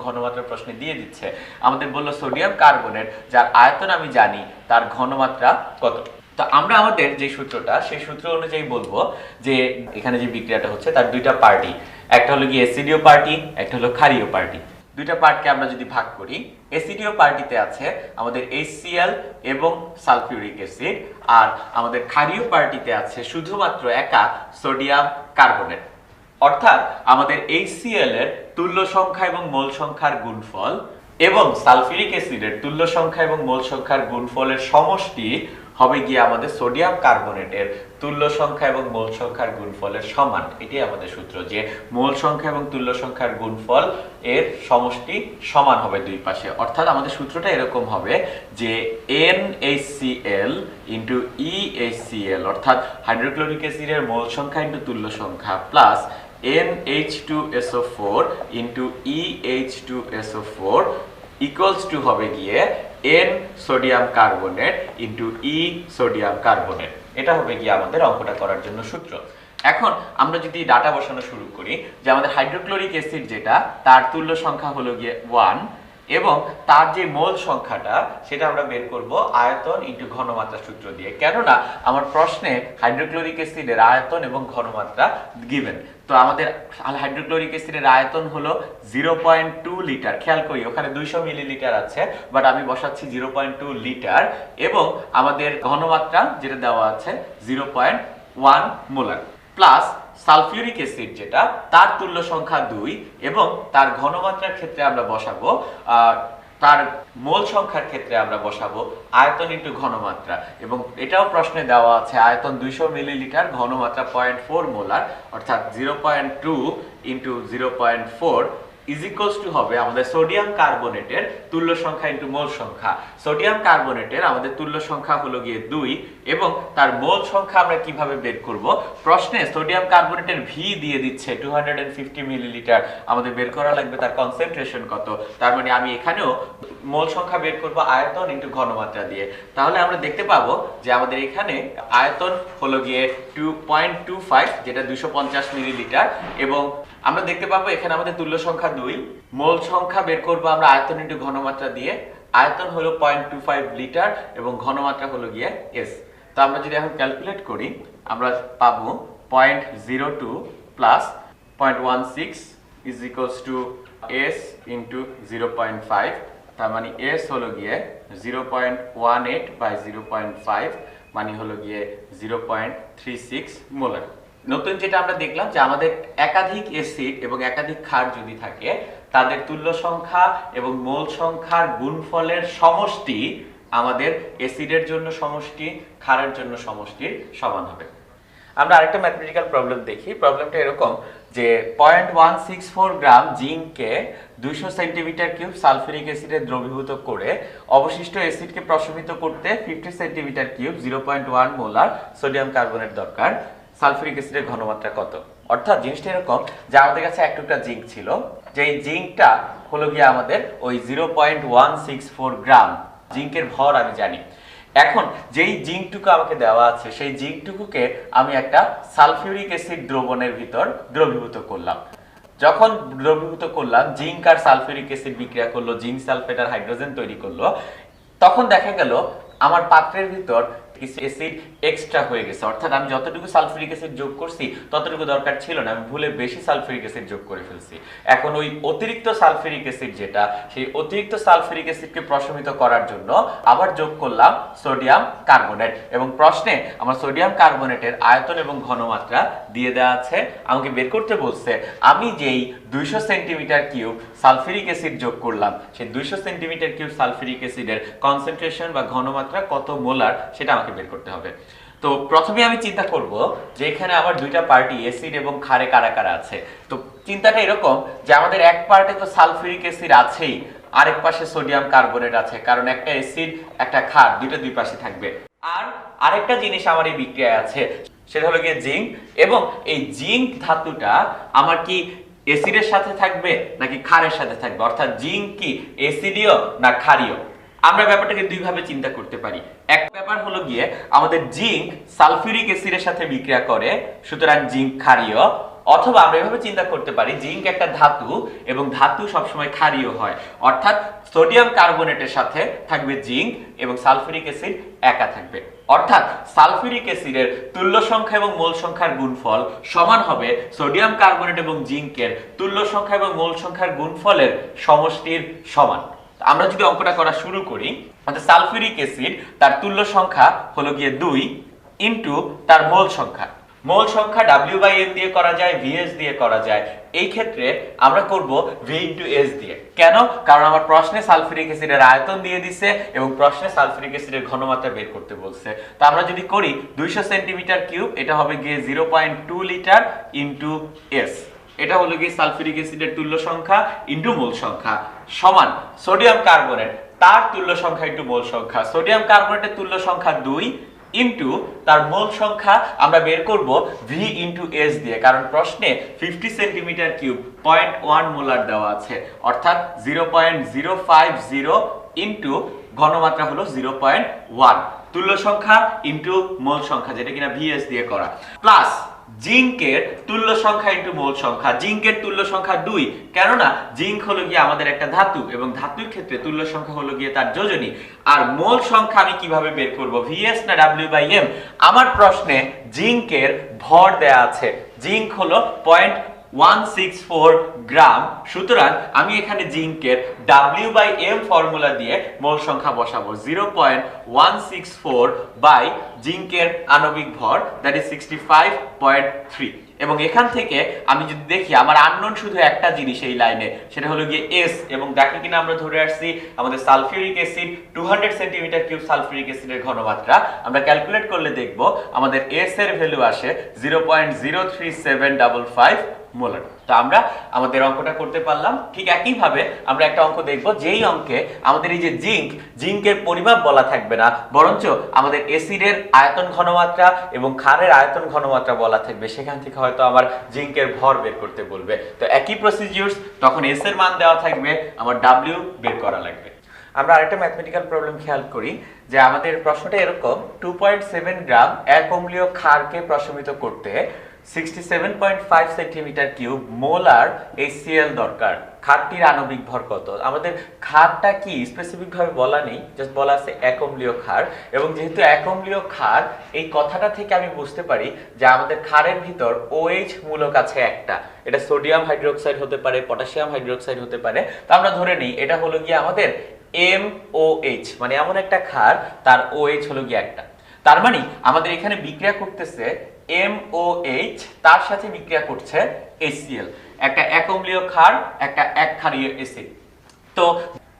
ঘনমাত্রা প্রশ্নে দিয়ে দিচ্ছে। আমাদের বললো সোডিয়াম কার্বনেট যার আয়তন আমি জানি, তার ঘনমাত্রা কত। তো আমরা আমাদের যে সূত্রটা, সেই সূত্র অনুযায়ী বলবো যে এখানে যে বিক্রিয়াটা হচ্ছে তার দুইটা পার্টি, একটা হলো কি অ্যাসিডীয় পার্টি, একটা হলো ক্ষারীয় পার্টি। দুইটা পার্টকে আমরা যদি ভাগ করি, অ্যাসিডীয় পার্টিতে আছে আমাদের HCl এবং সালফিউরিক অ্যাসিড, আর আমাদের ক্ষারীয় পার্টিতে আছে শুধুমাত্র একা সোডিয়াম কার্বনেট। অর্থাৎ আমাদের HCl এর তুল্য সংখ্যা এবং মোল সংখ্যার গুণফল এবং সালফিউরিক অ্যাসিডের তুল্য সংখ্যা এবং মোল সংখ্যার গুণফলের সমষ্টি হবে গিয়ে আমাদের সোডিয়াম কার্বনেটের তুল্য সংখ্যা এবং মোল সংখ্যার গুণফলের সমান। এটাই আমাদের সূত্র, যে মোল সংখ্যা এবং তুল্য সংখ্যার গুণফল এর সমষ্টি সমান হবে দুই পাশে। অর্থাৎ আমাদের সূত্রটা এরকম হবে যে NaCl ইন্টু EHCl, অর্থাৎ হাইড্রোক্লোরিক অ্যাসিডের মোল সংখ্যা ইন্টু তুল্য সংখ্যা plus NH2SO4 into EH2SO4 equals to হবে গিয়ে N sodium carbonate into E sodium carbonate. এটা হবে গিয়ে আমাদের অঙ্কটা করার জন্য সূত্র। এখন আমরা যদি ডাটা বসানো শুরু করি, যে আমাদের হাইড্রোক্লোরিক অ্যাসিড যেটা, তার তুল্য সংখ্যা হলো গিয়ে 1, এবং তার যে মোল সংখ্যাটা সেটা আমরা বের করব আয়তন ইনটু ঘনমাত্রা সূত্র দিয়ে। কেননা আমার প্রশ্নে হাইড্রোক্লোরিক অ্যাসিডের আয়তন এবং ঘনমাত্রা গিভেন। তো আমাদের হাইড্রোক্লোরিক অ্যাসিডের আয়তন হলো 0.2 লিটার। খেয়াল করি ওখানে 200 মিলিলিটার আছে, বাট আমি বসাচ্ছি 0.2 লিটার, এবং আমাদের ঘনমাত্রা যেটা দেওয়া আছে 0.1 মোলার, প্লাস সালফিউরিক অ্যাসিড যেটা, তার তুল্য সংখ্যা 2, এবং তার ঘনমাত্রার ক্ষেত্রে আমরা বসাবো তার মোল সংখ্যার ক্ষেত্রে আমরা বসাবো আয়তন ইনটু ঘনমাত্রা। এবং এটাও প্রশ্নে দেওয়া আছে আয়তন 200 মিলিলিটার, ঘনমাত্রা 0.4 মোলার, অর্থাৎ 0.2 ইনটু 0.4 ইজ ইকুয়ালস টু হবে আমাদের সোডিয়াম কার্বনেটের তুল্য সংখ্যা ইনটু মোল সংখ্যা। সোডিয়াম কার্বনেটের আমাদের তুল্য সংখ্যা হলো গিয়ে 2, এবং তার মোল সংখ্যা আমরা কিভাবে বের করব? প্রশ্নে সোডিয়াম কার্বনেটের ভি দিয়ে দিচ্ছে 250 মিলিলিটার, আমাদের বের করা লাগবে তার কনসেন্ট্রেশন কত। তার মানে আমি এখানেও মোল সংখ্যা বের করব আয়তন ইনটু ঘনমাত্রা দিয়ে। তাহলে আমরা দেখতে পাবো যে আমাদের এখানে আয়তন হলো গিয়ে 2.25 যেটা 250 মিলিলিটার, এবং আমরা দেখতে পাবো এখানে আমাদের তুল্য সংখ্যা 2। মোল সংখ্যা বের করব আমরা আয়তন ইনটু ঘনমাত্রা দিয়ে। আয়তন হলো 0.25 লিটার এবং ঘনমাত্রা হলো গিয়ে S। তো আমরা যদি এখন ক্যালকুলেট করি আমরা পাবো 0.02 plus 0.16 is equals to S into 0.5, তার মানে S হলো গিয়ে 0.18 বাই 0.5 মানে হলো গিয়ে 0.36 মোলার। নতুন যেটা আমরা দেখলাম যে আমাদের একাধিক অ্যাসিড এবং একাধিক ক্ষার যদি থাকে তাদের তুল্য সংখ্যা এবং মোল সংখ্যার গুণফলের সমষ্টি আমাদের অ্যাসিডের জন্য সমষ্টি, ক্ষারের জন্য সমষ্টির সমান হবে। আমরা আরেকটা ম্যাথমেটিক্যাল প্রবলেম দেখি। প্রবলেমটা এরকম যে 0.164 গ্রাম জিঙ্ককে 200 সেন্টিমিটার কিউব সালফিউরিক অ্যাসিডে দ্রবীভূত করে অবশিষ্ট অ্যাসিডকে প্রশমিত করতে 50 centimetre cube 0.1 molar sodium carbonate দরকার। সালফিউরিক অ্যাসিডের ঘনমাত্রা কত? অর্থাৎ জিনিসটা এরকম যে আমাদের কাছে এক টুকরা জিঙ্ক ছিল, যে এই জিঙ্কটা হলো গিয়ে আমাদের ওই 0.164 গ্রাম। জিঙ্কের ভর আমি জানি। এখন যেই জিঙ্কটুকু আমাকে দেওয়া আছে সেই জিঙ্কটুকুকে আমি একটা সালফিউরিক অ্যাসিড দ্রবণের ভিতর দ্রবীভূত করলাম। যখন দ্রবীভূত করলাম, জিঙ্ক আর সালফিউরিক অ্যাসিড বিক্রিয়া করলো, জিঙ্ক সালফেট আর হাইড্রোজেন তৈরি করলো, তখন দেখা গেল আমার পাত্রের ভিতর কিছু অ্যাসিড এক্সট্রা হয়ে গেছে। অর্থাৎ আমি যতটুকু সালফিউরিক অ্যাসিড যোগ করছি ততটুকু দরকার ছিল না, আমি ভুলে বেশি সালফিউরিক অ্যাসিড যোগ করে ফেলছি। এখন ওই অতিরিক্ত সালফিউরিক অ্যাসিড যেটা, সেই অতিরিক্ত সালফিউরিক অ্যাসিডকে প্রশমিত করার জন্য আবার যোগ করলাম সোডিয়াম কার্বনেট, এবং প্রশ্নে আমার সোডিয়াম কার্বনেটের আয়তন এবং ঘনমাত্রা দিয়ে দেওয়া আছে। আমাকে বের করতে বলছে আমি যেই 200 সেন্টিমিটার কিউব সালফিউরিক অ্যাসিড যোগ করলাম সেই 200 সেন্টিমিটার কিউব সালফিউরিক অ্যাসিডের কনসেন্ট্রেশন বা ঘনমাত্রা কত মোলার সেটা আমাকে বের করতে হবে। তো প্রথমে আমি চিন্তা করব যে এখানে আমার দুইটা পার্টি অ্যাসিড এবং ক্ষারে কারা কারা আছে। তো চিন্তাটা এরকম যে আমাদের এক পার্টে তো সালফিউরিক অ্যাসিড আছেই, আরেক পাশে সোডিয়াম কার্বনেট আছে, কারণ একটা অ্যাসিড একটা ক্ষার দুইটা দুই পাশে থাকবে। আর আরেকটা জিনিস আমার এই বিক্রিয়ায় আছে, সেটা হলো গিয়ে জিঙ্ক, এবং এই জিঙ্ক ধাতুটা আমার কি অ্যাসিডের সাথে থাকবে নাকি ক্ষারের সাথে থাকবে, অর্থাৎ জিঙ্ক কি অ্যাসিডীয় না ক্ষারীয়। আমরা ব্যাপারটাকে দুই ভাবে চিন্তা করতে পারি। এক ব্যাপার হলো গিয়ে আমাদের জিঙ্ক সালফিউরিক অ্যাসিডের সাথে বিক্রিয়া করে, সুতরাং জিঙ্ক ক্ষারীয়। অথবা আমরা এভাবে চিন্তা করতে পারি জিঙ্ক একটা ধাতু এবং ধাতু সবসময় ক্ষারীয় হয়, অর্থাৎ সোডিয়াম কার্বনেটের সাথে থাকবে জিঙ্ক এবং সালফিউরিক অ্যাসিড একা থাকবে। অর্থাৎ সালফিউরিক অ্যাসিডের তুল্য সংখ্যা এবং মোল সংখ্যার গুণফল সমান হবে সোডিয়াম কার্বনেট এবং জিঙ্কের তুল্য সংখ্যা এবং মোল সংখ্যার গুণফলের সমষ্টির সমান। আমরা যদি অঙ্কটা করা শুরু করি, আমাদের সালফিউরিক অ্যাসিড তার তুল্য সংখ্যা হলো গিয়ে 2 ইনটু তার মোল সংখ্যা। মোল সংখ্যা W/M দিয়ে করা যায়, VS দিয়ে করা যায়। এই ক্ষেত্রে আমরা করব V * S দিয়ে। কেন? কারণ আমার প্রশ্নে সালফিউরিক অ্যাসিডের আয়তন দিয়ে দিছে এবং প্রশ্নে সালফিউরিক অ্যাসিডের ঘনমাত্রা বের করতে বলছে। তো আমরা যদি করি 200 সেন্টিমিটার কিউব, এটা হবে গিয়ে 0.2 লিটার ইনটু S। এটা হলো গিয়ে সালফিউরিক অ্যাসিডের তুল্য সংখ্যা ইনটু মোল সংখ্যা সমান সোডিয়াম কার্বনেট তার তুল্য সংখ্যা ইনটু মোল সংখ্যা। সোডিয়াম কার্বনেটের তুল্য সংখ্যা 2 ইনটু তার মোল সংখ্যা আমরা বের করব V * S দিয়ে, কারণ প্রশ্নে 50 সেন্টিমিটার কিউব 0.1 মোলার দেওয়া আছে, অর্থাৎ 0.050 ইনটু ঘনমাত্রা হলো 0.1, তুল্য সংখ্যা ইনটু মোল সংখ্যা যেটা কিনা VS দিয়ে করা, প্লাস জিঙ্কের তুল্য সংখ্যা ইনটু মোল সংখ্যা। জিঙ্কের তুল্য সংখ্যা 2, কেননা জিঙ্ক হলো গিয়ে আমাদের একটা ধাতু এবং ধাতুর ক্ষেত্রে তুল্য সংখ্যা হলো গিয়ে তার যোজনী। আর মোল সংখ্যা আমি কিভাবে বের করব, VS না W/M? আমার প্রশ্নে জিঙ্কের ভর দেয়া আছে, জিঙ্ক হলো 0.164 গ্রাম, সুতরাং আমি এখানে জিঙ্কের W/M ফর্মুলা দিয়ে মোল সংখ্যা বসাবো 0.164 বাই জিঙ্কের আণবিক ভর, দ্যাট ইজ 65.3। এবং এখান থেকে আমি যদি দেখি আমার আননোন শুধু একটা জিনিস এই লাইনে, সেটা হলো গিয়ে S, এবং দেখি কিনা আমরা ধরে আসছি আমাদের sulphuric acid 200 centimetre cube sulphuric অ্যাসিডের ঘনমাত্রা আমরা ক্যালকুলেট করলে দেখব আমাদের S এর ভ্যালু আসে 0.03755 মোলার। তো আমরা আমাদের অঙ্কটা করতে পারলাম। ঠিক একই ভাবে আমরা একটা অঙ্ক দেখব, যেই অঙ্কে আমাদের এই যে জিঙ্কের পরিমাপ বলা থাকবে না, বরঞ্চ আমাদের অ্যাসিডের আয়তন ঘনমাত্রা এবং ক্ষারের আয়তন ঘনমাত্রা বলা থাকবে। সেখান থেকে হয়তো আমার জিঙ্কের ভর বের করতে বলবে। তো একই প্রসিডিউরস, তখন S এর মান দেওয়া থাকবে, আমার W বের করা লাগবে। আমরা আরেকটা ম্যাথমেটিক্যাল প্রবলেম খেয়াল করি যে আমাদের প্রশ্নটা এরকম 2.7 গ্রাম এক অম্লীয় ক্ষারকে প্রশমিত করতে 67.5 সেন্টিমিটার কিউব মোলার HCl দরকার। ক্ষারটির আণবিক ভর কত? আমাদের ক্ষারটা কি স্পেসিফিক ভাবে বলা নেই, জাস্ট বলা আছে এক অম্লীয় ক্ষার। এবং যেহেতু এক অম্লীয় ক্ষার, এই কথাটা থেকে আমি বুঝতে পারি যে আমাদের ক্ষারের ভিতর OH মূলক আছে একটা। এটা সোডিয়াম হাইড্রোক্সাইড হতে পারে, পটাশিয়াম হাইড্রোক্সাইড হতে পারে। তো আমরা ধরে নিই এটা হলো গিয়ে আমাদের MOH, মানে এমন একটা ক্ষার তার OH হলো গিয়ে একটা। তার মানে আমাদের এখানে বিক্রিয়া করতেছে MOH, তার সাথে বিক্রিয়া করছে HCl, একটা এক অম্লীয় ক্ষার, একটা এক ক্ষারীয় অ্যাসিড। তো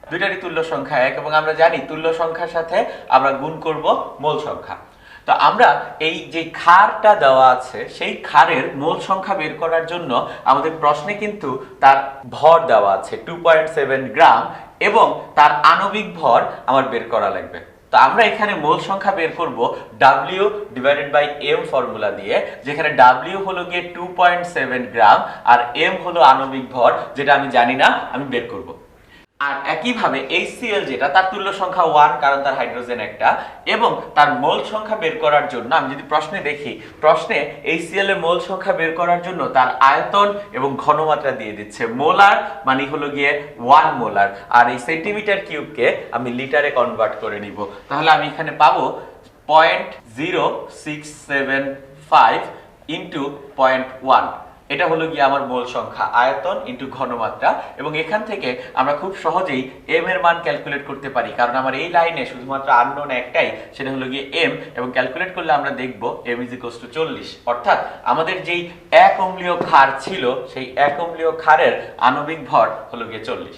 দুইটারই তুল্য সংখ্যা এক, এবং আমরা জানি তুল্য সংখ্যার সাথে আমরা গুণ করব মোল সংখ্যা। তো আমরা এই যে ক্ষারটা দেওয়া আছে সেই ক্ষারের মোল সংখ্যা বের করার জন্য আমাদের প্রশ্নে কিন্তু তার ভর দেওয়া আছে 2.7 গ্রাম, এবং তার আণবিক ভর আমার বের করা লাগবে। তো আমরা এখানে মোল সংখ্যা বের করব W divided by M formula দিয়ে, যেখানে W হলো গিয়ে 2.7 গ্রাম আর M হলো আণবিক ভর, যেটা আমি জানি না, আমি বের করব। আর একইভাবে HCl যেটা, তার তুল্য সংখ্যা 1, কারণ তার হাইড্রোজেন একটা, এবং তার মোল সংখ্যা বের করার জন্য আমি যদি প্রশ্নে দেখি, প্রশ্নে HCl এর মোল সংখ্যা বের করার জন্য তার আয়তন এবং ঘনমাত্রা দিয়ে দিচ্ছে। মোলার মানে হলো গিয়ে 1 মোলার, আর এই সেন্টিমিটার কিউবকে আমি লিটারে কনভার্ট করে নিব। তাহলে আমি এখানে পাবো 0.0675 ইন্টু 0.1। এটা হলো গিয়ে আমার মোল সংখ্যা, আয়তন ইন্টু ঘনমাত্রা। এবং এখান থেকে আমরা খুব সহজেই M এর মান ক্যালকুলেট করতে পারি, কারণ আমার এই লাইনে শুধুমাত্র আননোন একটাই, সেটা হলো গিয়ে M, এবং ক্যালকুলেট করলে আমরা দেখব M = 40। অর্থাৎ আমাদের যেই এক অম্লীয় ক্ষার ছিল, সেই এক অম্লীয় ক্ষারের আণবিক ভর হলো গিয়ে 40।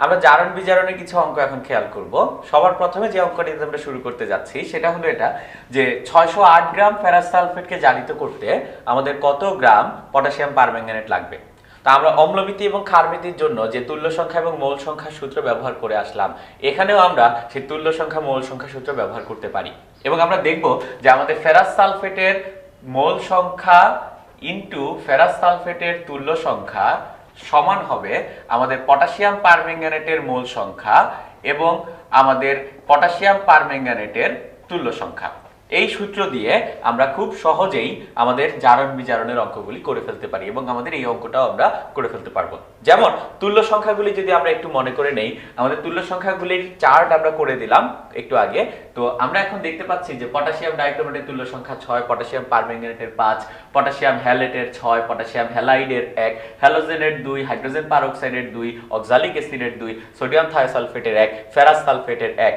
আমরা জারণ বিজারণের কিছু অঙ্ক এখন খেয়াল করব। সবার প্রথমে যে অঙ্কটি আমরা শুরু করতে যাচ্ছি সেটা হলো এটা, যে 608 গ্রাম ফেরাস সালফেটকে জারিত করতে আমাদের কত গ্রাম পটাশিয়াম পারম্যাঙ্গানেট লাগবে। তা আমরা অম্লমিতি এবং ক্ষারমিতির জন্য যে তুল্য সংখ্যা এবং মোল সংখ্যা সূত্র ব্যবহার করে আসলাম, এখানেও আমরা সেই তুল্য সংখ্যা মোল সংখ্যা সূত্র ব্যবহার করতে পারি। এবং আমরা দেখব যে আমাদের ফেরাস সালফেটের মোল সংখ্যা ইনটু ফেরাস সালফেটের তুল্য সংখ্যা সমান হবে আমাদের পটাশিয়াম পারম্যাঙ্গানেটের মোল সংখ্যা এবং আমাদের পটাশিয়াম পারম্যাঙ্গানেটের তুল্য সংখ্যা। এই সূত্র দিয়ে আমরা খুব সহজেই আমাদের জারণ বিজারণের অঙ্কগুলি করে ফেলতে পারি, এবং আমাদের এই অঙ্কটাও আমরা করে ফেলতে পারবো। যেমন তুল্য সংখ্যাগুলি যদি আমরা একটু মনে করে নেই, আমাদের তুল্য সংখ্যাগুলির চার্ট আমরা করে দিলাম একটু আগে। তো আমরা এখন দেখতে পাচ্ছি যে পটাশিয়াম ডাইক্রোমেটের তুল্য সংখ্যা 6, পটাশিয়াম পারম্যাঙ্গানেটের 5, পটাশিয়াম হ্যালেটের 6, পটাশিয়াম হ্যালাইডের 1, হ্যালোজেনের 2, হাইড্রোজেন পারঅক্সাইডের 2, অক্সালিক অ্যাসিডের 2, সোডিয়াম থায়োসালফেটের 1, ফেরাস সালফেটের 1।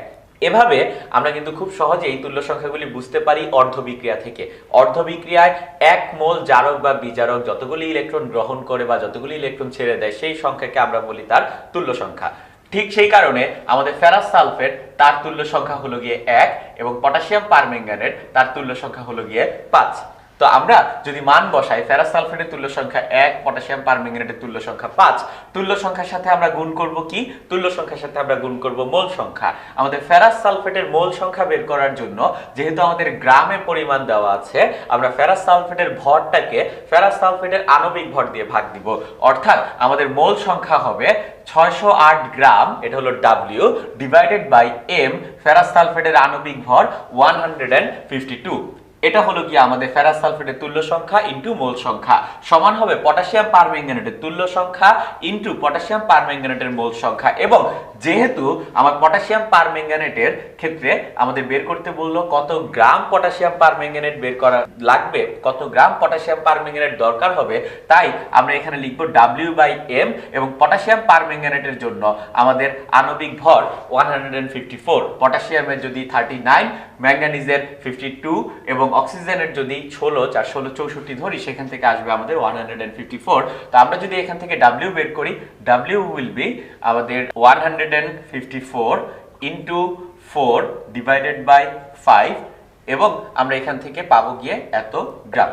এভাবে আমরা কিন্তু খুব সহজেই তুল্য সংখ্যাগুলি বুঝতে পারি অর্ধ বিক্রিয়া থেকে। অর্ধ বিক্রিয়ায় 1 মোল জারক বা বিজারক যতগুলি ইলেকট্রন গ্রহণ করে বা যতগুলি ইলেকট্রন ছেড়ে দেয়, সেই সংখ্যাকে আমরা বলি তার তুল্য সংখ্যা। ঠিক সেই কারণে আমাদের ফেরাস সালফেট, তার তুল্য সংখ্যা হলো গিয়ে 1, এবং পটাশিয়াম পারম্যাঙ্গানেট, তার তুল্য সংখ্যা হলো গিয়ে 5। তো আমরা যদি মান বসাই, ফেরাস সালফেটের তুল্য সংখ্যা 1, পটাশিয়াম পারম্যাঙ্গানেটের তুল্য সংখ্যা 5, তুল্য সংখ্যার সাথে আমরা গুণ করব কি? তুল্য সংখ্যার সাথে আমরা গুণ করব মোল সংখ্যা। আমাদের ফেরাস সালফেটের মোল সংখ্যা বের করার জন্য, যেহেতু আমাদের গ্রামে পরিমাণ দেওয়া আছে, আমরা ফেরাস সালফেটের ভরটাকে ফেরাস সালফেটের আণবিক ভর দিয়ে ভাগ দিব। অর্থাৎ আমাদের মোল সংখ্যা হবে 608 গ্রাম, এটা হলো W, divided by M, ferrous সালফেটের আণবিক ভর 152। এটা হলো কি আমাদের ফেরাস সালফেটের তুল্য সংখ্যা ইনটু মোল সংখ্যা, সমান হবে পটাশিয়াম পারম্যাঙ্গানেটের তুল্য সংখ্যা ইনটু পটাশিয়াম পারম্যাঙ্গানেটের মোল সংখ্যা। এবং যেহেতু আমার পটাশিয়াম পারম্যাঙ্গানেটের ক্ষেত্রে আমাদের বের করতে বললো কত গ্রাম পটাশিয়াম পারম্যাঙ্গানেট বের করা লাগবে, কত গ্রাম পটাশিয়াম পারম্যাঙ্গানেট দরকার হবে, তাই আমরা এখানে লিখব W/M, এবং পটাশিয়াম পারম্যাঙ্গানেটের জন্য আমাদের আণবিক ভর 154, পটাশিয়ামের যদি 39, ম্যাঙ্গানিজের 52, এবং অক্সিজেনের যদি 16, 4 16 64 ধরি, সেখান থেকে আসবে আমাদের 154। তো আমরা যদি এখান থেকে W বের করি, W উইল বি আমাদের 154 ইনটু 4 ডিভাইডেড বাই 5, এবং আমরা এখান থেকে পাবো গিয়ে এত গ্রাম।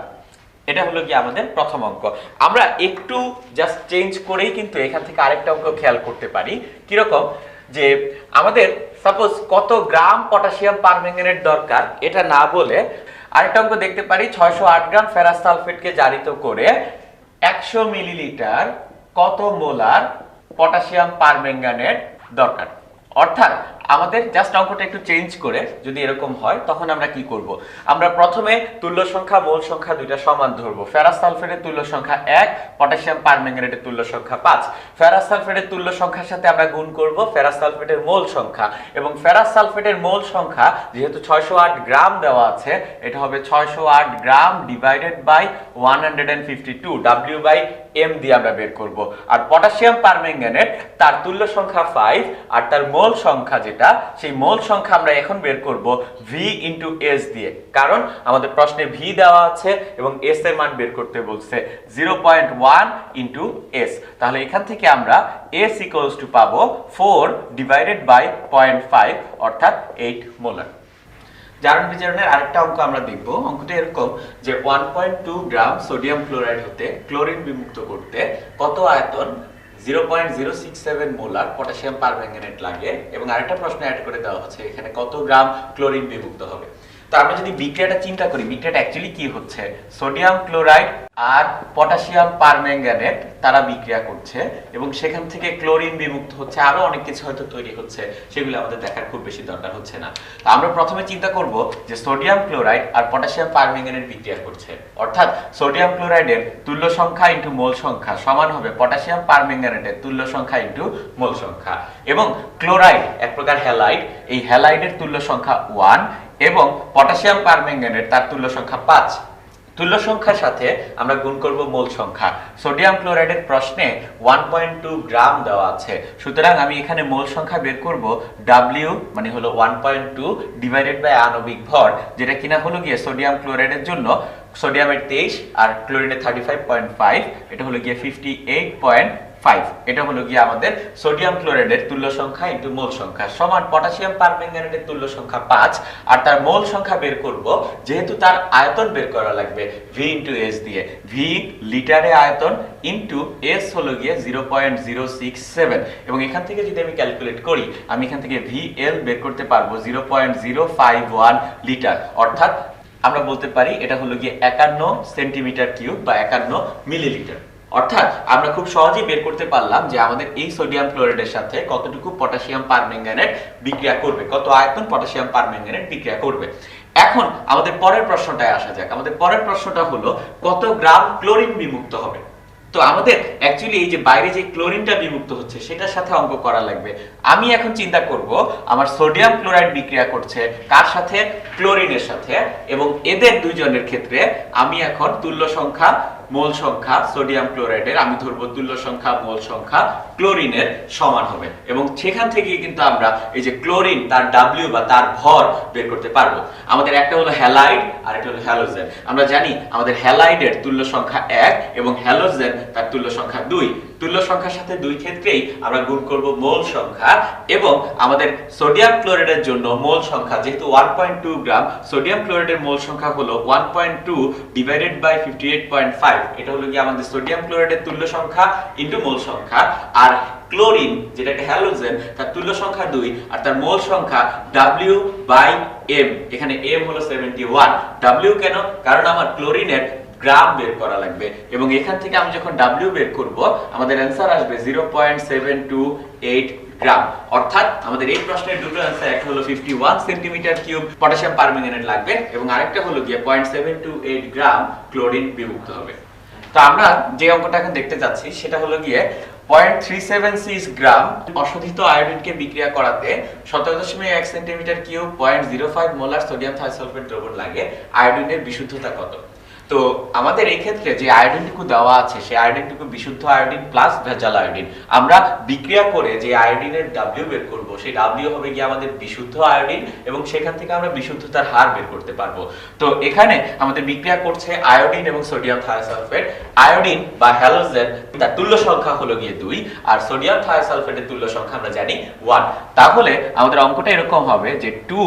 এটা হলো গিয়ে আমাদের প্রথম অঙ্ক। আমরা একটু জাস্ট চেঞ্জ করেই কিন্তু এখান থেকে আরেকটা অঙ্ক খেয়াল করতে পারি। কিরকম, যে আমাদের সাপোজ কত গ্রাম পটাশিয়াম পারম্যাঙ্গানেট দরকার এটা না বলে আরেকটা অঙ্ক দেখতে পারি, 608 গ্রাম ফেরাস সালফেটকে জারিত করে 100 মিলিলিটার কত মোলার পটাশিয়াম পারম্যাঙ্গানেট দরকার। অর্থাৎ আমাদের জাস্ট অঙ্কটা একটু চেঞ্জ করে যদি এরকম হয় তখন আমরা কি করব, আমরা প্রথমে তুল্য সংখ্যা মোল সংখ্যা দুইটা সমান ধরবো। ফেরাস সালফেটের তুল্য সংখ্যা 1, পটাশিয়াম পারম্যাঙ্গানেটের তুল্য সংখ্যা 5। ফেরাস সালফেটের তুল্য সংখ্যার সাথে আমরা গুণ করব ফেরাস সালফেটের মোল সংখ্যা, এবং ফেরাস সালফেটের মোল সংখ্যা যেহেতু 608 গ্রাম দেওয়া আছে, এটা হবে 608 gram divided by 152, W by M দিয়ে আমরা বের করব। আর পটাশিয়াম পারম্যাঙ্গানেট তার তুল্য সংখ্যা 5 আর তার মোল সংখ্যা যেটা, সেই মোল সংখ্যা আমরা এখন বের করব V ইনটু S দিয়ে, কারণ আমাদের প্রশ্নে V দেওয়া আছে এবং S এর মান বের করতে বলছে 0.1 ইনটু S। তাহলে এখান থেকে আমরা S ইকুয়ালস টু পাবো 4 ডিভাইডেড বাই 0.5 অর্থাৎ 8 মোলার। জারণ বিজারণের আরেকটা অঙ্ক আমরা দেখব। অঙ্কটা এরকম যে 1.2 গ্রাম সোডিয়াম ক্লোরাইড হতে ক্লোরিন বিমুক্ত করতে কত আয়তন 0.067 মোলার পটাশিয়াম পারম্যাঙ্গানেট লাগে, এবং আরেকটা প্রশ্ন অ্যাড করে দেওয়া হচ্ছে এখানে কত গ্রাম ক্লোরিন বিমুক্ত হবে। তো আমরা যদি বিক্রিয়াটা চিন্তা করি, বিক্রিয়াটা অ্যাকচুয়ালি কি হচ্ছে, সোডিয়াম ক্লোরাইড আর পটাশিয়াম পারম্যাঙ্গানেট তারা বিক্রিয়া করছে এবং সেখান থেকে ক্লোরিন বিমুক্ত হচ্ছে, আরো অনেক কিছু হয়তো তৈরি হচ্ছে, সেগুলো আমাদের দেখার খুব বেশি দরকার হচ্ছে না। তো আমরা প্রথমে চিন্তা করব যে সোডিয়াম ক্লোরাইড আর পটাশিয়াম পারম্যাঙ্গানেট বিক্রিয়া করছে, অর্থাৎ সোডিয়াম ক্লোরাইডের তুল্য সংখ্যা ইনটু মোল সংখ্যা সমান হবে পটাশিয়াম পারম্যাঙ্গানেটের তুল্য সংখ্যা ইনটু মোল সংখ্যা, এবং ক্লোরাইড এক প্রকার হ্যালাইড, এই হ্যালাইডের তুল্য সংখ্যা 1 এবং পটাশিয়াম পারম্যাঙ্গানেট তার তুল্য সংখ্যা 5। তুল্য সংখ্যার সাথে আমরা গুণ করব মোল সংখ্যা। সোডিয়াম ক্লোরাইডের প্রশ্নে 1.2 গ্রাম দেওয়া আছে, সুতরাং আমি এখানে মোল সংখ্যা বের করব W মানে হলো 1.2 ডিভাইডেড বাই আণবিক ভর, যেটা কিনা হলো গিয়ে সোডিয়াম ক্লোরাইডের জন্য সোডিয়ামের 23 আর ক্লোরিনের 35.5, এটা হলো গিয়ে 58.5। এটা হলো গিয়ে আমাদের সোডিয়াম ক্লোরাইডের তুল্য সংখ্যা ইনটু মোল সংখ্যা সমান পটাশিয়াম পারম্যাঙ্গানেটের তুল্য সংখ্যা 5 আর তার মোল সংখ্যা বের করব, যেহেতু তার আয়তন বের করা লাগবে V ইনটু S দিয়ে। V লিটারে আয়তন ইনটু S হলো গিয়ে 0.067, এবং এখান থেকে যদি আমি ক্যালকুলেট করি আমি এখান থেকে VL বের করতে পারবো 0.051 লিটার, অর্থাৎ আমরা বলতে পারি এটা হলো গিয়ে 51 সেন্টিমিটার কিউব বা 51 মিলিলিটার। অর্থাৎ আমরা খুব সহজেই বের করতে পারলাম যে আমাদের এই সোডিয়াম ক্লোরাইডের সাথে কতটুকু পটাশিয়াম পারম্যাঙ্গানেট বিক্রিয়া করবে, কত আয়তন পটাশিয়াম পারম্যাঙ্গানেট বিক্রিয়া করবে। এখন আমাদের পরের প্রশ্নটায় আসা যাক। আমাদের পরের প্রশ্নটা হলো কত গ্রাম ক্লোরিন বিমুক্ত হবে। তো আমাদের অ্যাকচুয়ালি এই যে বাইরে যে ক্লোরিনটা বিমুক্ত হচ্ছে সেটার সাথে অঙ্ক করা লাগবে। আমি এখন চিন্তা করব আমার সোডিয়াম ক্লোরাইড বিক্রিয়া করছে কার সাথে, ক্লোরিনের সাথে, এবং এদের দুইজনের ক্ষেত্রে আমি এখন তুল্য সংখ্যা মোল সংখ্যা সোডিয়াম ক্লোরাইডের আমি ধরবো তুল্য সংখ্যা মোল সংখ্যা ক্লোরিনের সমান হবে, এবং সেখান থেকে কিন্তু আমরা এই যে ক্লোরিন তার W বা তার ভর বের করতে পারবো। আমাদের একটা হলো হ্যালাইড আর একটা হলো হ্যালোজেন। আমরা জানি আমাদের হ্যালাইডের তুল্য সংখ্যা 1 এবং হ্যালোজেন তার তুল্য সংখ্যা 2। তুল্য সংখ্যার সাথে দুই ক্ষেত্রেই আমরা গুণ করব মোল সংখ্যা, এবং আমাদের সোডিয়াম ক্লোরাইডের জন্য মোল সংখ্যা যেহেতু 1.2 গ্রাম, সোডিয়াম ক্লোরাইডের মোল সংখ্যা হলো 1.2 ডিভাইডেড বাই 58.5, এটা হলো কি আমাদের সোডিয়াম ক্লোরাইডের তুল্য সংখ্যা ইনটু মোল সংখ্যা। আর ক্লোরিন যেটা একটা হ্যালোজেন তার তুল্য সংখ্যা 2 আর তার মোল সংখ্যা W বাই M, এখানে M হলো 71। W কেন, কারণ আমার ক্লোরিনের গ্রাম বের করা লাগবে, এবং এখান থেকে আমি যখন W বের করব আমাদের অ্যানসার আসবে 0.728 গ্রাম। অর্থাৎ আমাদের এই প্রশ্নের দুটো অ্যানসার, একটা হলো 51 সেন্টিমিটার কিউব পটাশিয়াম পারম্যাঙ্গানেট লাগবে এবং আরেকটা হলো গিয়ে 0.728 গ্রাম ক্লোরিন বিমুক্ত হবে। তো আমরা যে অঙ্কটা এখন দেখতে যাচ্ছি সেটা হলো গিয়ে 0.376 গ্রাম অশোধিত আয়োডিনকে বিক্রিয়া করাতে 17.1 সেন্টিমিটার কিউব 0.05 মোলার সোডিয়াম থাইসালফেট দ্রবণ লাগে, আয়োডিনের বিশুদ্ধতা কত? তো আমাদের এই ক্ষেত্রে যে আয়োডিনটুকু দেওয়া আছে সেই আয়োডিনটুকু বিশুদ্ধ আয়োডিন প্লাস ভেজাল আয়োডিন। আমরা বিক্রিয়া করে যে আয়োডিনের W বের করব সেই W হবে গিয়ে আমাদের বিশুদ্ধ আয়োডিন, এবং সেখান থেকে আমরা বিশুদ্ধতার হার বের করতে পারবো। তো এখানে আমাদের বিক্রিয়া করছে আয়োডিন এবং সোডিয়াম থায়োসালফেট। আয়োডিন বা হ্যালোজেন তার তুল্য সংখ্যা হলো গিয়ে 2 আর সোডিয়াম থায়োসালফেটের তুল্য সংখ্যা আমরা জানি 1। তাহলে আমাদের অঙ্কটা এরকম হবে যে 2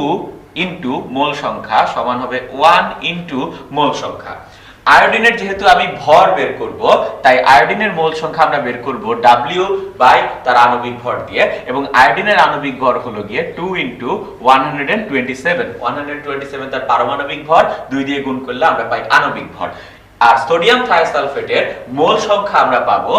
ইনটু মোল সংখ্যা সমান হবে 1 ইনটু মোল সংখ্যা। আয়োডিনের যেহেতু আমি ভর বের করব তাই আয়োডিনের মোল সংখ্যা আমরা বের করব W বাই তার আণবিক ভর দিয়ে, এবং আয়োডিনের আণবিক ভর হলো গিয়ে 2 ইনটু 127 তার পারমাণবিক ভর, 2 দিয়ে গুণ করলে আমরা পাই আণবিক ভর। আর সোডিয়াম থায়োসালফেটের মোল সংখ্যা আমরা পাবো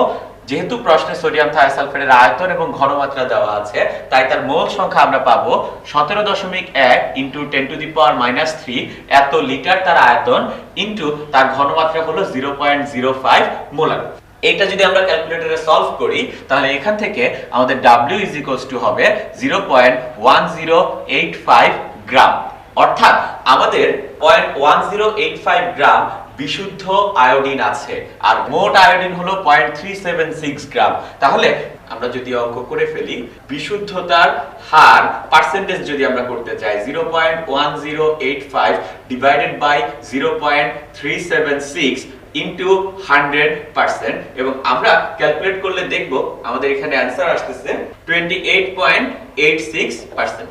যেহেতু প্রশ্নে সোডিয়াম থায়োসালফেটের আয়তন এবং ঘনমাত্রা দেওয়া আছে, তাই তার মোল সংখ্যা আমরা পাবো 17.1 ইন্টু 10⁻³ এত লিটার তার আয়তন ইন্টু তার ঘনমাত্রা হলো 0.05 মোলার। এটা যদি আমরা ক্যালকুলেটরে সলভ করি তাহলে এখান থেকে আমাদের W হবে 0.1085 গ্রাম। অর্থাৎ আমাদের 0.1085 গ্রাম বিশুদ্ধ আয়োডিন আছে, আর মোট আয়োডিন হলো 0.376 গ্রাম। তাহলে আমরা যদি অঙ্ক করে ফেলি, বিশুদ্ধতার হার পার্সেন্টেজ যদি আমরা করতে চাই 0.1085 ডিভাইডেড বাই 0.376 ইন্টু 100%, এবং আমরা ক্যালকুলেট করলে দেখব আমাদের এখানে অ্যান্সার আসতেছে 28.86%।